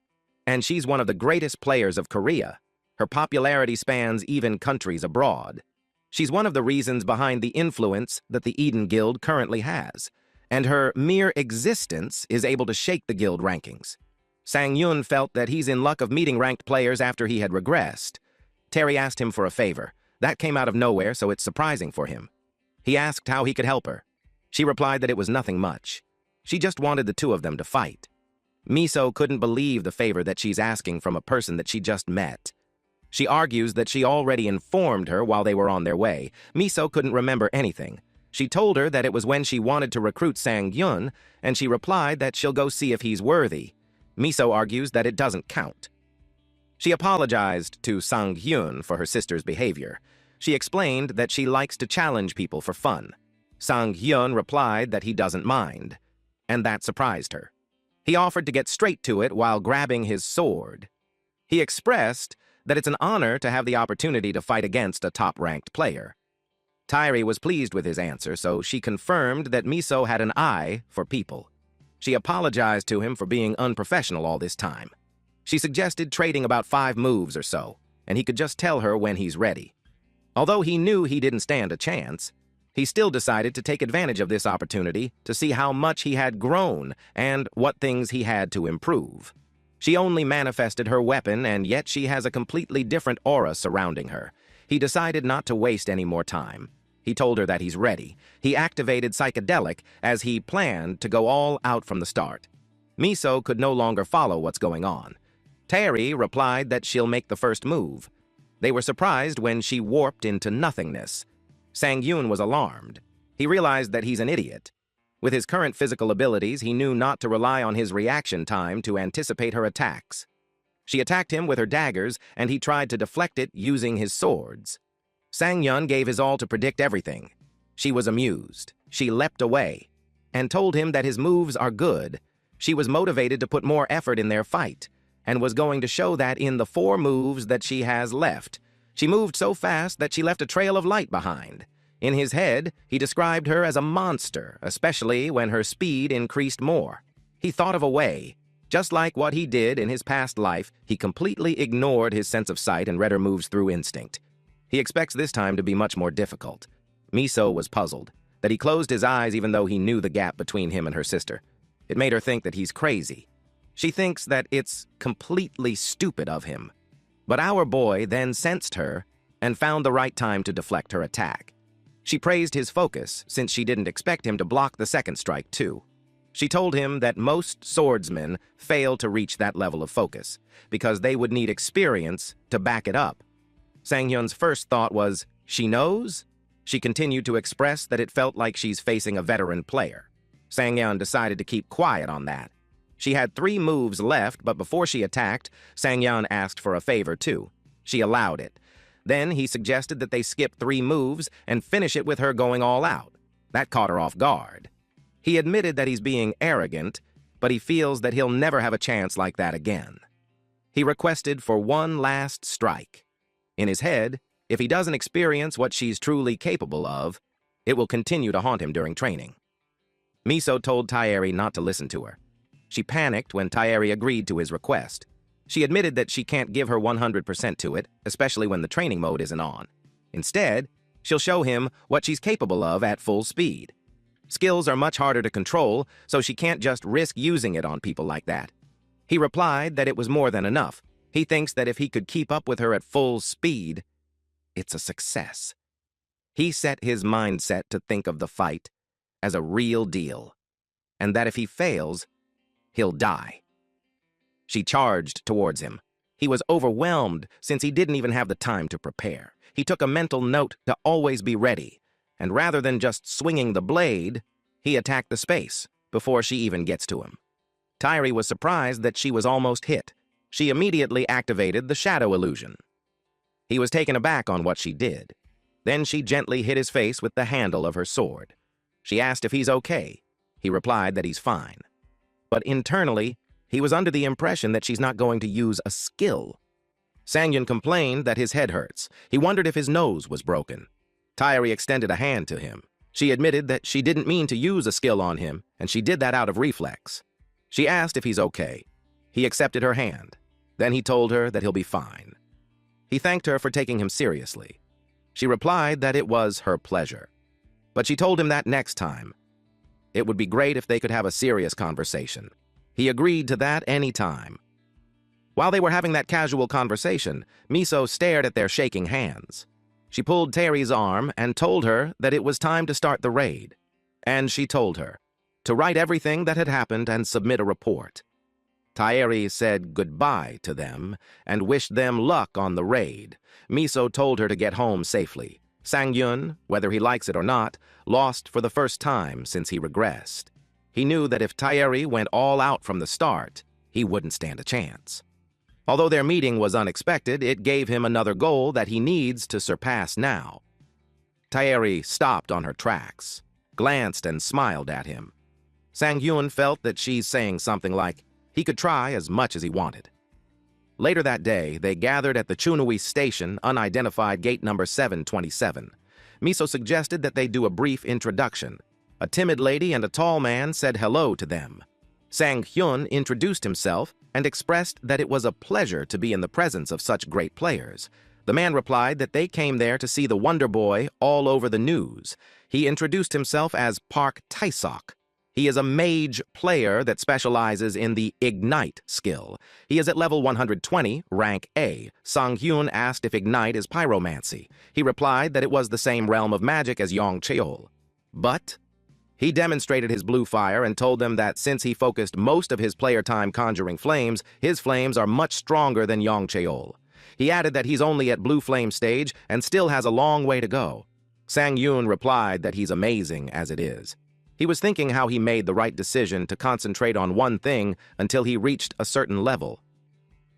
and she's one of the greatest players of Korea. Her popularity spans even countries abroad. She's one of the reasons behind the influence that the Eden Guild currently has, and her mere existence is able to shake the guild rankings. Sang-hyun felt that he's in luck of meeting ranked players after he had regressed. Terry asked him for a favor. That came out of nowhere, so it's surprising for him. He asked how he could help her. She replied that it was nothing much. She just wanted the 2 of them to fight. Miso couldn't believe the favor that she's asking from a person that she just met. She argues that she already informed her while they were on their way. Miso couldn't remember anything. She told her that it was when she wanted to recruit Sang-hyun, and she replied that she'll go see if he's worthy. Miso argues that it doesn't count. She apologized to Sang-hyun for her sister's behavior. She explained that she likes to challenge people for fun. Sang-hyun replied that he doesn't mind, and that surprised her. He offered to get straight to it while grabbing his sword. He expressed that it's an honor to have the opportunity to fight against a top-ranked player. Tairi was pleased with his answer, so she confirmed that Miso had an eye for people. She apologized to him for being unprofessional all this time. She suggested trading about 5 moves or so, and he could just tell her when he's ready. Although he knew he didn't stand a chance, he still decided to take advantage of this opportunity to see how much he had grown and what things he had to improve. She only manifested her weapon, and yet she has a completely different aura surrounding her. He decided not to waste any more time. He told her that he's ready. He activated Psychedelic as he planned to go all out from the start. Miso could no longer follow what's going on. Terry replied that she'll make the first move. They were surprised when she warped into nothingness. Sang-hyun was alarmed. He realized that he's an idiot. With his current physical abilities, he knew not to rely on his reaction time to anticipate her attacks. She attacked him with her daggers, and he tried to deflect it using his swords. Sang-hyun gave his all to predict everything. She was amused. She leapt away and told him that his moves are good. She was motivated to put more effort in their fight and was going to show that in the 4 moves that she has left. She moved so fast that she left a trail of light behind. In his head, he described her as a monster, especially when her speed increased more. He thought of a way. Just like what he did in his past life, he completely ignored his sense of sight and read her moves through instinct. He expects this time to be much more difficult. Miso was puzzled, that he closed his eyes even though he knew the gap between him and her sister. It made her think that he's crazy. She thinks that it's completely stupid of him. But our boy then sensed her and found the right time to deflect her attack. She praised his focus since she didn't expect him to block the second strike too. She told him that most swordsmen fail to reach that level of focus because they would need experience to back it up. Sang-hyun's first thought was, she knows? She continued to express that it felt like she's facing a veteran player. Sang-hyun decided to keep quiet on that. She had 3 moves left, but before she attacked, Sang-hyun asked for a favor too. She allowed it. Then he suggested that they skip 3 moves and finish it with her going all out. That caught her off guard. He admitted that he's being arrogant, but he feels that he'll never have a chance like that again. He requested for one last strike. In his head, if he doesn't experience what she's truly capable of, it will continue to haunt him during training. Miso told Taeri not to listen to her. She panicked when Taeri agreed to his request. She admitted that she can't give her 100% to it, especially when the training mode isn't on. Instead, she'll show him what she's capable of at full speed. Skills are much harder to control, so she can't just risk using it on people like that. He replied that it was more than enough. He thinks that if he could keep up with her at full speed, it's a success. He set his mindset to think of the fight as a real deal, and that if he fails, he'll die. She charged towards him. He was overwhelmed since he didn't even have the time to prepare. He took a mental note to always be ready, and rather than just swinging the blade, he attacked the space before she even gets to him. Taeri was surprised that she was almost hit. She immediately activated the shadow illusion. He was taken aback on what she did. Then she gently hit his face with the handle of her sword. She asked if he's okay. He replied that he's fine. But internally, he was under the impression that she's not going to use a skill. Sangyun complained that his head hurts. He wondered if his nose was broken. Taeri extended a hand to him. She admitted that she didn't mean to use a skill on him, and she did that out of reflex. She asked if he's okay. He accepted her hand. Then he told her that he'll be fine. He thanked her for taking him seriously. She replied that it was her pleasure. But she told him that next time, it would be great if they could have a serious conversation. He agreed to that any time. While they were having that casual conversation, Miso stared at their shaking hands. She pulled Taeri's arm and told her that it was time to start the raid. And she told her to write everything that had happened and submit a report. Taeri said goodbye to them and wished them luck on the raid. Miso told her to get home safely. Sangyun, whether he likes it or not, lost for the first time since he regressed. He knew that if Taeri went all out from the start, he wouldn't stand a chance. Although their meeting was unexpected, it gave him another goal that he needs to surpass now. Taeri stopped on her tracks, glanced and smiled at him. Sangyun felt that she's saying something like he could try as much as he wanted. Later that day, they gathered at the Chunui station, unidentified gate number 727. Miso suggested that they do a brief introduction. A timid lady and a tall man said hello to them. Sang-hyun introduced himself and expressed that it was a pleasure to be in the presence of such great players. The man replied that they came there to see the Wonder Boy all over the news. He introduced himself as Park Taesok. He is a mage player that specializes in the Ignite skill. He is at level 120, rank A. Sang-hyun asked if Ignite is pyromancy. He replied that it was the same realm of magic as Yong Cheol. But he demonstrated his blue fire and told them that since he focused most of his player time conjuring flames, his flames are much stronger than Yong Cheol. He added that he's only at blue flame stage and still has a long way to go. Sang-hyun replied that he's amazing as it is. He was thinking how he made the right decision to concentrate on one thing until he reached a certain level.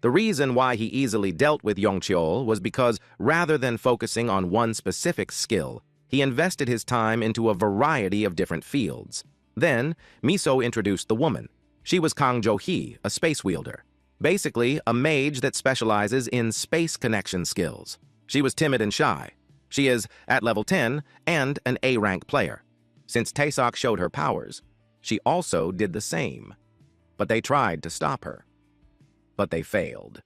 The reason why he easily dealt with Yong Cheol was because rather than focusing on one specific skill, he invested his time into a variety of different fields. Then, Miso introduced the woman. She was Kang Jo-hee, a space wielder. Basically, a mage that specializes in space connection skills. She was timid and shy. She is at level 10 and an A-rank player. Since Taesok showed her powers, she also did the same. But they tried to stop her. But they failed.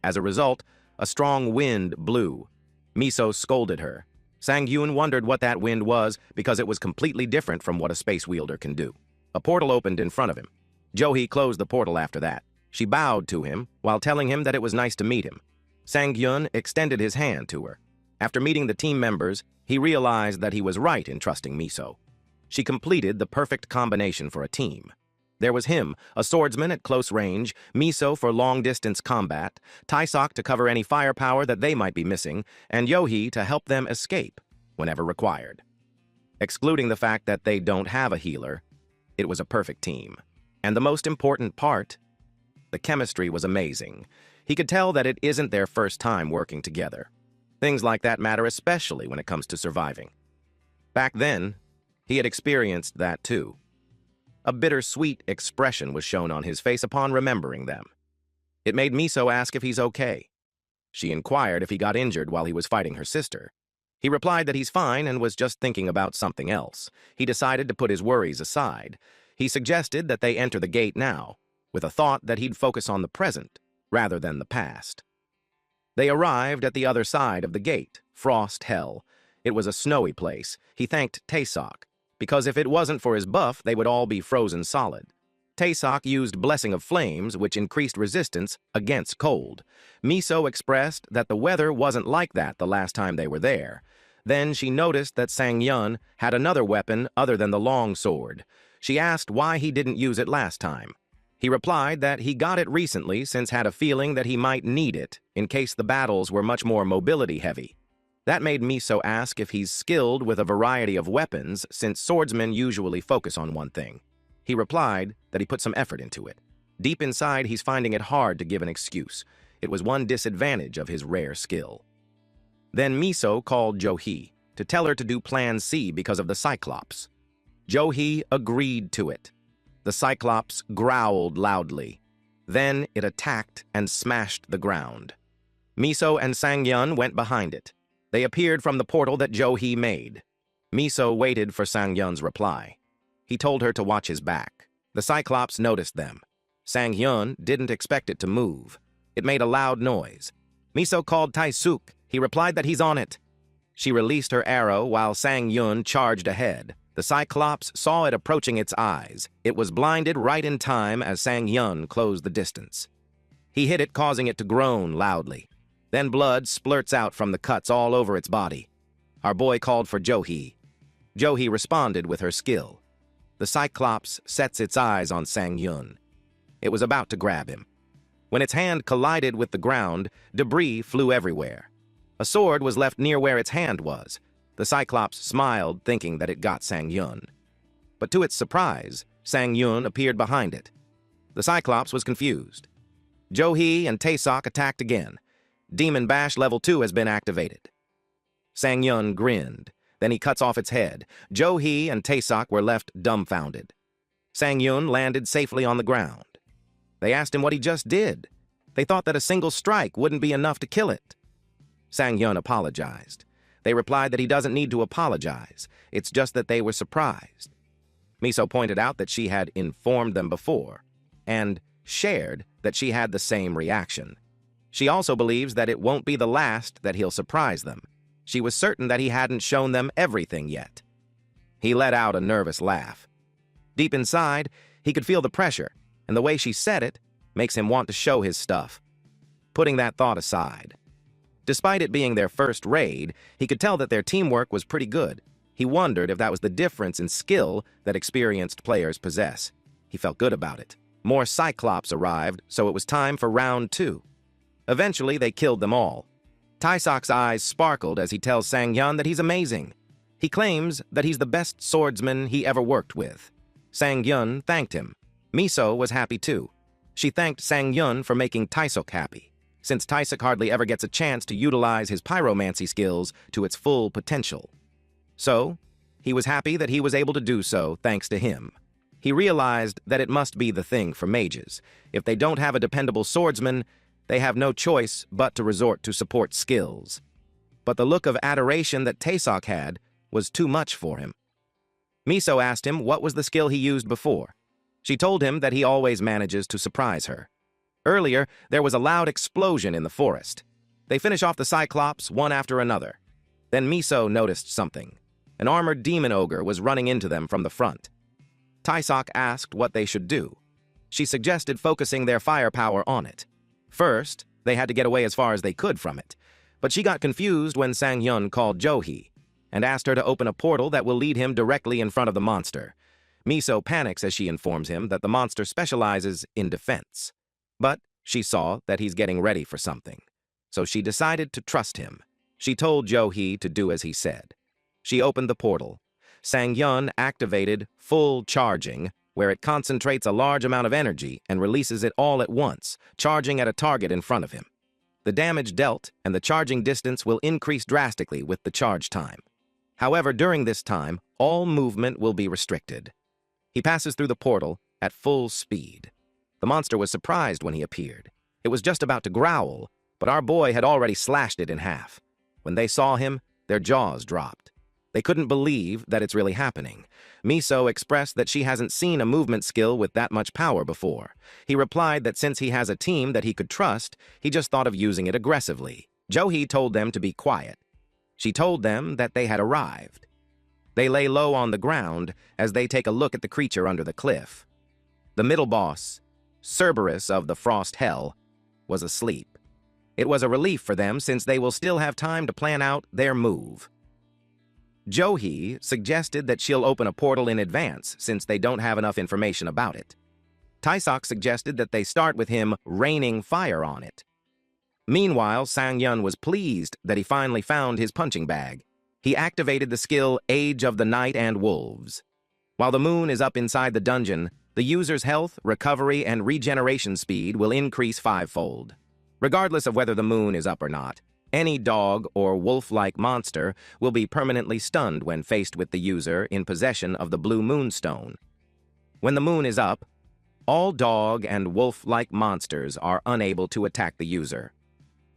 As a result, a strong wind blew. Miso scolded her. Sang-hyun wondered what that wind was because it was completely different from what a space wielder can do. A portal opened in front of him. Jo-hee closed the portal after that. She bowed to him while telling him that it was nice to meet him. Sang-hyun extended his hand to her. After meeting the team members, he realized that he was right in trusting Miso. She completed the perfect combination for a team. There was him, a swordsman at close range, Miso for long-distance combat, Taesok to cover any firepower that they might be missing, and Jo-hee to help them escape whenever required. Excluding the fact that they don't have a healer, it was a perfect team. And the most important part, the chemistry was amazing. He could tell that it isn't their first time working together. Things like that matter especially when it comes to surviving. Back then, he had experienced that too. A bittersweet expression was shown on his face upon remembering them. It made Miso ask if he's okay. She inquired if he got injured while he was fighting her sister. He replied that he's fine and was just thinking about something else. He decided to put his worries aside. He suggested that they enter the gate now, with a thought that he'd focus on the present rather than the past. They arrived at the other side of the gate, Frost Hell. It was a snowy place. He thanked Taesok, because if it wasn't for his buff, they would all be frozen solid. Taesok used Blessing of Flames, which increased resistance against cold. Miso expressed that the weather wasn't like that the last time they were there. Then she noticed that Sang-yeon had another weapon other than the long sword. She asked why he didn't use it last time. He replied that he got it recently since had a feeling that he might need it in case the battles were much more mobility-heavy. That made Miso ask if he's skilled with a variety of weapons since swordsmen usually focus on one thing. He replied that he put some effort into it. Deep inside, he's finding it hard to give an excuse. It was one disadvantage of his rare skill. Then Miso called Jo-hee to tell her to do Plan C because of the Cyclops. Jo-hee agreed to it. The Cyclops growled loudly. Then it attacked and smashed the ground. Miso and Sang-yeon went behind it. They appeared from the portal that Jo-hee made. Miso waited for Sang-yeon's reply. He told her to watch his back. The Cyclops noticed them. Sang-yeon didn't expect it to move. It made a loud noise. Miso called Taesuk. He replied that he's on it. She released her arrow while Sang-yeon charged ahead. The Cyclops saw it approaching its eyes. It was blinded right in time as Sang-yeon closed the distance. He hit it, causing it to groan loudly. Then blood splurts out from the cuts all over its body. Our boy called for Jo-hee. Jo-hee responded with her skill. The Cyclops sets its eyes on Sang-yeon. It was about to grab him. When its hand collided with the ground, debris flew everywhere. A sword was left near where its hand was. The Cyclops smiled, thinking that it got Sang-yeon. But to its surprise, Sang-yeon appeared behind it. The Cyclops was confused. Jo-hee and Taesok attacked again. Demon Bash Level 2 has been activated. Sang-yeon grinned. Then he cuts off its head. Jo-hee and Taesok were left dumbfounded. Sang-yeon landed safely on the ground. They asked him what he just did. They thought that a single strike wouldn't be enough to kill it. Sang-yeon apologized. They replied that he doesn't need to apologize. It's just that they were surprised. Miso pointed out that she had informed them before, and shared that she had the same reaction. She also believes that it won't be the last that he'll surprise them. She was certain that he hadn't shown them everything yet. He let out a nervous laugh. Deep inside, he could feel the pressure, and the way she said it makes him want to show his stuff. Putting that thought aside. Despite it being their first raid, he could tell that their teamwork was pretty good. He wondered if that was the difference in skill that experienced players possess. He felt good about it. More Cyclops arrived, so it was time for round 2. Eventually, they killed them all. Taesok's eyes sparkled as he tells Sang-yeon that he's amazing. He claims that he's the best swordsman he ever worked with. Sang-yeon thanked him. Miso was happy too. She thanked Sang-yeon for making Taesok happy, since Taesok hardly ever gets a chance to utilize his pyromancy skills to its full potential. So, he was happy that he was able to do so thanks to him. He realized that it must be the thing for mages. If they don't have a dependable swordsman, they have no choice but to resort to support skills. But the look of adoration that Taesok had was too much for him. Miso asked him what was the skill he used before. She told him that he always manages to surprise her. Earlier, there was a loud explosion in the forest. They finish off the Cyclops one after another. Then Miso noticed something. An armored demon ogre was running into them from the front. Taesok asked what they should do. She suggested focusing their firepower on it. First, they had to get away as far as they could from it. But she got confused when Sang-yeon called Jo-hee and asked her to open a portal that will lead him directly in front of the monster. Miso panics as she informs him that the monster specializes in defense. But she saw that he's getting ready for something, so she decided to trust him. She told Jo-hee to do as he said. She opened the portal. Sang-yeon activated full charging, where it concentrates a large amount of energy and releases it all at once, charging at a target in front of him. The damage dealt and the charging distance will increase drastically with the charge time. However, during this time, all movement will be restricted. He passes through the portal at full speed. The monster was surprised when he appeared. It was just about to growl, but our boy had already slashed it in half. When they saw him, their jaws dropped. They couldn't believe that it's really happening. Miso expressed that she hasn't seen a movement skill with that much power before. He replied that since he has a team that he could trust, he just thought of using it aggressively. Johi told them to be quiet. She told them that they had arrived. They lay low on the ground as they take a look at the creature under the cliff. The middle boss, Cerberus of the Frost Hell, was asleep. It was a relief for them since they will still have time to plan out their move. Johi suggested that she'll open a portal in advance since they don't have enough information about it. Taisok suggested that they start with him raining fire on it. Meanwhile, Sang-yun was pleased that he finally found his punching bag. He activated the skill Age of the Night and Wolves. While the moon is up inside the dungeon, the user's health, recovery, and regeneration speed will increase 5-fold. Regardless of whether the moon is up or not, any dog or wolf-like monster will be permanently stunned when faced with the user in possession of the blue moonstone. When the moon is up, all dog and wolf-like monsters are unable to attack the user.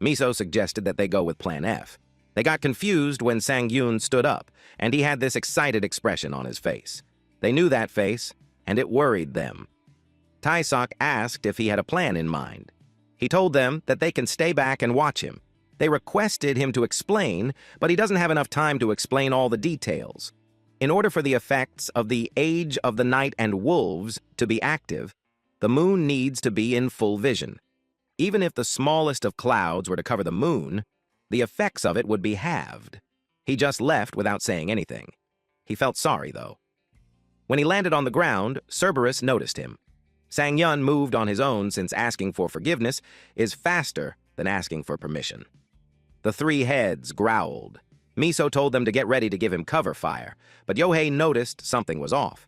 Miso suggested that they go with Plan F. They got confused when Sang-yun stood up, and he had this excited expression on his face. They knew that face, and it worried them. Taisok asked if he had a plan in mind. He told them that they can stay back and watch him. They requested him to explain, but he doesn't have enough time to explain all the details. In order for the effects of the Age of the Night and Wolves to be active, the moon needs to be in full vision. Even if the smallest of clouds were to cover the moon, the effects of it would be halved. He just left without saying anything. He felt sorry, though. When he landed on the ground, Cerberus noticed him. Sang-yun moved on his own since asking for forgiveness is faster than asking for permission. The three heads growled. Miso told them to get ready to give him cover fire, but Yohei noticed something was off.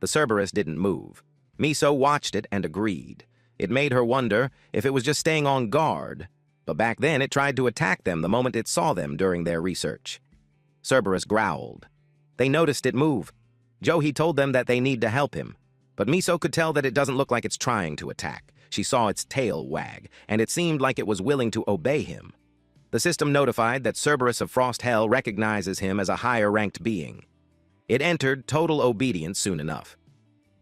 The Cerberus didn't move. Miso watched it and agreed. It made her wonder if it was just staying on guard, but back then it tried to attack them the moment it saw them during their research. Cerberus growled. They noticed it move. Johi told them that they need to help him, but Miso could tell that it doesn't look like it's trying to attack. She saw its tail wag, and it seemed like it was willing to obey him. The system notified that Cerberus of Frost Hell recognizes him as a higher-ranked being. It entered total obedience soon enough.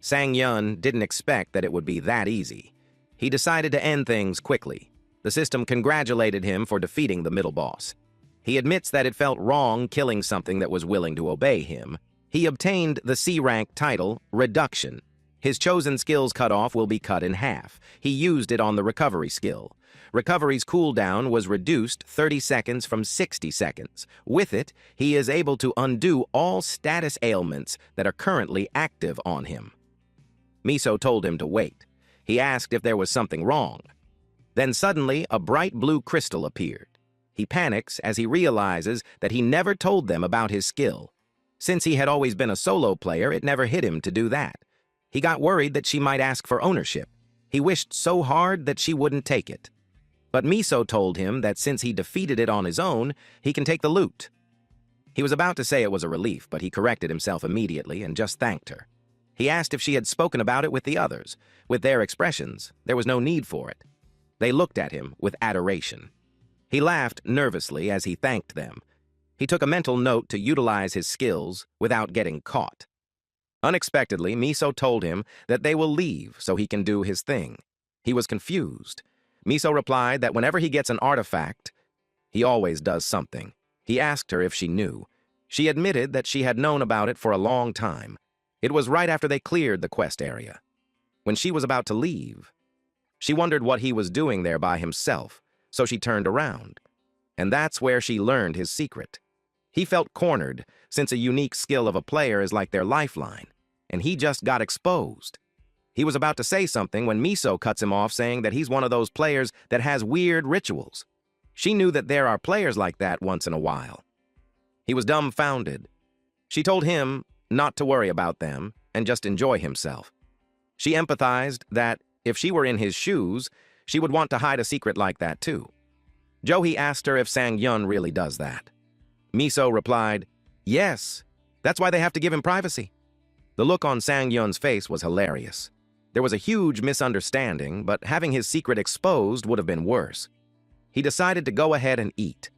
Sang-yun didn't expect that it would be that easy. He decided to end things quickly. The system congratulated him for defeating the middle boss. He admits that it felt wrong killing something that was willing to obey him. He obtained the C-rank title, Reduction. His chosen skill's cutoff will be cut in half. He used it on the recovery skill. Recovery's cooldown was reduced 30 seconds from 60 seconds. With it, he is able to undo all status ailments that are currently active on him. Miso told him to wait. He asked if there was something wrong. Then suddenly, a bright blue crystal appeared. He panics as he realizes that he never told them about his skill. Since he had always been a solo player, it never hit him to do that. He got worried that she might ask for ownership. He wished so hard that she wouldn't take it. But Miso told him that since he defeated it on his own, he can take the loot. He was about to say it was a relief, but he corrected himself immediately and just thanked her. He asked if she had spoken about it with the others. With their expressions, there was no need for it. They looked at him with adoration. He laughed nervously as he thanked them. He took a mental note to utilize his skills without getting caught. Unexpectedly, Miso told him that they will leave so he can do his thing. He was confused. Miso replied that whenever he gets an artifact, he always does something. He asked her if she knew. She admitted that she had known about it for a long time. It was right after they cleared the quest area. When she was about to leave, she wondered what he was doing there by himself, so she turned around. And that's where she learned his secret. He felt cornered, since a unique skill of a player is like their lifeline, and he just got exposed. He was about to say something when Miso cuts him off, saying that he's one of those players that has weird rituals. She knew that there are players like that once in a while. He was dumbfounded. She told him not to worry about them and just enjoy himself. She empathized that if she were in his shoes, she would want to hide a secret like that too. Johi asked her if Sang-yun really does that. Miso replied, "Yes, that's why they have to give him privacy." The look on Sang-yun's face was hilarious. There was a huge misunderstanding, but having his secret exposed would have been worse. He decided to go ahead and eat.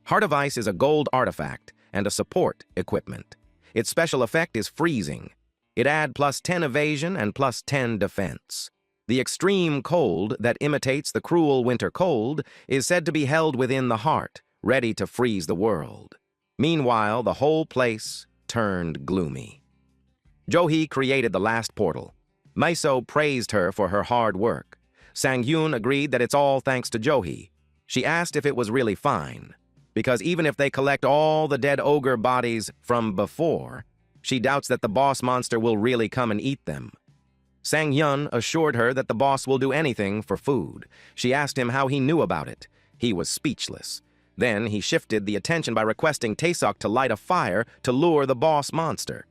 Heart of Ice is a gold artifact and a support equipment. Its special effect is freezing. It adds +10 evasion and +10 defense. The extreme cold that imitates the cruel winter cold is said to be held within the heart, ready to freeze the world. Meanwhile, the whole place turned gloomy. Jo-hee created the last portal. Miso praised her for her hard work. Sang-hyun agreed that it's all thanks to Jo-hee. She asked if it was really fine, because even if they collect all the dead ogre bodies from before, she doubts that the boss monster will really come and eat them. Sang-hyun assured her that the boss will do anything for food. She asked him how he knew about it. He was speechless. Then he shifted the attention by requesting Taesok to light a fire to lure the boss monster.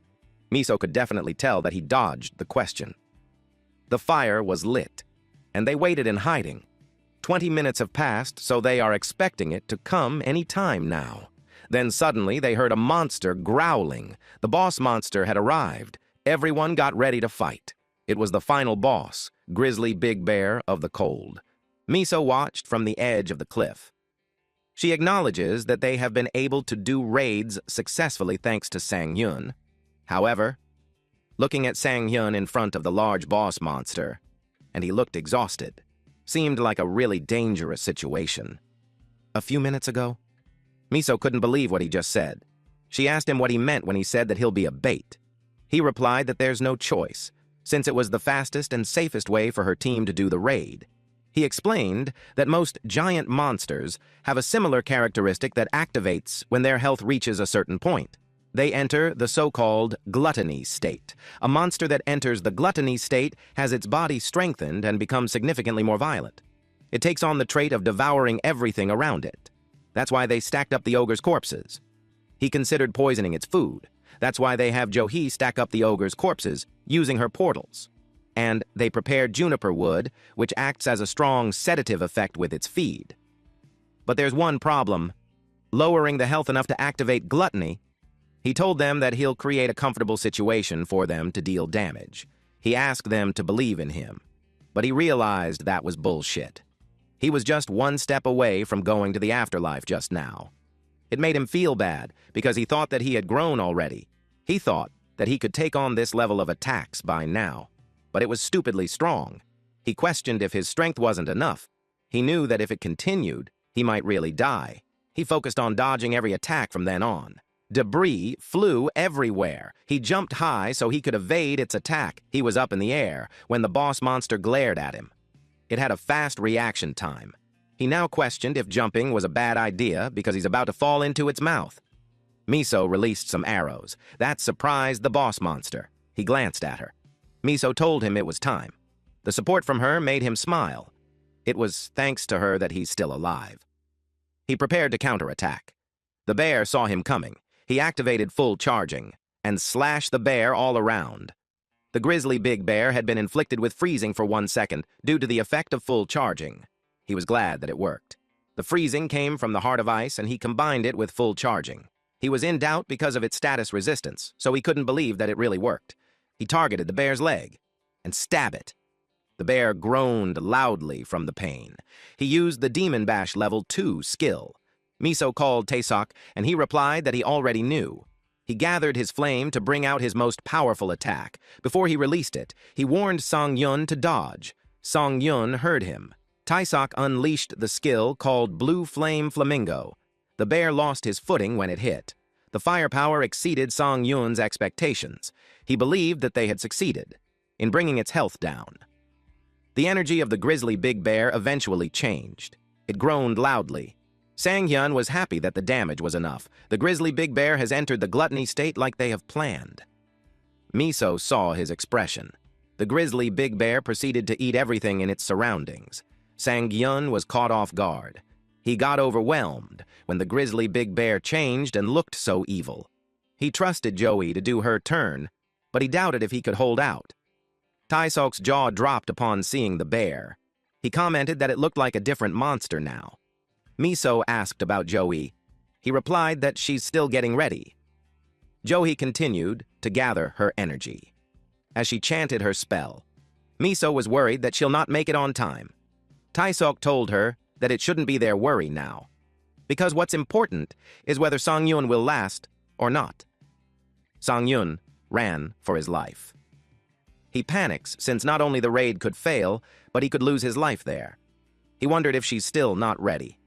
Miso could definitely tell that he dodged the question. The fire was lit, and they waited in hiding. 20 minutes have passed, so they are expecting it to come any time now. Then suddenly they heard a monster growling. The boss monster had arrived. Everyone got ready to fight. It was the final boss, Grizzly Big Bear of the Cold. Miso watched from the edge of the cliff. She acknowledges that they have been able to do raids successfully thanks to Sang-hyun. However, looking at Sang-hyun in front of the large boss monster, and he looked exhausted, seemed like a really dangerous situation. A few minutes ago, Miso couldn't believe what he just said. She asked him what he meant when he said that he'll be a bait. He replied that there's no choice, since it was the fastest and safest way for her team to do the raid. He explained that most giant monsters have a similar characteristic that activates when their health reaches a certain point. They enter the so-called gluttony state. A monster that enters the gluttony state has its body strengthened and becomes significantly more violent. It takes on the trait of devouring everything around it. That's why they stacked up the ogre's corpses. He considered poisoning its food. That's why they have Jo-hee stack up the ogre's corpses, using her portals. And they prepared juniper wood, which acts as a strong sedative effect with its feed. But there's one problem. Lowering the health enough to activate gluttony. He told them that he'll create a comfortable situation for them to deal damage. He asked them to believe in him. But he realized that was bullshit. He was just one step away from going to the afterlife just now. It made him feel bad, because he thought that he had grown already. He thought that he could take on this level of attacks by now. But it was stupidly strong. He questioned if his strength wasn't enough. He knew that if it continued, he might really die. He focused on dodging every attack from then on. Debris flew everywhere. He jumped high so he could evade its attack. He was up in the air when the boss monster glared at him. It had a fast reaction time. He now questioned if jumping was a bad idea because he's about to fall into its mouth. Miso released some arrows. That surprised the boss monster. He glanced at her. Miso told him it was time. The support from her made him smile. It was thanks to her that he's still alive. He prepared to counterattack. The bear saw him coming. He activated full charging and slashed the bear all around. The grizzly big bear had been inflicted with freezing for 1 second due to the effect of full charging. He was glad that it worked. The freezing came from the Heart of Ice, and he combined it with full charging. He was in doubt because of its status resistance, so he couldn't believe that it really worked. He targeted the bear's leg and stabbed it. The bear groaned loudly from the pain. He used the Demon Bash Level 2 skill. Miso called Taesok, and he replied that he already knew. He gathered his flame to bring out his most powerful attack. Before he released it, he warned Sang-hyun to dodge. Sang-hyun heard him. Taesok unleashed the skill called Blue Flame Flamingo. The bear lost his footing when it hit. The firepower exceeded Sang-hyun's expectations. He believed that they had succeeded in bringing its health down. The energy of the grizzly big bear eventually changed. It groaned loudly. Sang-hyun was happy that the damage was enough. The grizzly big bear has entered the gluttony state like they have planned. Miso saw his expression. The grizzly big bear proceeded to eat everything in its surroundings. Sang-hyun was caught off guard. He got overwhelmed when the grizzly big bear changed and looked so evil. He trusted Jo-hee to do her turn, but he doubted if he could hold out. Taesok's jaw dropped upon seeing the bear. He commented that it looked like a different monster now. Miso asked about Jo-hee. He replied that she's still getting ready. Jo-hee continued to gather her energy. As she chanted her spell, Miso was worried that she'll not make it on time. Taesok told her that it shouldn't be their worry now, because what's important is whether Sang-yun will last or not. Sang-yun ran for his life. He panics since not only the raid could fail, but he could lose his life there. He wondered if she's still not ready.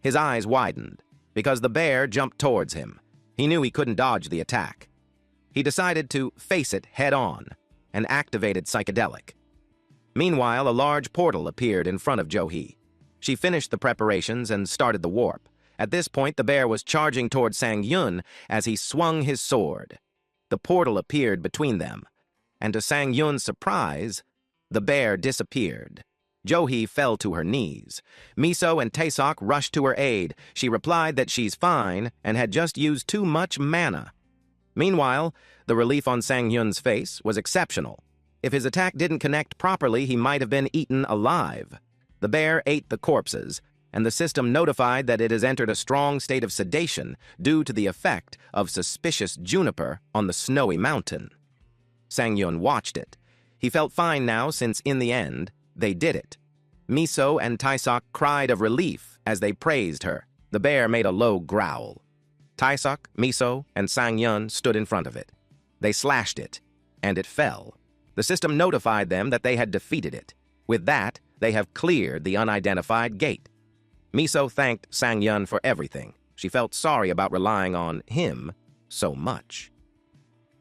His eyes widened, because the bear jumped towards him. He knew he couldn't dodge the attack. He decided to face it head-on and activated psychedelic. Meanwhile, a large portal appeared in front of Jo-hee. She finished the preparations and started the warp. At this point, the bear was charging toward Sang-yun as he swung his sword. The portal appeared between them, and to Sang-yun's surprise, the bear disappeared. Jo-hee fell to her knees. Miso and Taesok rushed to her aid. She replied that she's fine and had just used too much mana. Meanwhile, the relief on Sang-yun's face was exceptional. If his attack didn't connect properly, he might have been eaten alive. The bear ate the corpses, and the system notified that it has entered a strong state of sedation due to the effect of suspicious juniper on the snowy mountain. Sang-yun watched it. He felt fine now since, in the end, they did it. Miso and Taesok cried of relief as they praised her. The bear made a low growl. Taesok, Miso, and Sang-yun stood in front of it. They slashed it, and it fell. The system notified them that they had defeated it. With that, they have cleared the unidentified gate. Miso thanked Sang-yun for everything. She felt sorry about relying on him so much.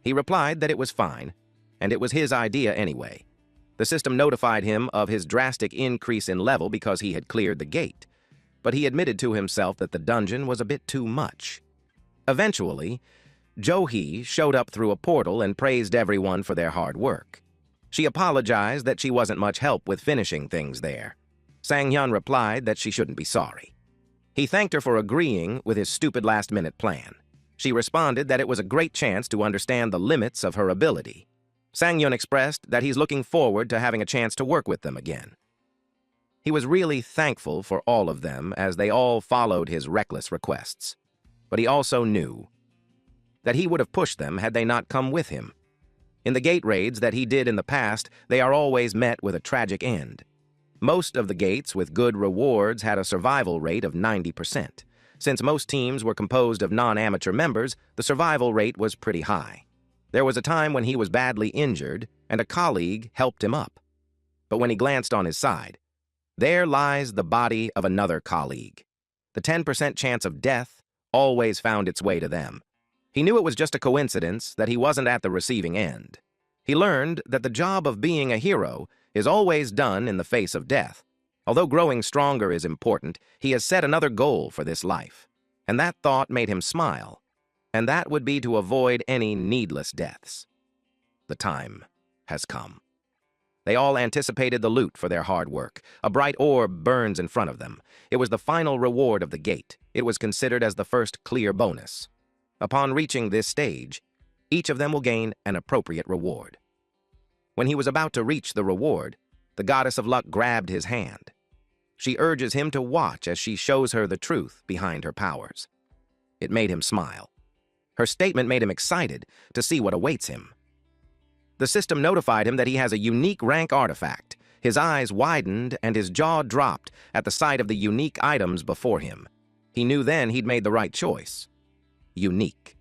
He replied that it was fine, and it was his idea anyway. The system notified him of his drastic increase in level because he had cleared the gate, but he admitted to himself that the dungeon was a bit too much. Eventually, Jo-hee showed up through a portal and praised everyone for their hard work. She apologized that she wasn't much help with finishing things there. Sang-yun replied that she shouldn't be sorry. He thanked her for agreeing with his stupid last-minute plan. She responded that it was a great chance to understand the limits of her ability. Sang-yun expressed that he's looking forward to having a chance to work with them again. He was really thankful for all of them as they all followed his reckless requests. But he also knew that he would have pushed them had they not come with him. In the gate raids that he did in the past, they are always met with a tragic end. Most of the gates with good rewards had a survival rate of 90%. Since most teams were composed of non-amateur members, the survival rate was pretty high. There was a time when he was badly injured, and a colleague helped him up. But when he glanced on his side, there lies the body of another colleague. The 10% chance of death always found its way to them. He knew it was just a coincidence that he wasn't at the receiving end. He learned that the job of being a hero is always done in the face of death. Although growing stronger is important, he has set another goal for this life. And that thought made him smile. And that would be to avoid any needless deaths. The time has come. They all anticipated the loot for their hard work. A bright orb burns in front of them. It was the final reward of the gate. It was considered as the first clear bonus. Upon reaching this stage, each of them will gain an appropriate reward. When he was about to reach the reward, the goddess of luck grabbed his hand. She urges him to watch as she shows her the truth behind her powers. It made him smile. Her statement made him excited to see what awaits him. The system notified him that he has a unique rank artifact. His eyes widened and his jaw dropped at the sight of the unique items before him. He knew then he'd made the right choice. Unique.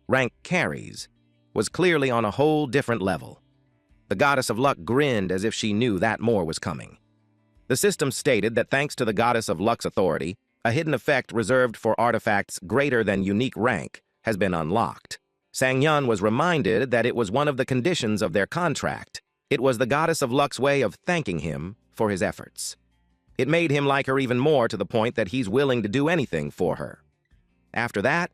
Rank carries was clearly on a whole different level. The goddess of luck grinned as if she knew that more was coming. The system stated that thanks to the goddess of luck's authority, a hidden effect reserved for artifacts greater than unique rank has been unlocked. Sang-yun was reminded that it was one of the conditions of their contract. It was the goddess of luck's way of thanking him for his efforts. It made him like her even more to the point that he's willing to do anything for her. After that,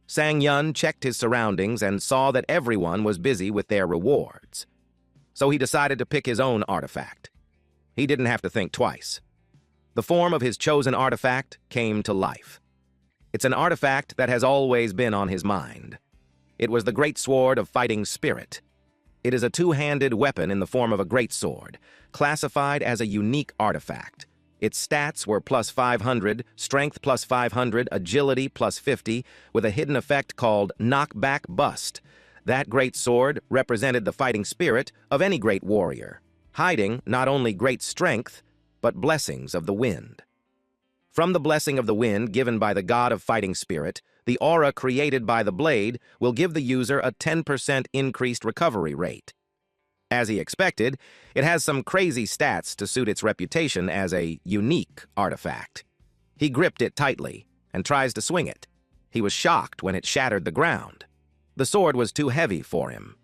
Sang-yun checked his surroundings and saw that everyone was busy with their rewards. So he decided to pick his own artifact. He didn't have to think twice. The form of his chosen artifact came to life. It's an artifact that has always been on his mind. It was the Great Sword of Fighting Spirit. It is a two-handed weapon in the form of a great sword, classified as a unique artifact. Its stats were plus 500, strength plus 500, agility plus 50, with a hidden effect called knockback bust. That great sword represented the fighting spirit of any great warrior. hiding not only great strength, but blessings of the wind. From the blessing of the wind given by the god of fighting spirit, the aura created by the blade will give the user a 10% increased recovery rate. As he expected, it has some crazy stats to suit its reputation as a unique artifact. He gripped it tightly and tries to swing it. He was shocked when it shattered the ground. The sword was too heavy for him.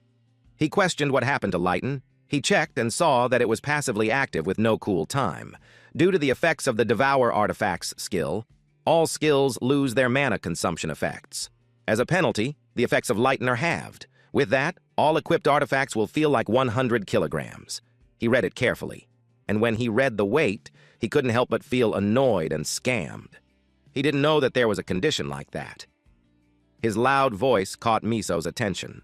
He questioned what happened to Lighten. He checked and saw that it was passively active with no cool time. Due to the effects of the Devour Artifacts skill, all skills lose their mana consumption effects. As a penalty, the effects of Lighten are halved. With that, all equipped artifacts will feel like 100 kilograms. He read it carefully, and when he read the weight, he couldn't help but feel annoyed and scammed. He didn't know that there was a condition like that. His loud voice caught Miso's attention.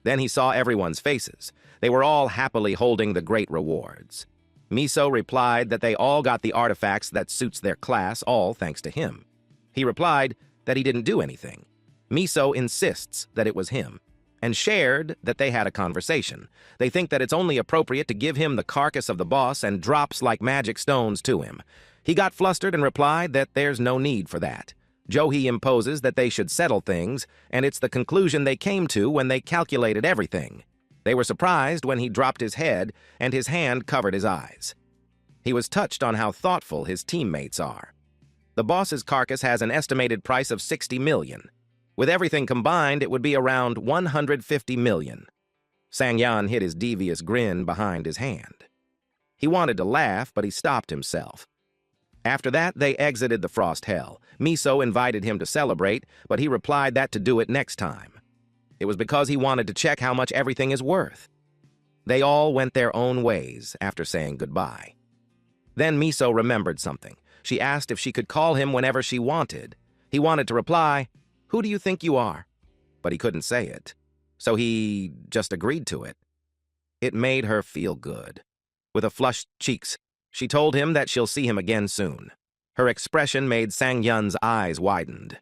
Then he saw everyone's faces. They were all happily holding the great rewards. Miso replied that they all got the artifacts that suits their class, all thanks to him. He replied that he didn't do anything. Miso insists that it was him, and shared that they had a conversation. They think that it's only appropriate to give him the carcass of the boss and drops like magic stones to him. He got flustered and replied that there's no need for that. Johi imposes that they should settle things, and it's the conclusion they came to when they calculated everything. They were surprised when he dropped his head and his hand covered his eyes. He was touched on how thoughtful his teammates are. The boss's carcass has an estimated price of 60 million. With everything combined, it would be around 150 million. Sangyan hid his devious grin behind his hand. He wanted to laugh, but he stopped himself. After that, they exited the Frost Hell. Miso invited him to celebrate, but he replied that to do it next time. It was because he wanted to check how much everything is worth. They all went their own ways after saying goodbye. Then Miso remembered something. She asked if she could call him whenever she wanted. He wanted to reply, "Who do you think you are?" But he couldn't say it. So he just agreed to it. It made her feel good. With a flushed cheeks, she told him that she'll see him again soon. Her expression made Sangyun's eyes widened.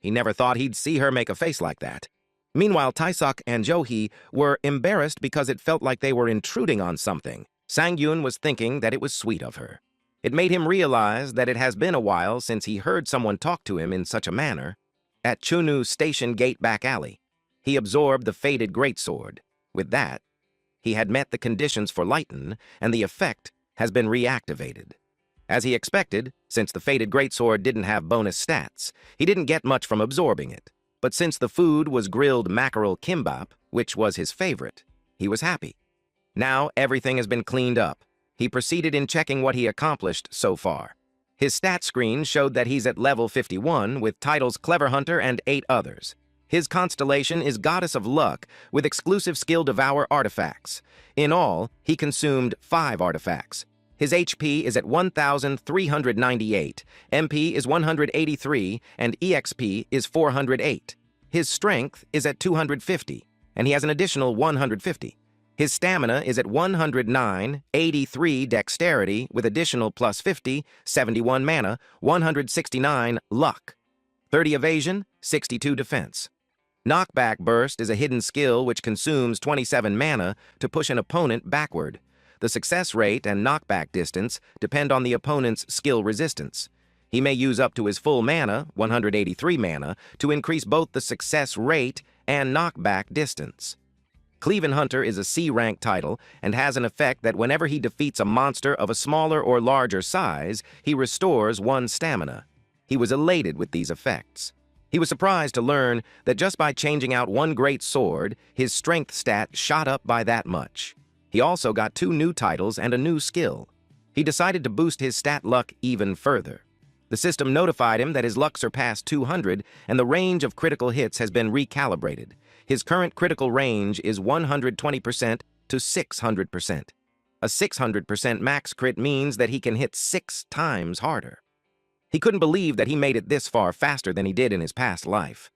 He never thought he'd see her make a face like that. Meanwhile, Taisok and Johi were embarrassed because it felt like they were intruding on something. Sangyun was thinking that it was sweet of her. It made him realize that it has been a while since he heard someone talk to him in such a manner. At Chunu Station Gate back alley, he absorbed the faded greatsword. With that, he had met the conditions for Lighten, and the effect has been reactivated. As he expected, since the faded greatsword didn't have bonus stats, he didn't get much from absorbing it. But since the food was grilled mackerel kimbap, which was his favorite, he was happy. Now everything has been cleaned up. He proceeded in checking what he accomplished so far. His stat screen showed that he's at level 51 with titles Clever Hunter and 8 others. His constellation is Goddess of Luck with exclusive skill Devour Artifacts. In all, he consumed 5 artifacts. His HP is at 1,398, MP is 183, and EXP is 408. His strength is at 250, and he has an additional 150. His stamina is at 109, 83 dexterity with additional plus 50, 71 mana, 169 luck, 30 evasion, 62 defense. Knockback Burst is a hidden skill which consumes 27 mana to push an opponent backward. The success rate and knockback distance depend on the opponent's skill resistance. He may use up to his full mana, 183 mana, to increase both the success rate and knockback distance. Cleaven Hunter is a C-rank title and has an effect that whenever he defeats a monster of a smaller or larger size, he restores 1 stamina. He was elated with these effects. He was surprised to learn that just by changing out 1 great sword, his strength stat shot up by that much. He also got 2 new titles and a new skill. He decided to boost his stat luck even further. The system notified him that his luck surpassed 200 and the range of critical hits has been recalibrated. His current critical range is 120% to 600%. A 600% max crit means that he can hit 6 times harder. He couldn't believe that he made it this far faster than he did in his past life.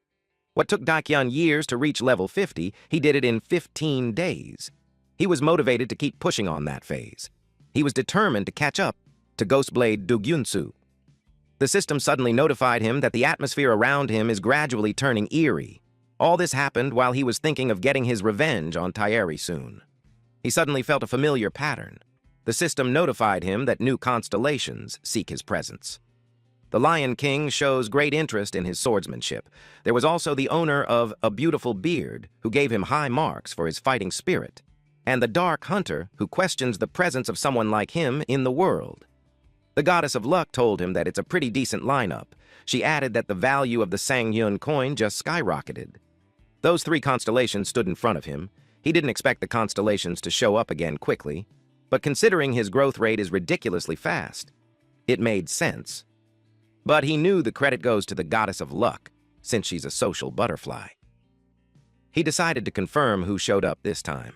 What took Daikyan years to reach level 50, he did it in 15 days. He was motivated to keep pushing on that phase. He was determined to catch up to Ghostblade Dugyunsu. The system suddenly notified him that the atmosphere around him is gradually turning eerie. All this happened while he was thinking of getting his revenge on Taeri soon. He suddenly felt a familiar pattern. The system notified him that new constellations seek his presence. The Lion King shows great interest in his swordsmanship. There was also the owner of a beautiful beard, who gave him high marks for his fighting spirit, and the Dark Hunter, who questions the presence of someone like him in the world. The Goddess of Luck told him that it's a pretty decent lineup. She added that the value of the Sangyun coin just skyrocketed. Those 3 constellations stood in front of him. He didn't expect the constellations to show up again quickly, but considering his growth rate is ridiculously fast, it made sense. But he knew the credit goes to the Goddess of Luck, since she's a social butterfly. He decided to confirm who showed up this time.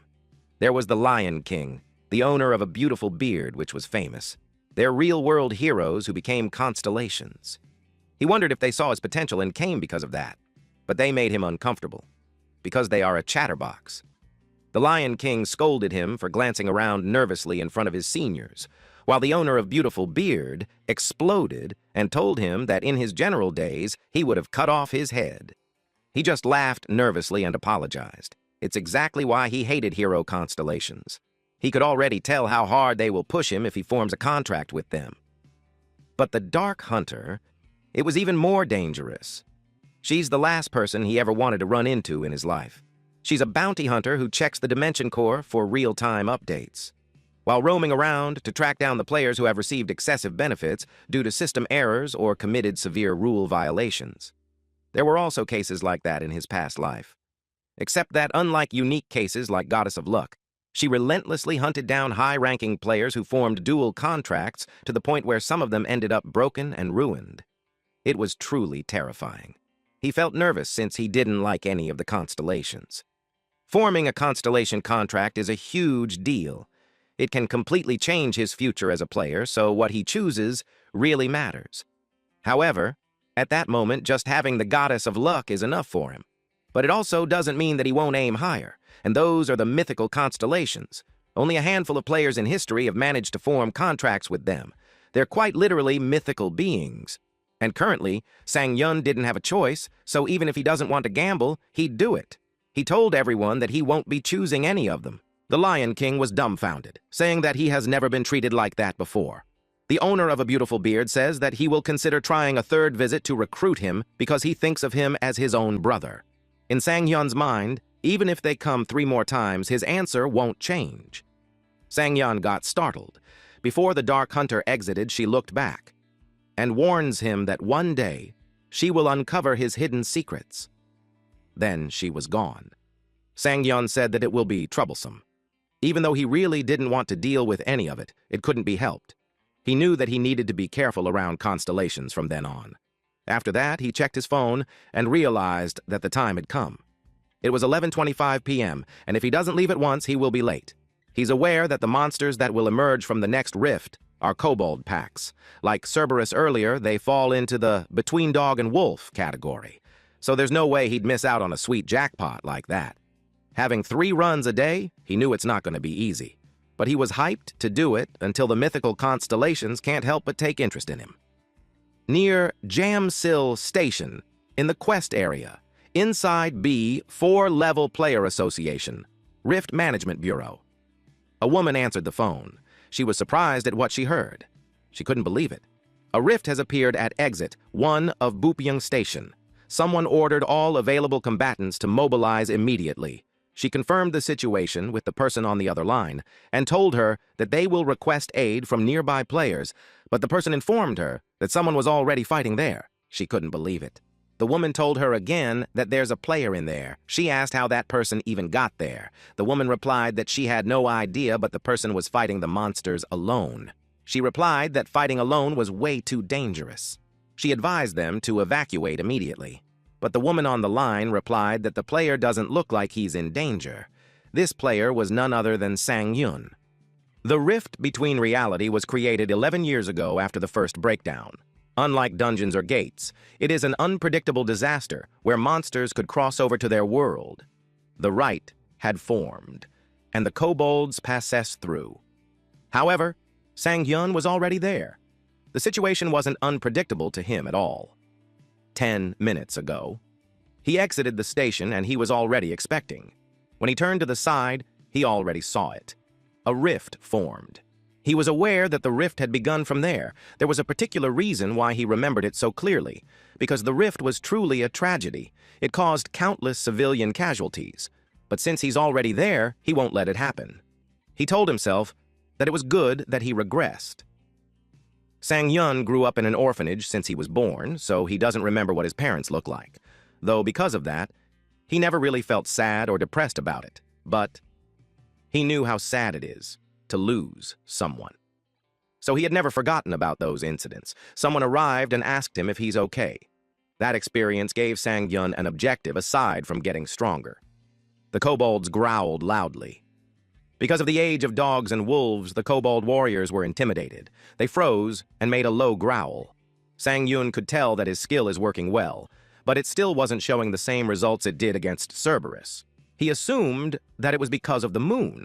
There was the Lion King, the owner of a beautiful beard which was famous. They're real-world heroes who became constellations. He wondered if they saw his potential and came because of that, but they made him uncomfortable, because they are a chatterbox. The Lion King scolded him for glancing around nervously in front of his seniors, while the owner of beautiful beard exploded and told him that in his general days he would have cut off his head. He just laughed nervously and apologized. It's exactly why he hated hero constellations. He could already tell how hard they will push him if he forms a contract with them. But the Dark Hunter, it was even more dangerous. She's the last person he ever wanted to run into in his life. She's a bounty hunter who checks the Dimension Core for real-time updates, while roaming around to track down the players who have received excessive benefits due to system errors or committed severe rule violations. There were also cases like that in his past life. Except that, unlike unique cases like Goddess of Luck, she relentlessly hunted down high-ranking players who formed dual contracts to the point where some of them ended up broken and ruined. It was truly terrifying. He felt nervous since he didn't like any of the constellations. Forming a constellation contract is a huge deal. It can completely change his future as a player, so what he chooses really matters. However, at that moment, just having the Goddess of Luck is enough for him. But it also doesn't mean that he won't aim higher, and those are the mythical constellations. Only a handful of players in history have managed to form contracts with them. They're quite literally mythical beings. And currently, Sangyun didn't have a choice, so even if he doesn't want to gamble, he'd do it. He told everyone that he won't be choosing any of them. The Lion King was dumbfounded, saying that he has never been treated like that before. The owner of a beautiful beard says that he will consider trying a 3rd visit to recruit him because he thinks of him as his own brother. In Sangyun's mind, even if they come 3 more times, his answer won't change. Sangyun got startled. Before the Dark Hunter exited, she looked back and warns him that one day she will uncover his hidden secrets. Then she was gone. Sangyun said that it will be troublesome. Even though he really didn't want to deal with any of it, it couldn't be helped. He knew that he needed to be careful around constellations from then on. After that, he checked his phone and realized that the time had come. It was 11:25 p.m., and if he doesn't leave at once, he will be late. He's aware that the monsters that will emerge from the next rift are kobold packs. Like Cerberus earlier, they fall into the between dog and wolf category. So there's no way he'd miss out on a sweet jackpot like that. Having 3 runs a day, he knew it's not going to be easy. But he was hyped to do it until the mythical constellations can't help but take interest in him. Near Jamsil Station, in the Quest area, inside B 4-level Player Association, Rift Management Bureau. A woman answered the phone. She was surprised at what she heard. She couldn't believe it. A rift has appeared at exit 1 of Bupyeong Station. Someone ordered all available combatants to mobilize immediately. She confirmed the situation with the person on the other line and told her that they will request aid from nearby players, but the person informed her that someone was already fighting there. She couldn't believe it. The woman told her again that there's a player in there. She asked how that person even got there. The woman replied that she had no idea, but the person was fighting the monsters alone. She replied that fighting alone was way too dangerous. She advised them to evacuate immediately. But the woman on the line replied that the player doesn't look like he's in danger. This player was none other than Sangyun. The rift between reality was created 11 years ago after the first breakdown. Unlike dungeons or gates, it is an unpredictable disaster where monsters could cross over to their world. The rite had formed, and the kobolds passed through. However, Sangyun was already there. The situation wasn't unpredictable to him at all. 10 minutes ago, he exited the station and he was already expecting. When he turned to the side, he already saw it. a rift formed. He was aware that the rift had begun from there. There was a particular reason why he remembered it so clearly, because the rift was truly a tragedy. It caused countless civilian casualties. But since he's already there, he won't let it happen. He told himself that it was good that he regressed. Sang-yun grew up in an orphanage since he was born, so he doesn't remember what his parents look like. Though because of that, he never really felt sad or depressed about it. But he knew how sad it is to lose someone. So he had never forgotten about those incidents. Someone arrived and asked him if he's okay. That experience gave Sang-yun an objective aside from getting stronger. The kobolds growled loudly. Because of the age of dogs and wolves, the kobold warriors were intimidated. They froze and made a low growl. Sang-yun could tell that his skill is working well, but it still wasn't showing the same results it did against Cerberus. He assumed that it was because of the moon.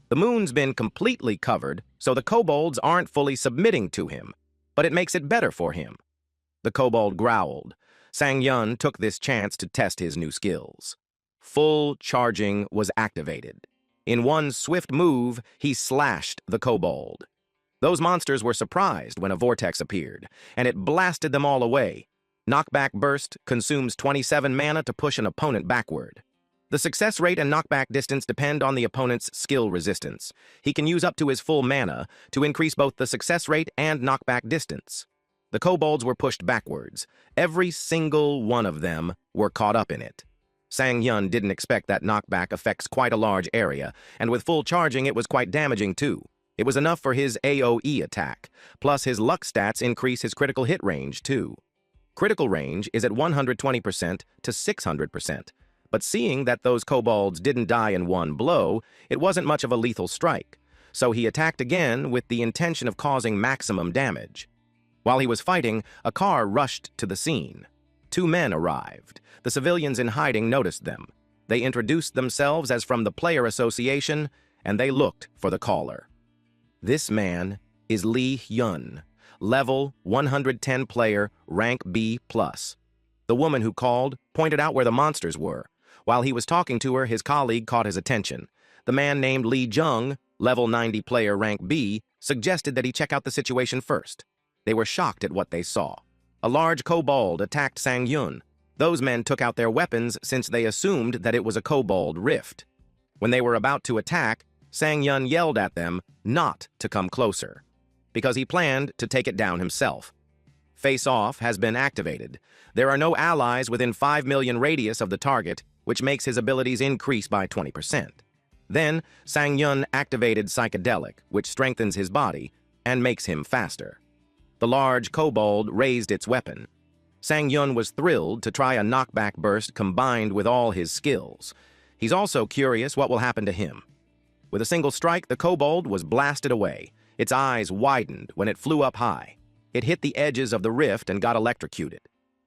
The moon's been completely covered, so the kobolds aren't fully submitting to him, but it makes it better for him. The kobold growled. Sang-yun took this chance to test his new skills. Full charging was activated. In one swift move, he slashed the kobold. Those monsters were surprised when a vortex appeared, and it blasted them all away. Knockback Burst consumes 27 mana to push an opponent backward. The success rate and knockback distance depend on the opponent's skill resistance. He can use up to his full mana to increase both the success rate and knockback distance. The kobolds were pushed backwards. Every single one of them were caught up in it. Sang-yun didn't expect that knockback affects quite a large area, and with full charging it was quite damaging too. It was enough for his AoE attack, plus his luck stats increase his critical hit range too. Critical range is at 120% to 600%. But seeing that those kobolds didn't die in one blow, it wasn't much of a lethal strike, so he attacked again with the intention of causing maximum damage. While he was fighting, a car rushed to the scene. 2 men arrived. The civilians in hiding noticed them. They introduced themselves as from the Player Association, and they looked for the caller. This man is Lee Hyun, level 110 player, rank B+. The woman who called pointed out where the monsters were. While he was talking to her, his colleague caught his attention. The man named Lee Jung, level 90 player rank B, suggested that he check out the situation first. They were shocked at what they saw. A large kobold attacked Sang-yun. Those men took out their weapons since they assumed that it was a kobold rift. When they were about to attack, Sang-yun yelled at them not to come closer, because he planned to take it down himself. Face-off has been activated. There are no allies within 5 million radius of the target, which makes his abilities increase by 20%. Then, Sang-yun activated Psychedelic, which strengthens his body and makes him faster. The large kobold raised its weapon. Sang-yun was thrilled to try a knockback burst combined with all his skills. He's also curious what will happen to him. With a single strike, the kobold was blasted away. Its eyes widened when it flew up high. It hit the edges of the rift and got electrocuted.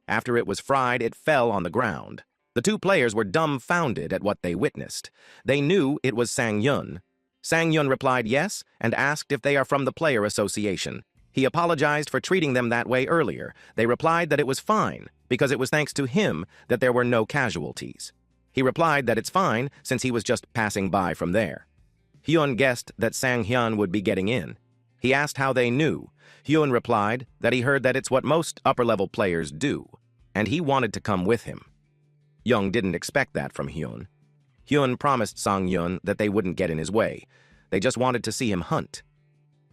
After it was fried, it fell on the ground. The 2 players were dumbfounded at what they witnessed. They knew it was Sang-yun. Sang-yun replied yes and asked if they are from the Player Association. He apologized for treating them that way earlier. They replied that it was fine, because it was thanks to him that there were no casualties. He replied that it's fine since he was just passing by from there. Hyun guessed that Sang-hyun would be getting in. He asked how they knew. Hyun replied that he heard that it's what most upper-level players do, and he wanted to come with him. Young didn't expect that from Hyun. Hyun promised Sang-yun that they wouldn't get in his way. They just wanted to see him hunt.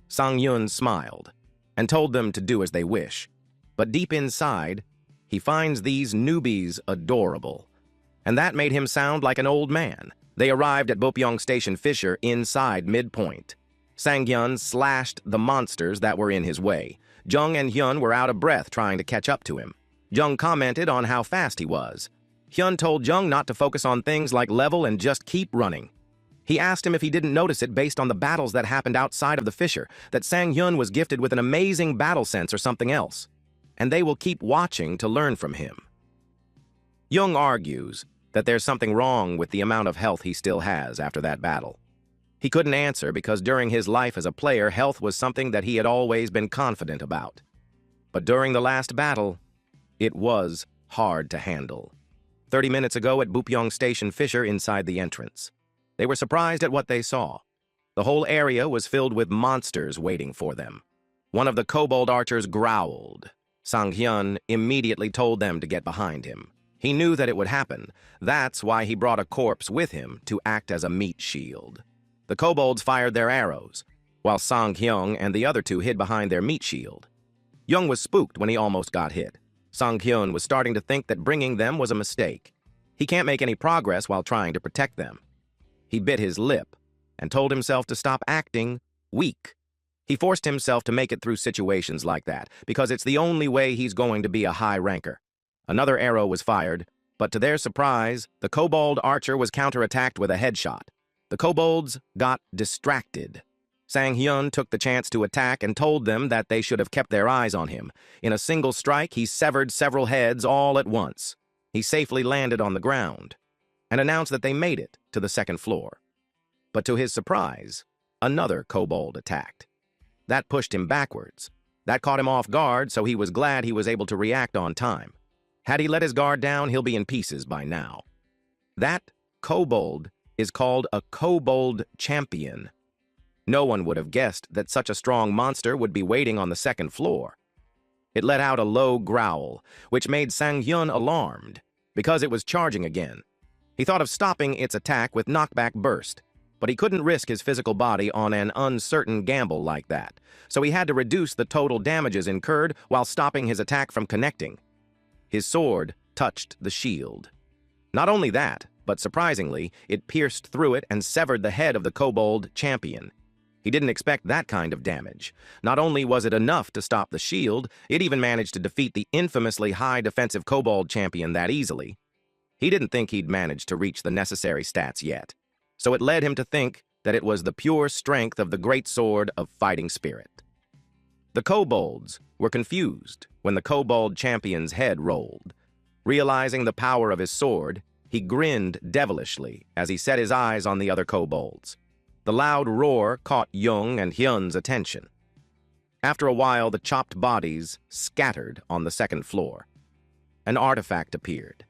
Sang-yun smiled and told them to do as they wish. But deep inside, he finds these newbies adorable. And that made him sound like an old man. They arrived at Bopyeong Station Fisher inside midpoint. Sang-yun slashed the monsters that were in his way. Jung and Hyun were out of breath trying to catch up to him. Jung commented on how fast he was. Hyun told Jung not to focus on things like level and just keep running. He asked him if he didn't notice it based on the battles that happened outside of the fissure, that Sang-yun was gifted with an amazing battle sense or something else, and they will keep watching to learn from him. Jung argues that there's something wrong with the amount of health he still has after that battle. He couldn't answer because during his life as a player, health was something that he had always been confident about. But during the last battle, it was hard to handle. 30 minutes ago at Bopyeong Station Fisher inside the entrance. They were surprised at what they saw. The whole area was filled with monsters waiting for them. One of the kobold archers growled. Sang-hyun immediately told them to get behind him. He knew that it would happen. That's why he brought a corpse with him to act as a meat shield. The kobolds fired their arrows, while Sang-hyun and the other two hid behind their meat shield. Young was spooked when he almost got hit. Sang-hyun was starting to think that bringing them was a mistake. He can't make any progress while trying to protect them. He bit his lip and told himself to stop acting weak. He forced himself to make it through situations like that because it's the only way he's going to be a high ranker. Another arrow was fired, but to their surprise, the kobold archer was counterattacked with a headshot. The kobolds got distracted. Sang-hyun took the chance to attack and told them that they should have kept their eyes on him. In a single strike, he severed several heads all at once. He safely landed on the ground and announced that they made it to the second floor. But to his surprise, another kobold attacked. That pushed him backwards. That caught him off guard, so he was glad he was able to react on time. Had he let his guard down, he'll be in pieces by now. That kobold is called a kobold champion. No one would have guessed that such a strong monster would be waiting on the second floor. It let out a low growl, which made Sang-hyun alarmed, because it was charging again. He thought of stopping its attack with knockback burst, but he couldn't risk his physical body on an uncertain gamble like that, so he had to reduce the total damages incurred while stopping his attack from connecting. His sword touched the shield. Not only that, but surprisingly, it pierced through it and severed the head of the kobold champion. He didn't expect that kind of damage. Not only was it enough to stop the shield, it even managed to defeat the infamously high defensive kobold champion that easily. He didn't think he'd managed to reach the necessary stats yet, so it led him to think that it was the pure strength of the great sword of fighting spirit. The kobolds were confused when the kobold champion's head rolled. Realizing the power of his sword, he grinned devilishly as he set his eyes on the other kobolds. The loud roar caught Young and Hyun's attention. After a while, the chopped bodies scattered on the second floor. An artifact appeared.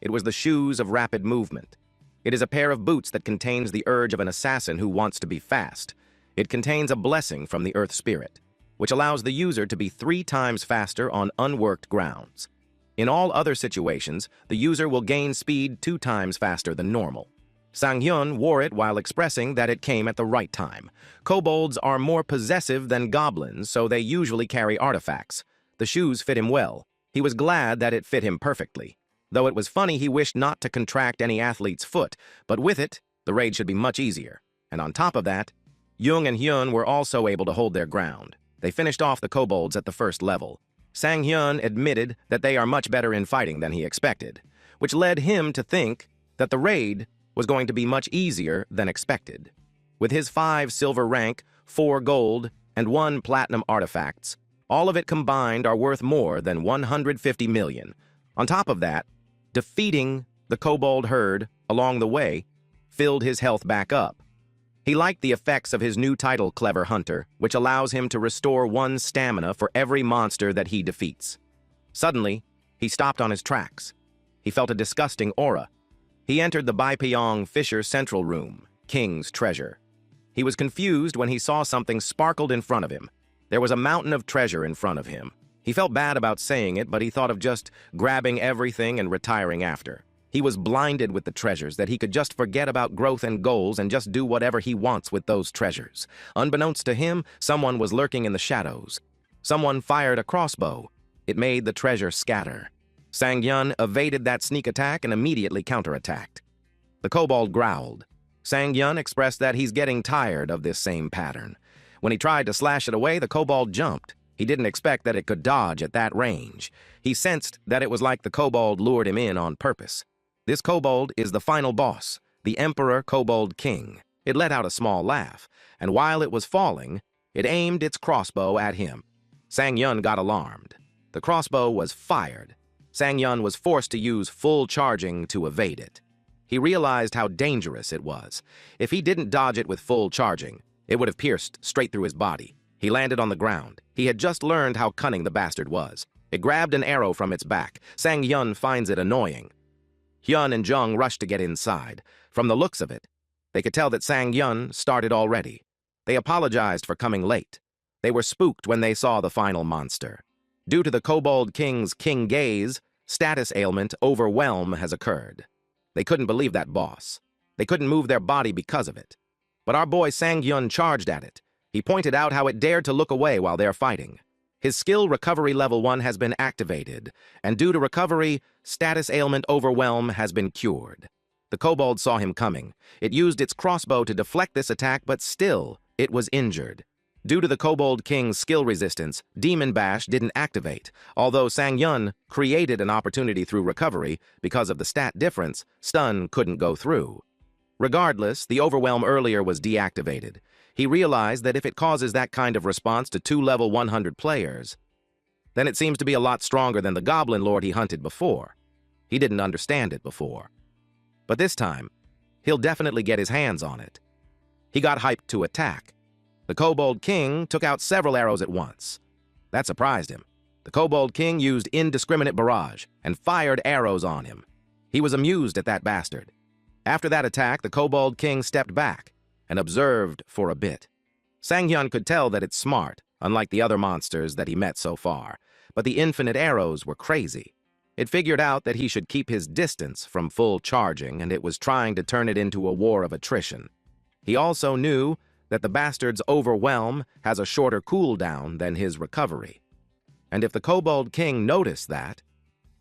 It was the shoes of rapid movement. It is a pair of boots that contains the urge of an assassin who wants to be fast. It contains a blessing from the Earth Spirit, which allows the user to be 3 times faster on unworked grounds. In all other situations, the user will gain speed 2 times faster than normal. Sang-hyun wore it while expressing that it came at the right time. Kobolds are more possessive than goblins, so they usually carry artifacts. The shoes fit him well. He was glad that it fit him perfectly. Though it was funny, he wished not to contract any athlete's foot, but with it, the raid should be much easier. And on top of that, Young and Hyun were also able to hold their ground. They finished off the kobolds at the first level. Sang-hyun admitted that they are much better in fighting than he expected, which led him to think that the raid was going to be much easier than expected. With his 5 silver rank, 4 gold, and 1 platinum artifacts, all of it combined are worth more than 150 million. On top of that, defeating the kobold herd along the way filled his health back up. He liked the effects of his new title, Clever Hunter, which allows him to restore 1 stamina for every monster that he defeats. Suddenly, he stopped on his tracks. He felt a disgusting aura. He entered the Baipyeong Fisher Central Room, King's Treasure. He was confused when he saw something sparkled in front of him. There was a mountain of treasure in front of him. He felt bad about saying it, but he thought of just grabbing everything and retiring after. He was blinded with the treasures that he could just forget about growth and goals and just do whatever he wants with those treasures. Unbeknownst to him, someone was lurking in the shadows. Someone fired a crossbow. It made the treasure scatter. Sang-hyun evaded that sneak attack and immediately counterattacked. The kobold growled. Sang-hyun expressed that he's getting tired of this same pattern. When he tried to slash it away, the kobold jumped. He didn't expect that it could dodge at that range. He sensed that it was like the kobold lured him in on purpose. This kobold is the final boss, the Emperor Kobold King. It let out a small laugh, and while it was falling, it aimed its crossbow at him. Sang-hyun got alarmed. The crossbow was fired. Sang-hyun was forced to use full charging to evade it. He realized how dangerous it was. If he didn't dodge it with full charging, it would have pierced straight through his body. He landed on the ground. He had just learned how cunning the bastard was. It grabbed an arrow from its back. Sang-hyun finds it annoying. Hyun and Jung rushed to get inside. From the looks of it, they could tell that Sang-hyun started already. They apologized for coming late. They were spooked when they saw the final monster. Due to the Kobold King's king gaze, status ailment overwhelm has occurred. They couldn't believe that boss. They couldn't move their body because of it. But our boy Sang-yun charged at it. He pointed out how it dared to look away while they're fighting. His skill recovery level 1 has been activated, and due to recovery, status ailment overwhelm has been cured. The kobold saw him coming. It used its crossbow to deflect this attack, but still, it was injured. Due to the Kobold King's skill resistance, Demon Bash didn't activate. Although Sang-yun created an opportunity through recovery, because of the stat difference, stun couldn't go through. Regardless, the overwhelm earlier was deactivated. He realized that if it causes that kind of response to 2 level 100 players, then it seems to be a lot stronger than the Goblin Lord he hunted before. He didn't understand it before. But this time, he'll definitely get his hands on it. He got hyped to attack. The Kobold King took out several arrows at once. That surprised him. The Kobold King used indiscriminate barrage and fired arrows on him. He was amused at that bastard. After that attack, the Kobold King stepped back and observed for a bit. Sang-yun could tell that it's smart, unlike the other monsters that he met so far, but the infinite arrows were crazy. It figured out that he should keep his distance from full charging, and it was trying to turn it into a war of attrition. He also knew that the bastard's overwhelm has a shorter cooldown than his recovery. And if the Kobold King noticed that,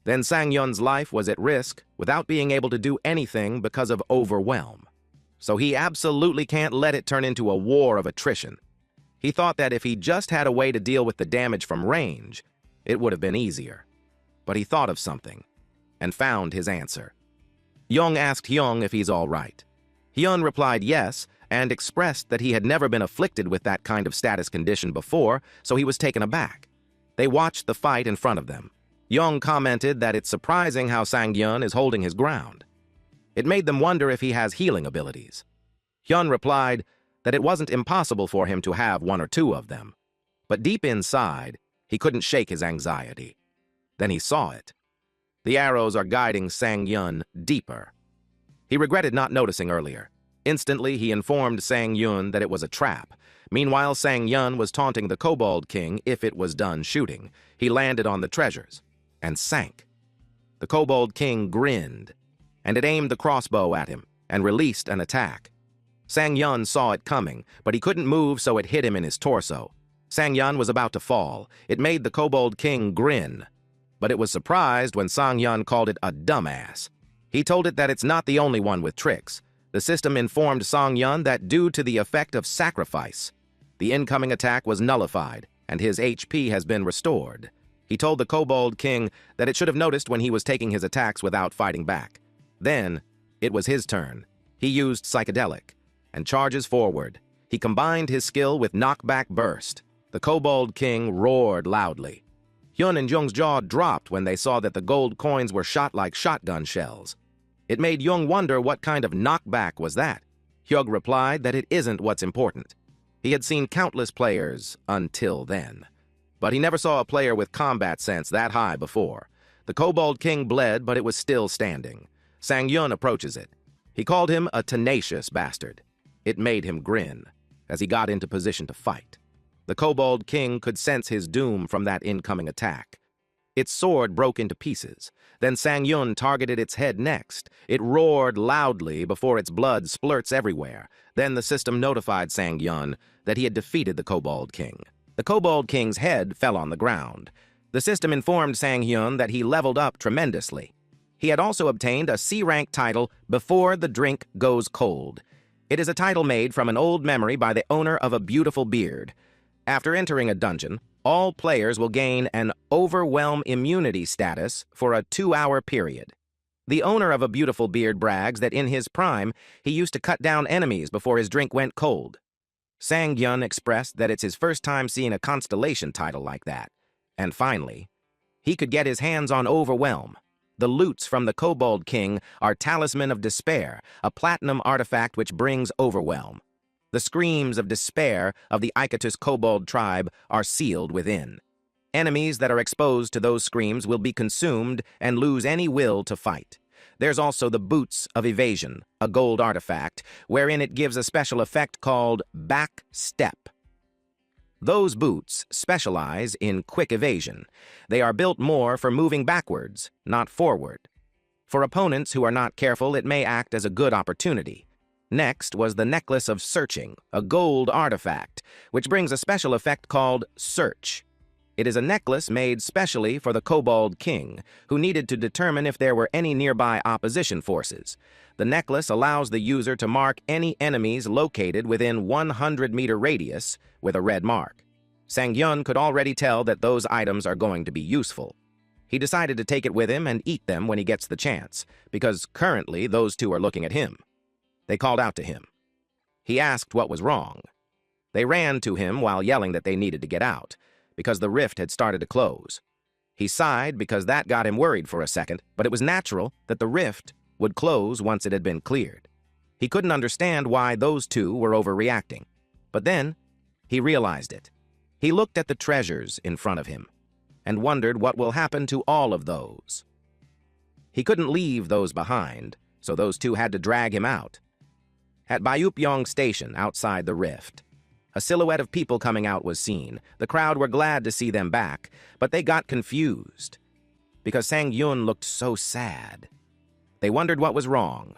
then Sang-yun's life was at risk without being able to do anything because of overwhelm. So he absolutely can't let it turn into a war of attrition. He thought that if he just had a way to deal with the damage from range, it would have been easier. But he thought of something, and found his answer. Young asked Hyung if he's all right. Hyun replied yes, and expressed that he had never been afflicted with that kind of status condition before, so he was taken aback. They watched the fight in front of them. Young commented that it's surprising how Sang-yun is holding his ground. It made them wonder if he has healing abilities. Hyun replied that it wasn't impossible for him to have 1 or 2 of them, but deep inside, he couldn't shake his anxiety. Then he saw it. The arrows are guiding Sang-yun deeper. He regretted not noticing earlier. Instantly, he informed Sang-yun that it was a trap. Meanwhile, Sang-yun was taunting the Kobold King if it was done shooting. He landed on the treasures and sank. The Kobold King grinned, and it aimed the crossbow at him and released an attack. Sang-yun saw it coming, but he couldn't move, so it hit him in his torso. Sang-yun was about to fall. It made the Kobold King grin, but it was surprised when Sang-yun called it a dumbass. He told it that it's not the only one with tricks. The system informed Sang-yun that due to the effect of sacrifice, the incoming attack was nullified, and his HP has been restored. He told the Kobold King that it should have noticed when he was taking his attacks without fighting back. Then, it was his turn. He used Psychedelic, and charges forward. He combined his skill with Knockback Burst. The Kobold King roared loudly. Hyun and Jung's jaw dropped when they saw that the gold coins were shot like shotgun shells. It made Jung wonder what kind of knockback was that. Hyug replied that it isn't what's important. He had seen countless players until then, but he never saw a player with combat sense that high before. The Kobold King bled, but it was still standing. Sang-yun approaches it. He called him a tenacious bastard. It made him grin as he got into position to fight. The Kobold King could sense his doom from that incoming attack. Its sword broke into pieces. Then Sang-yun targeted its head next. It roared loudly before its blood splurts everywhere. Then the system notified Sang-yun that he had defeated the Kobold King. The Kobold King's head fell on the ground. The system informed Sang-yun that he leveled up tremendously. He had also obtained a C-rank title, Before the Drink Goes Cold. It is a title made from an old memory by the owner of a beautiful beard. After entering a dungeon, all players will gain an Overwhelm immunity status for a 2-hour period. The owner of a beautiful beard brags that in his prime, he used to cut down enemies before his drink went cold. Sang-yun expressed that it's his first time seeing a constellation title like that. And finally, he could get his hands on Overwhelm. The loots from the Kobold King are Talisman of Despair, a platinum artifact which brings Overwhelm. The screams of despair of the Ikatus Kobold tribe are sealed within. Enemies that are exposed to those screams will be consumed and lose any will to fight. There's also the Boots of Evasion, a gold artifact, wherein it gives a special effect called back step. Those boots specialize in quick evasion. They are built more for moving backwards, not forward. For opponents who are not careful, it may act as a good opportunity. Next was the Necklace of Searching, a gold artifact, which brings a special effect called Search. It is a necklace made specially for the Kobold King, who needed to determine if there were any nearby opposition forces. The necklace allows the user to mark any enemies located within 100-meter radius with a red mark. Sang-hyun could already tell that those items are going to be useful. He decided to take it with him and eat them when he gets the chance, because currently those two are looking at him. They called out to him. He asked what was wrong. They ran to him while yelling that they needed to get out, because the rift had started to close. He sighed because that got him worried for a second, but it was natural that the rift would close once it had been cleared. He couldn't understand why those two were overreacting. But then, he realized it. He looked at the treasures in front of him and wondered what will happen to all of those. He couldn't leave those behind, so those two had to drag him out. At Bayupyeong Station, outside the rift, a silhouette of people coming out was seen. The crowd were glad to see them back, but they got confused because Sang-hyun looked so sad. They wondered what was wrong.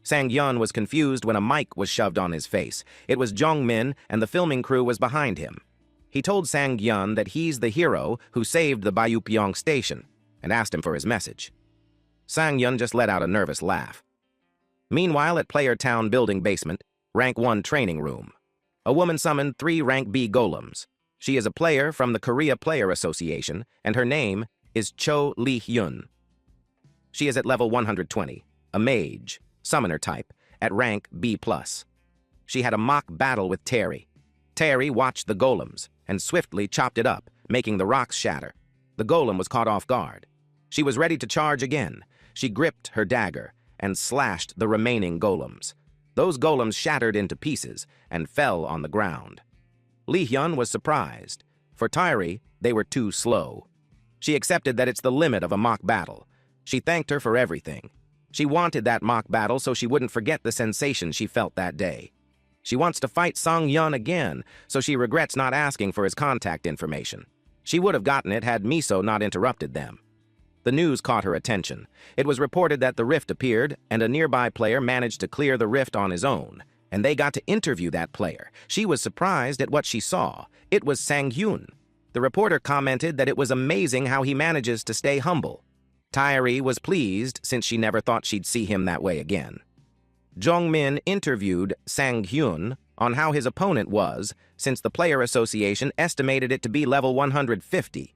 Sang-hyun was confused when a mic was shoved on his face. It was Jong-min, and the filming crew was behind him. He told Sang-hyun that he's the hero who saved the Bayupyeong Station and asked him for his message. Sang-hyun just let out a nervous laugh. Meanwhile, at Player Town Building Basement, Rank 1 Training Room, a woman summoned 3 Rank B golems. She is a player from the Korea Player Association, and her name is Cho Lee-hyun. She is at level 120, a mage, summoner type, at rank B+. She had a mock battle with Terry. Terry watched the golems and swiftly chopped it up, making the rocks shatter. The golem was caught off guard. She was ready to charge again. She gripped her dagger and slashed the remaining golems. Those golems shattered into pieces and fell on the ground. Lee-hyun was surprised. For Terry, they were too slow. She accepted that it's the limit of a mock battle. She thanked her for everything. She wanted that mock battle so she wouldn't forget the sensation she felt that day. She wants to fight Sang-hyun again, so she regrets not asking for his contact information. She would have gotten it had Miso not interrupted them. The news caught her attention. It was reported that the rift appeared, and a nearby player managed to clear the rift on his own, and they got to interview that player. She was surprised at what she saw. It was Sang-hyun. The reporter commented that it was amazing how he manages to stay humble. Tairi was pleased since she never thought she'd see him that way again. Jong-min interviewed Sang-hyun on how his opponent was, since the Player Association estimated it to be level 150.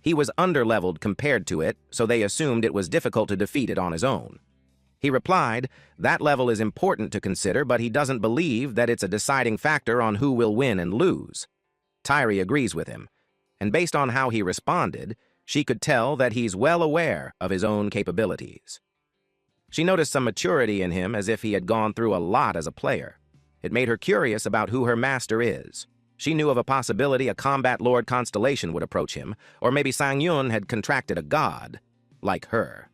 He was underleveled compared to it, so they assumed it was difficult to defeat it on his own. He replied, that level is important to consider, but he doesn't believe that it's a deciding factor on who will win and lose. Tairi agrees with him, and based on how he responded, she could tell that he's well aware of his own capabilities. She noticed some maturity in him, as if he had gone through a lot as a player. It made her curious about who her master is. She knew of a possibility a combat lord constellation would approach him, or maybe Sang-hyun had contracted a god, like her.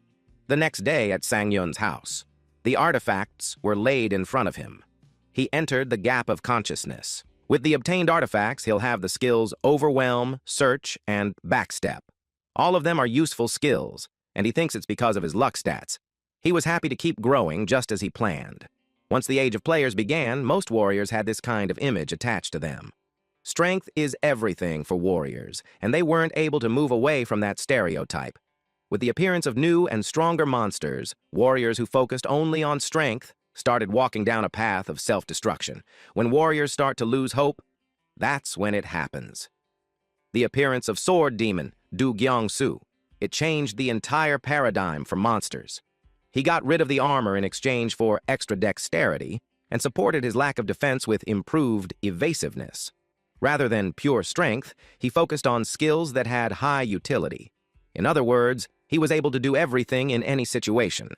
The next day at Sang-hyun's house, the artifacts were laid in front of him. He entered the gap of consciousness. With the obtained artifacts, he'll have the skills Overwhelm, Search, and Backstep. All of them are useful skills, and he thinks it's because of his luck stats. He was happy to keep growing just as he planned. Once the Age of Players began, most warriors had this kind of image attached to them. Strength is everything for warriors, and they weren't able to move away from that stereotype. With the appearance of new and stronger monsters, warriors who focused only on strength started walking down a path of self-destruction. When warriors start to lose hope, that's when it happens. The appearance of Sword Demon, Du Gyeong-soo, it changed the entire paradigm for monsters. He got rid of the armor in exchange for extra dexterity and supported his lack of defense with improved evasiveness. Rather than pure strength, he focused on skills that had high utility. In other words, he was able to do everything in any situation.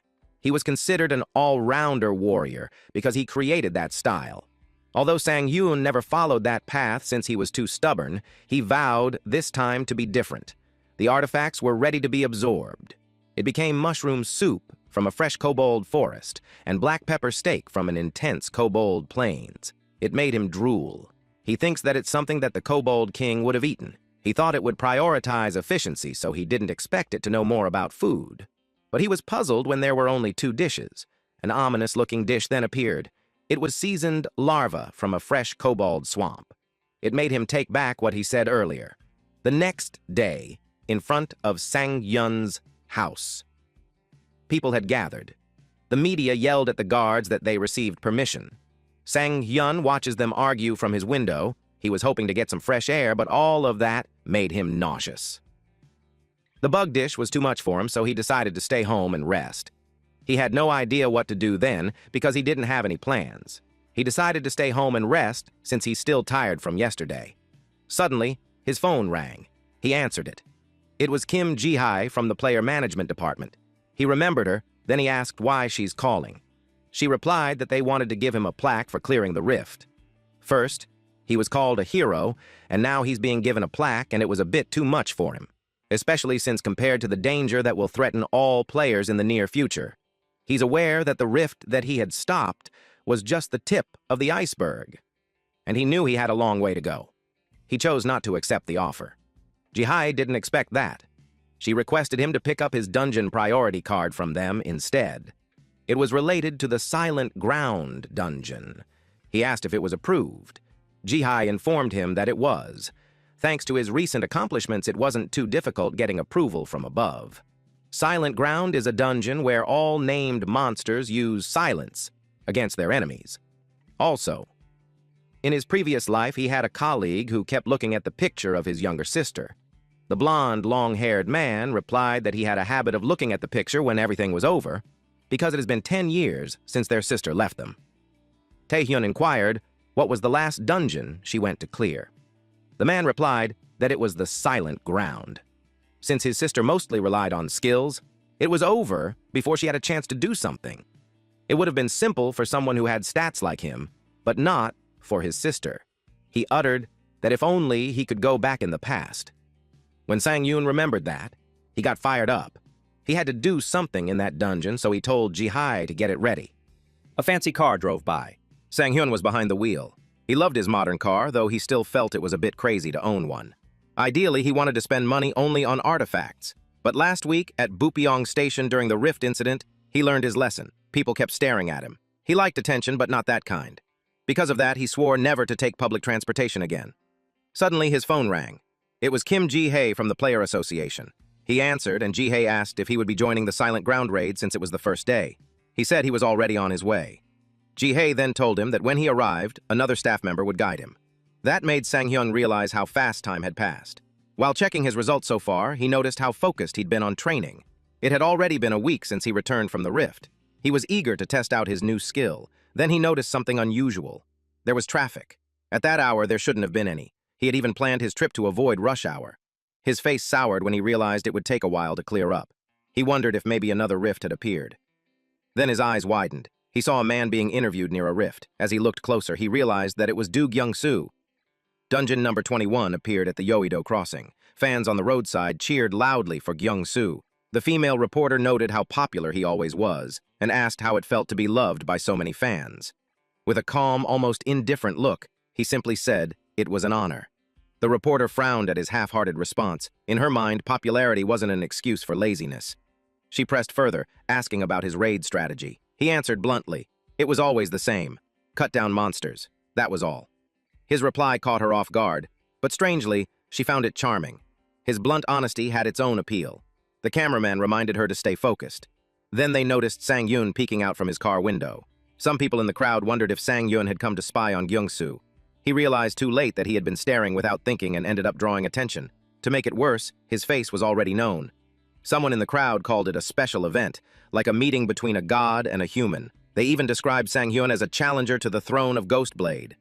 He was considered an all-rounder warrior because he created that style. Although Sang-hyun never followed that path since he was too stubborn, he vowed this time to be different. The artifacts were ready to be absorbed. It became mushroom soup from a fresh kobold forest and black pepper steak from an intense kobold plains. It made him drool. He thinks that it's something that the kobold king would have eaten. He thought it would prioritize efficiency, so he didn't expect it to know more about food. But he was puzzled when there were only 2 dishes. An ominous-looking dish then appeared. It was seasoned larva from a fresh kobold swamp. It made him take back what he said earlier. The next day, in front of Sang-hyun's house, people had gathered. The media yelled at the guards that they received permission. Sang-hyun watches them argue from his window. He was hoping to get some fresh air, but all of that made him nauseous. The bug dish was too much for him, so he decided to stay home and rest. He had no idea what to do then because he didn't have any plans. He decided to stay home and rest since he's still tired from yesterday. Suddenly, his phone rang. He answered it. It was Kim Ji-hae from the player management department. He remembered her, then he asked why she's calling. She replied that they wanted to give him a plaque for clearing the rift. First, he was called a hero, and now he's being given a plaque, and it was a bit too much for him, especially since compared to the danger that will threaten all players in the near future. He's aware that the rift that he had stopped was just the tip of the iceberg, and he knew he had a long way to go. He chose not to accept the offer. Ji-hae didn't expect that. She requested him to pick up his dungeon priority card from them instead. It was related to the Silent Ground dungeon. He asked if it was approved. Ji-hae informed him that it was. Thanks to his recent accomplishments, it wasn't too difficult getting approval from above. Silent Ground is a dungeon where all named monsters use silence against their enemies. Also, in his previous life, he had a colleague who kept looking at the picture of his younger sister. The blonde, long-haired man replied that he had a habit of looking at the picture when everything was over, because it has been 10 years since their sister left them. Taehyun inquired what was the last dungeon she went to clear. The man replied that it was the Silent Ground. Since his sister mostly relied on skills, it was over before she had a chance to do something. It would have been simple for someone who had stats like him, but not for his sister. He uttered that if only he could go back in the past. When Sang-hyun remembered that, he got fired up. He had to do something in that dungeon, so he told Ji-hae to get it ready. A fancy car drove by. Sang-hyun was behind the wheel. He loved his modern car, though he still felt it was a bit crazy to own one. Ideally, he wanted to spend money only on artifacts. But last week, at Bupyeong Station during the Rift incident, he learned his lesson. People kept staring at him. He liked attention, but not that kind. Because of that, he swore never to take public transportation again. Suddenly, his phone rang. It was Kim Ji-hae from the Player Association. He answered, and Ji-hae asked if he would be joining the Silent Ground raid since it was the first day. He said he was already on his way. Ji-hae then told him that when he arrived, another staff member would guide him. That made Sang-hyun realize how fast time had passed. While checking his results so far, he noticed how focused he'd been on training. It had already been a week since he returned from the rift. He was eager to test out his new skill. Then he noticed something unusual. There was traffic. At that hour, there shouldn't have been any. He had even planned his trip to avoid rush hour. His face soured when he realized it would take a while to clear up. He wondered if maybe another rift had appeared. Then his eyes widened. He saw a man being interviewed near a rift. As he looked closer, he realized that it was Do Gyung-soo. Dungeon number 21 appeared at the Yoido crossing. Fans on the roadside cheered loudly for Gyung-soo. The female reporter noted how popular he always was and asked how it felt to be loved by so many fans. With a calm, almost indifferent look, he simply said it was an honor. The reporter frowned at his half-hearted response. In her mind, popularity wasn't an excuse for laziness. She pressed further, asking about his raid strategy. He answered bluntly, it was always the same. Cut down monsters. That was all. His reply caught her off guard, but strangely, she found it charming. His blunt honesty had its own appeal. The cameraman reminded her to stay focused. Then they noticed Sang-hyun peeking out from his car window. Some people in the crowd wondered if Sang-hyun had come to spy on Gyung-soo. He realized too late that he had been staring without thinking and ended up drawing attention. To make it worse, his face was already known. Someone in the crowd called it a special event, like a meeting between a god and a human. They even described Sang-hyun as a challenger to the throne of Ghostblade.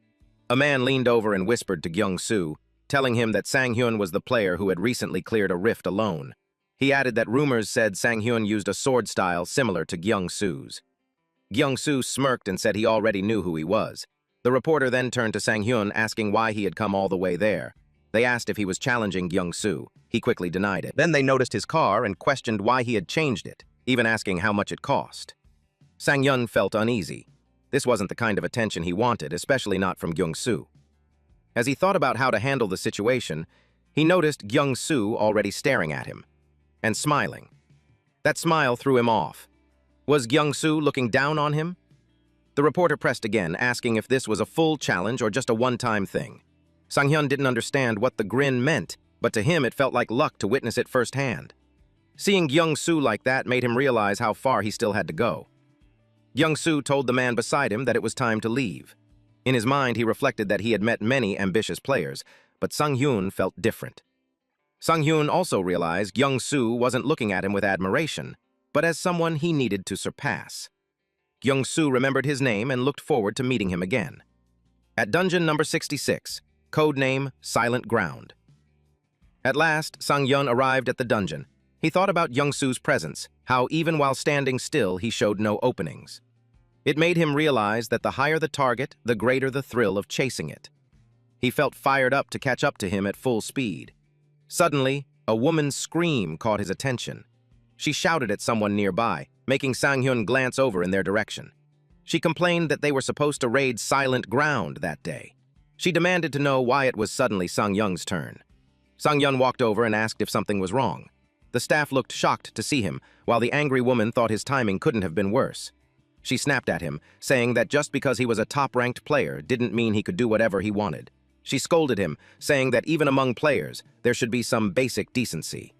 A man leaned over and whispered to Gyung-soo, telling him that Sang-hyun was the player who had recently cleared a rift alone. He added that rumors said Sang-hyun used a sword style similar to Gyung-soo's. Gyung-soo smirked and said he already knew who he was. The reporter then turned to Sang-hyun, asking why he had come all the way there. They asked if he was challenging Gyung-soo. He quickly denied it. Then they noticed his car and questioned why he had changed it. even asking how much it cost. Sang-hyun felt uneasy. This wasn't the kind of attention he wanted, especially not from Gyung-soo. As he thought about how to handle the situation, he noticed Gyung-soo already staring at him and smiling. That smile threw him off. Was Gyung-soo looking down on him? The reporter pressed again, asking if this was a full challenge or just a one-time thing. Sang-hyun didn't understand what the grin meant, but to him it felt like luck to witness it firsthand. Seeing Gyung-soo like that made him realize how far he still had to go. Gyung-soo told the man beside him that it was time to leave. In his mind, he reflected that he had met many ambitious players, but Sang-hyun felt different. Sang-hyun also realized Gyung-soo wasn't looking at him with admiration, but as someone he needed to surpass. Gyung-soo remembered his name and looked forward to meeting him again. At dungeon number 66, codename Silent Ground. At last, Sang-hyun arrived at the dungeon. He thought about Gyung-soo's presence, how even while standing still he showed no openings. It made him realize that the higher the target, the greater the thrill of chasing it. He felt fired up to catch up to him at full speed. Suddenly, a woman's scream caught his attention. She shouted at someone nearby, making Sang-hyun glance over in their direction. She complained that they were supposed to raid Silent Ground that day. She demanded to know why it was suddenly Sang-hyun's turn. Sang-hyun walked over and asked if something was wrong. The staff looked shocked to see him, while the angry woman thought his timing couldn't have been worse. She snapped at him, saying that just because he was a top-ranked player didn't mean he could do whatever he wanted. She scolded him, saying that even among players, there should be some basic decency.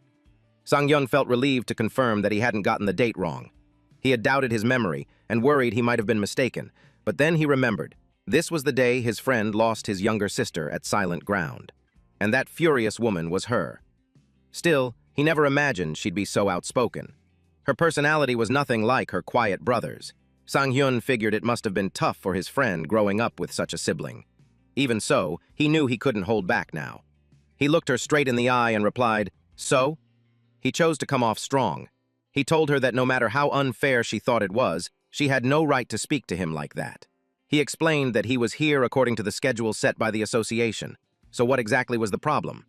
Sang-hyun felt relieved to confirm that he hadn't gotten the date wrong. He had doubted his memory and worried he might have been mistaken, but then he remembered. This was the day his friend lost his younger sister at Silent Ground. And that furious woman was her. Still, he never imagined she'd be so outspoken. Her personality was nothing like her quiet brother's. Sang-hyun figured it must have been tough for his friend growing up with such a sibling. Even so, he knew he couldn't hold back now. He looked her straight in the eye and replied, "So?" He chose to come off strong. He told her that no matter how unfair she thought it was, she had no right to speak to him like that. He explained that he was here according to the schedule set by the association. So what exactly was the problem?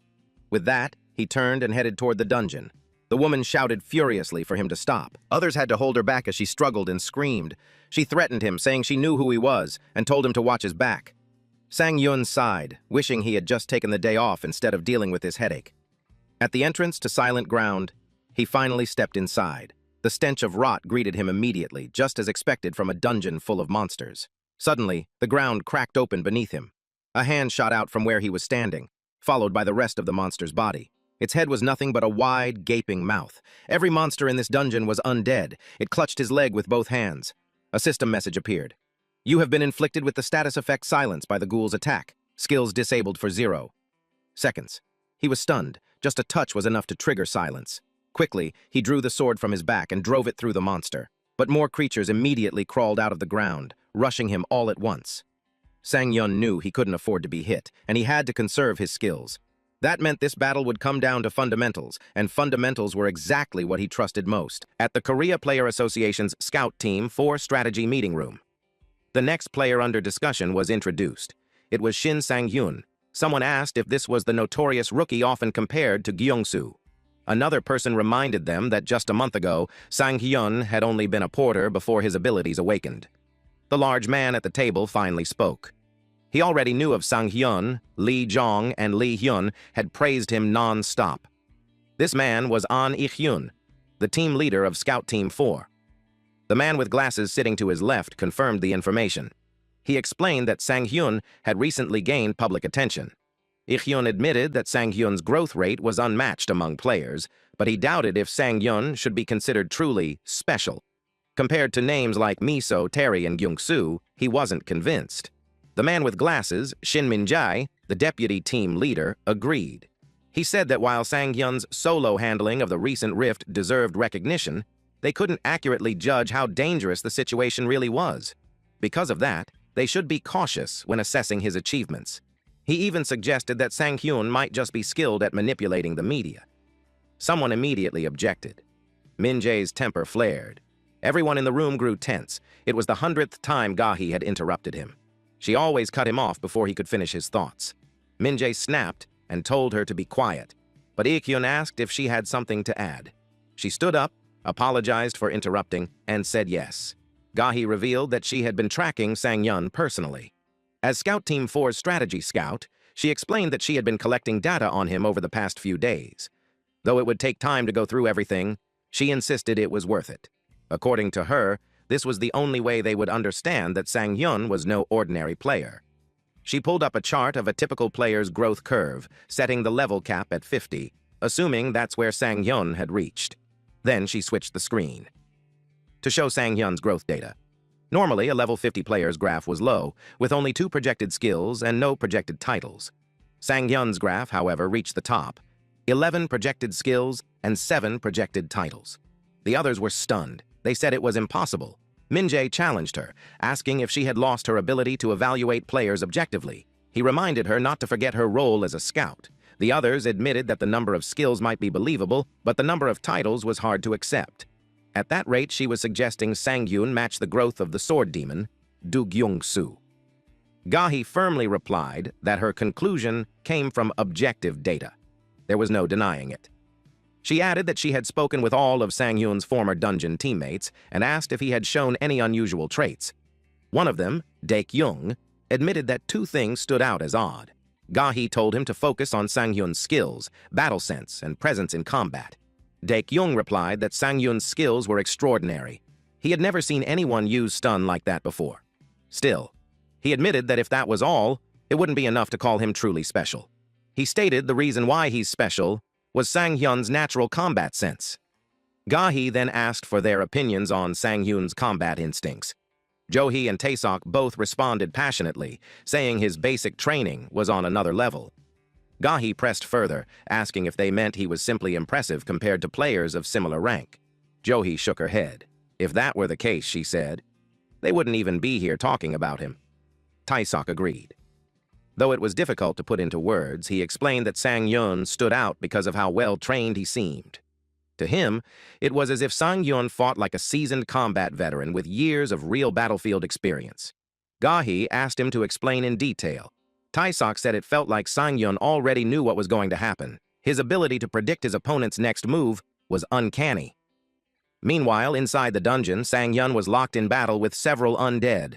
With that, he turned and headed toward the dungeon. The woman shouted furiously for him to stop. Others had to hold her back as she struggled and screamed. She threatened him, saying she knew who he was, and told him to watch his back. Sang-hyun sighed, wishing he had just taken the day off instead of dealing with his headache. At the entrance to Silent Ground, he finally stepped inside. The stench of rot greeted him immediately, just as expected from a dungeon full of monsters. Suddenly, the ground cracked open beneath him. A hand shot out from where he was standing, followed by the rest of the monster's body. Its head was nothing but a wide, gaping mouth. Every monster in this dungeon was undead. It clutched his leg with both hands. A system message appeared. You have been inflicted with the status effect Silence by the ghoul's attack. Skills disabled for 0 seconds. He was stunned. Just a touch was enough to trigger Silence. Quickly, he drew the sword from his back and drove it through the monster. But more creatures immediately crawled out of the ground, rushing him all at once. Sang-hyun knew he couldn't afford to be hit, and he had to conserve his skills. That meant this battle would come down to fundamentals, and fundamentals were exactly what he trusted most. At the Korea Player Association's Scout Team 4 Strategy Meeting Room. The next player under discussion was introduced. It was Shin Sang-hyun. Someone asked if this was the notorious rookie often compared to Gyung-soo. Another person reminded them that just a month ago, Sang-hyun had only been a porter before his abilities awakened. The large man at the table finally spoke. He already knew of Sang-hyun, Lee Jong, and Lee Hyun had praised him non-stop. This man was An Ik-hyun, the team leader of Scout Team 4. The man with glasses sitting to his left confirmed the information. He explained that Sang-hyun had recently gained public attention. Ik-hyun admitted that Sang-hyun's growth rate was unmatched among players, but he doubted if Sang-hyun should be considered truly special. Compared to names like Miso, Terry, and Gyung-soo, he wasn't convinced. The man with glasses, Shin Min-jae, the deputy team leader, agreed. He said that while Sang-hyun's solo handling of the recent rift deserved recognition, they couldn't accurately judge how dangerous the situation really was. Because of that, they should be cautious when assessing his achievements. He even suggested that Sang-hyun might just be skilled at manipulating the media. Someone immediately objected. Min-jae's temper flared. Everyone in the room grew tense. It was the 100th time Gahi had interrupted him. She always cut him off before he could finish his thoughts. Min-jae snapped and told her to be quiet, but Ik-hyun asked if she had something to add. She stood up, apologized for interrupting, and said yes. Gahi revealed that she had been tracking Sang-yun personally. As Scout Team 4's strategy scout, she explained that she had been collecting data on him over the past few days. Though it would take time to go through everything, she insisted it was worth it. According to her, this was the only way they would understand that Sang-yun was no ordinary player. She pulled up a chart of a typical player's growth curve, setting the level cap at 50, assuming that's where Sang-yun had reached. Then she switched the screen to show Sang-yun's growth data. Normally, a level 50 player's graph was low, with only 2 projected skills and no projected titles. Sang-yun's graph, however, reached the top, 11 projected skills and 7 projected titles. The others were stunned. They said it was impossible. Min-jae challenged her, asking if she had lost her ability to evaluate players objectively. He reminded her not to forget her role as a scout. The others admitted that the number of skills might be believable, but the number of titles was hard to accept. At that rate, she was suggesting Sang-yun match the growth of the sword demon, Du-gyung-soo. Gahi firmly replied that her conclusion came from objective data. There was no denying it. She added that she had spoken with all of Sang-yun's former dungeon teammates and asked if he had shown any unusual traits. One of them, Daek-young, admitted that 2 things stood out as odd. Gahi told him to focus on Sang-yun's skills, battle sense, and presence in combat. Daek-young replied that Sang-yun's skills were extraordinary. He had never seen anyone use stun like that before. Still, he admitted that if that was all, it wouldn't be enough to call him truly special. He stated the reason why he's special was Sang-yun's natural combat sense. Gahi then asked for their opinions on Sang-yun's combat instincts. Johi and Taesok both responded passionately, saying his basic training was on another level. Gahi pressed further, asking if they meant he was simply impressive compared to players of similar rank. Johi shook her head. If that were the case, she said, they wouldn't even be here talking about him. Taesok agreed. Though it was difficult to put into words, he explained that Sang-yun stood out because of how well-trained he seemed. To him, it was as if Sang-yun fought like a seasoned combat veteran with years of real battlefield experience. Gahi asked him to explain in detail. Taesok said it felt like Sang-yun already knew what was going to happen. His ability to predict his opponent's next move was uncanny. Meanwhile, inside the dungeon, Sang-yun was locked in battle with several undead.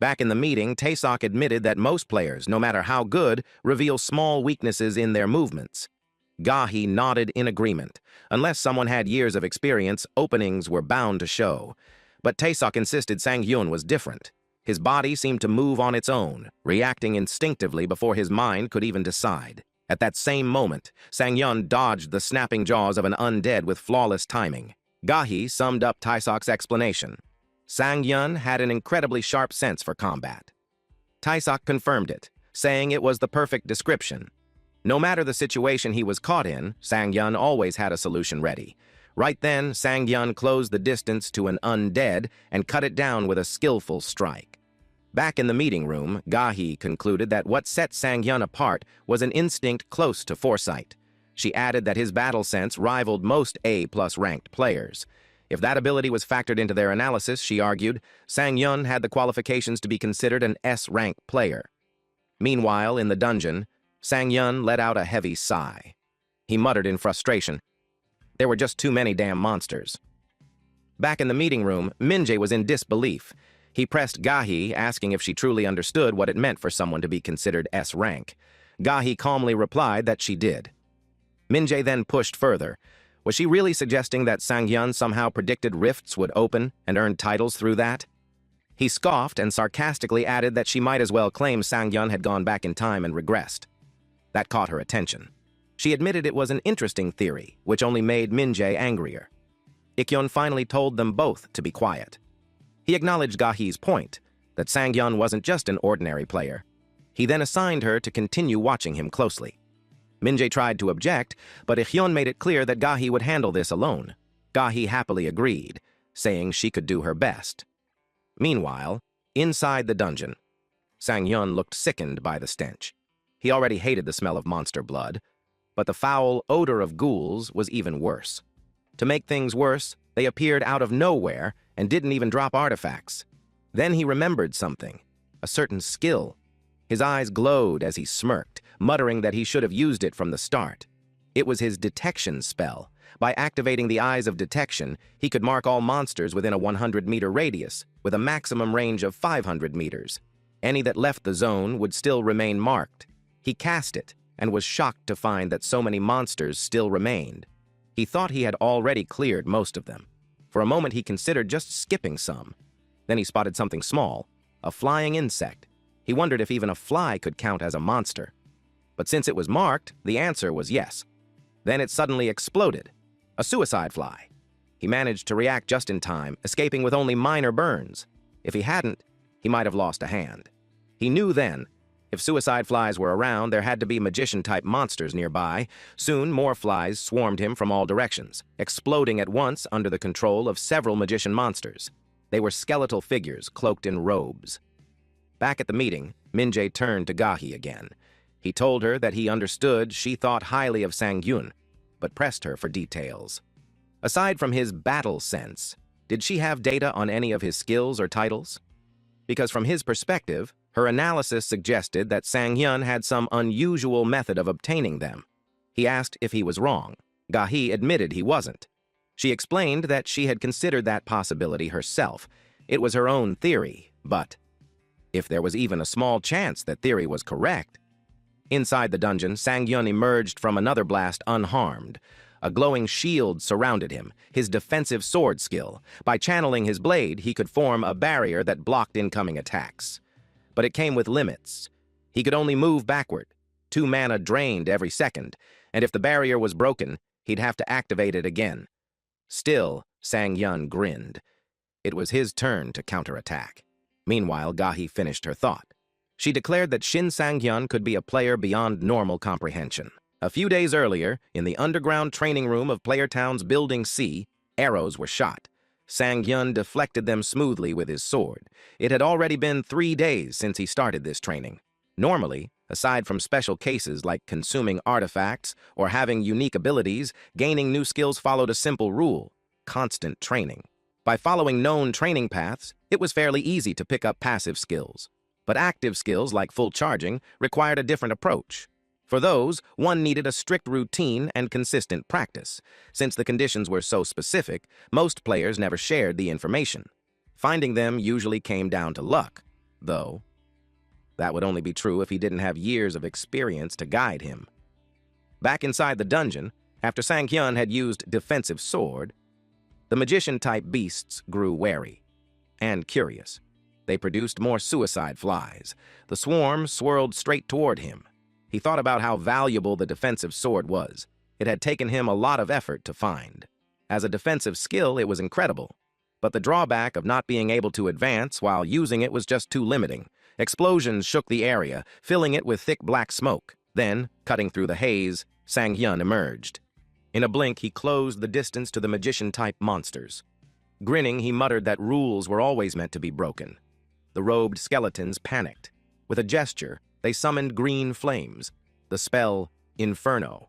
Back in the meeting, Taesok admitted that most players, no matter how good, reveal small weaknesses in their movements. Gahi nodded in agreement. Unless someone had years of experience, openings were bound to show. But Taesok insisted Sang-yun was different. His body seemed to move on its own, reacting instinctively before his mind could even decide. At that same moment, Sang-yun dodged the snapping jaws of an undead with flawless timing. Gahi summed up Taesok's explanation. Sang-yun had an incredibly sharp sense for combat. Taesok confirmed it, saying it was the perfect description. No matter the situation he was caught in, Sang-yun always had a solution ready. Right then, Sang-yun closed the distance to an undead and cut it down with a skillful strike. Back in the meeting room, Gahi concluded that what set Sang-yun apart was an instinct close to foresight. She added that his battle sense rivaled most A+ ranked players. If that ability was factored into their analysis, she argued, Sang-yun had the qualifications to be considered an S-rank player. Meanwhile, in the dungeon, Sang-yun let out a heavy sigh. He muttered in frustration, there were just too many damn monsters. Back in the meeting room, Min-jae was in disbelief. He pressed Gahi, asking if she truly understood what it meant for someone to be considered S-rank. Gahi calmly replied that she did. Min-jae then pushed further. Was she really suggesting that Sang-yun somehow predicted rifts would open and earn titles through that? He scoffed and sarcastically added that she might as well claim Sang-yun had gone back in time and regressed. That caught her attention. She admitted it was an interesting theory, which only made Min-jae angrier. Ik-yeon finally told them both to be quiet. He acknowledged Gahi's point, that Sang-yun wasn't just an ordinary player. He then assigned her to continue watching him closely. Min-jae tried to object, but Ik-yeon made it clear that Gahi would handle this alone. Gahi happily agreed, saying she could do her best. Meanwhile, inside the dungeon, Sang-yun looked sickened by the stench. He already hated the smell of monster blood, but the foul odor of ghouls was even worse. To make things worse, they appeared out of nowhere and didn't even drop artifacts. Then he remembered something, a certain skill. His eyes glowed as he smirked, muttering that he should have used it from the start. It was his detection spell, By activating the Eyes of Detection, he could mark all monsters within a 100-meter radius, with a maximum range of 500 meters. Any that left the zone would still remain marked. He cast it, and was shocked to find that so many monsters still remained. He thought he had already cleared most of them. For a moment he considered just skipping some. Then he spotted something small, a flying insect. He wondered if even a fly could count as a monster. But since it was marked, the answer was yes. Then it suddenly exploded. A suicide fly. He managed to react just in time, escaping with only minor burns. If he hadn't, he might have lost a hand. He knew then, if suicide flies were around, there had to be magician-type monsters nearby. Soon, more flies swarmed him from all directions, exploding at once under the control of several magician monsters. They were skeletal figures cloaked in robes. Back at the meeting, Min-jae turned to Gahi again. He told her that he understood she thought highly of Sang-hyun, but pressed her for details. Aside from his battle sense, did she have data on any of his skills or titles? Because from his perspective, her analysis suggested that Sang-hyun had some unusual method of obtaining them. He asked if he was wrong. Gahi admitted he wasn't. She explained that she had considered that possibility herself. It was her own theory, but if there was even a small chance that theory was correct. Inside the dungeon, Sang-hyun emerged from another blast unharmed. A glowing shield surrounded him, his defensive sword skill. By channeling his blade, he could form a barrier that blocked incoming attacks. But it came with limits. He could only move backward. 2 mana drained every second, and if the barrier was broken, he'd have to activate it again. Still, Sang-hyun grinned. It was his turn to counterattack. Meanwhile, Gahi finished her thought. She declared that Shin Sang-hyun could be a player beyond normal comprehension. A few days earlier, in the underground training room of Player Town's Building C, arrows were shot. Sang-hyun deflected them smoothly with his sword. It had already been 3 days since he started this training. Normally, aside from special cases like consuming artifacts or having unique abilities, gaining new skills followed a simple rule: constant training. By following known training paths, it was fairly easy to pick up passive skills. But active skills like full charging required a different approach. For those, one needed a strict routine and consistent practice. Since the conditions were so specific, most players never shared the information. Finding them usually came down to luck, though. That would only be true if he didn't have years of experience to guide him. Back inside the dungeon, after Sang-hyun had used defensive sword, the magician-type beasts grew wary and curious. They produced more suicide flies. The swarm swirled straight toward him. He thought about how valuable the defensive sword was. It had taken him a lot of effort to find. As a defensive skill, it was incredible. But the drawback of not being able to advance while using it was just too limiting. Explosions shook the area, filling it with thick black smoke. Then, cutting through the haze, Sang-hyun emerged. In a blink, he closed the distance to the magician-type monsters. Grinning, he muttered that rules were always meant to be broken. The robed skeletons panicked. With a gesture, they summoned green flames, the spell Inferno.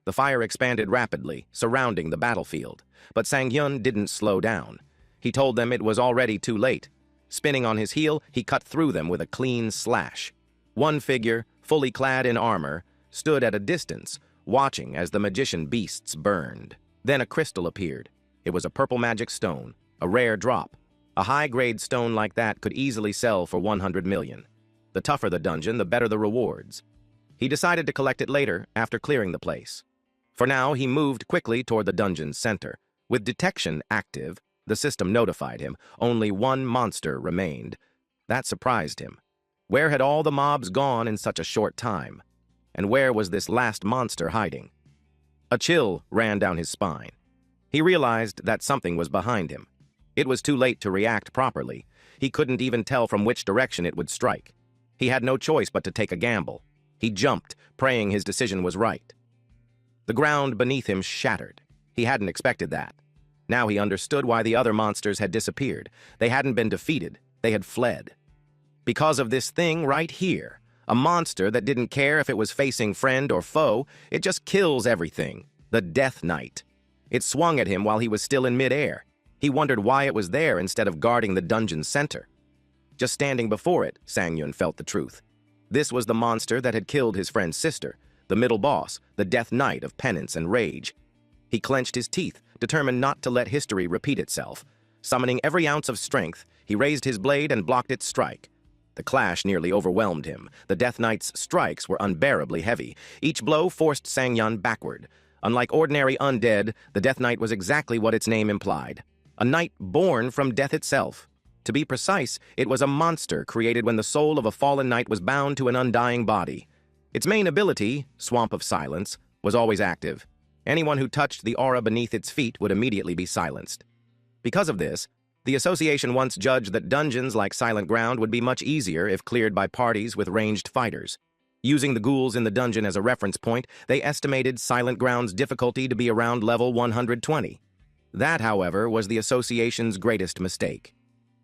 The fire expanded rapidly, surrounding the battlefield. But Sang-hyun didn't slow down. He told them it was already too late. Spinning on his heel, he cut through them with a clean slash. One figure, fully clad in armor, stood at a distance, watching as the magician beasts burned. Then a crystal appeared. It was a purple magic stone, a rare drop. A high-grade stone like that could easily sell for 100 million. The tougher the dungeon, the better the rewards. He decided to collect it later, after clearing the place. For now, he moved quickly toward the dungeon's center. With detection active, the system notified him only 1 monster remained. That surprised him. Where had all the mobs gone in such a short time? And where was this last monster hiding? A chill ran down his spine. He realized that something was behind him. It was too late to react properly. He couldn't even tell from which direction it would strike. He had no choice but to take a gamble. He jumped, praying his decision was right. The ground beneath him shattered. He hadn't expected that. Now he understood why the other monsters had disappeared. They hadn't been defeated. They had fled. Because of this thing right here, a monster that didn't care if it was facing friend or foe, it just kills everything. The Death Knight. It swung at him while he was still in midair. He wondered why it was there instead of guarding the dungeon's center. Just standing before it, Sang-hyun felt the truth. This was the monster that had killed his friend's sister, the middle boss, the Death Knight of penance and rage. He clenched his teeth, determined not to let history repeat itself. Summoning every ounce of strength, he raised his blade and blocked its strike. The clash nearly overwhelmed him. The Death Knight's strikes were unbearably heavy. Each blow forced Sangyun backward. Unlike ordinary undead, the Death Knight was exactly what its name implied. A knight born from death itself. To be precise, it was a monster created when the soul of a fallen knight was bound to an undying body. Its main ability, Swamp of Silence, was always active. Anyone who touched the aura beneath its feet would immediately be silenced. Because of this, the association once judged that dungeons like Silent Ground would be much easier if cleared by parties with ranged fighters. Using the ghouls in the dungeon as a reference point, they estimated Silent Ground's difficulty to be around level 120. That, however, was the association's greatest mistake.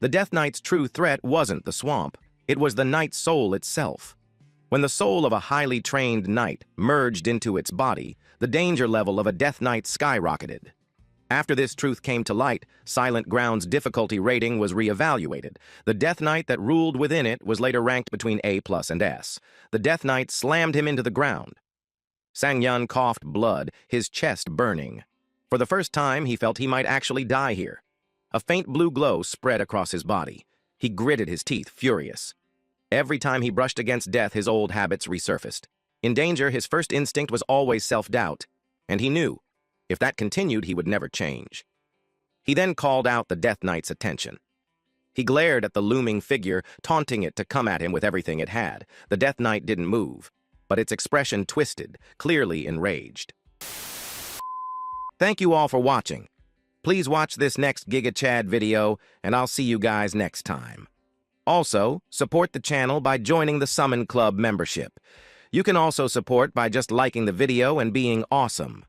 The Death Knight's true threat wasn't the swamp, it was the knight's soul itself. When the soul of a highly trained knight merged into its body, the danger level of a Death Knight skyrocketed. After this truth came to light, Silent Ground's difficulty rating was reevaluated. The Death Knight that ruled within it was later ranked between A+ and S. The Death Knight slammed him into the ground. Sangyun coughed blood, his chest burning. For the first time, he felt he might actually die here. A faint blue glow spread across his body. He gritted his teeth, furious. Every time he brushed against death, his old habits resurfaced. In danger, his first instinct was always self-doubt, and he knew, if that continued, he would never change. He then called out the Death Knight's attention. He glared at the looming figure, taunting it to come at him with everything it had. The Death Knight didn't move, but its expression twisted, clearly enraged. Thank you all for watching. Please watch this next Giga Chad video, and I'll see you guys next time. Also, support the channel by joining the Summon Club membership. You can also support by just liking the video and being awesome.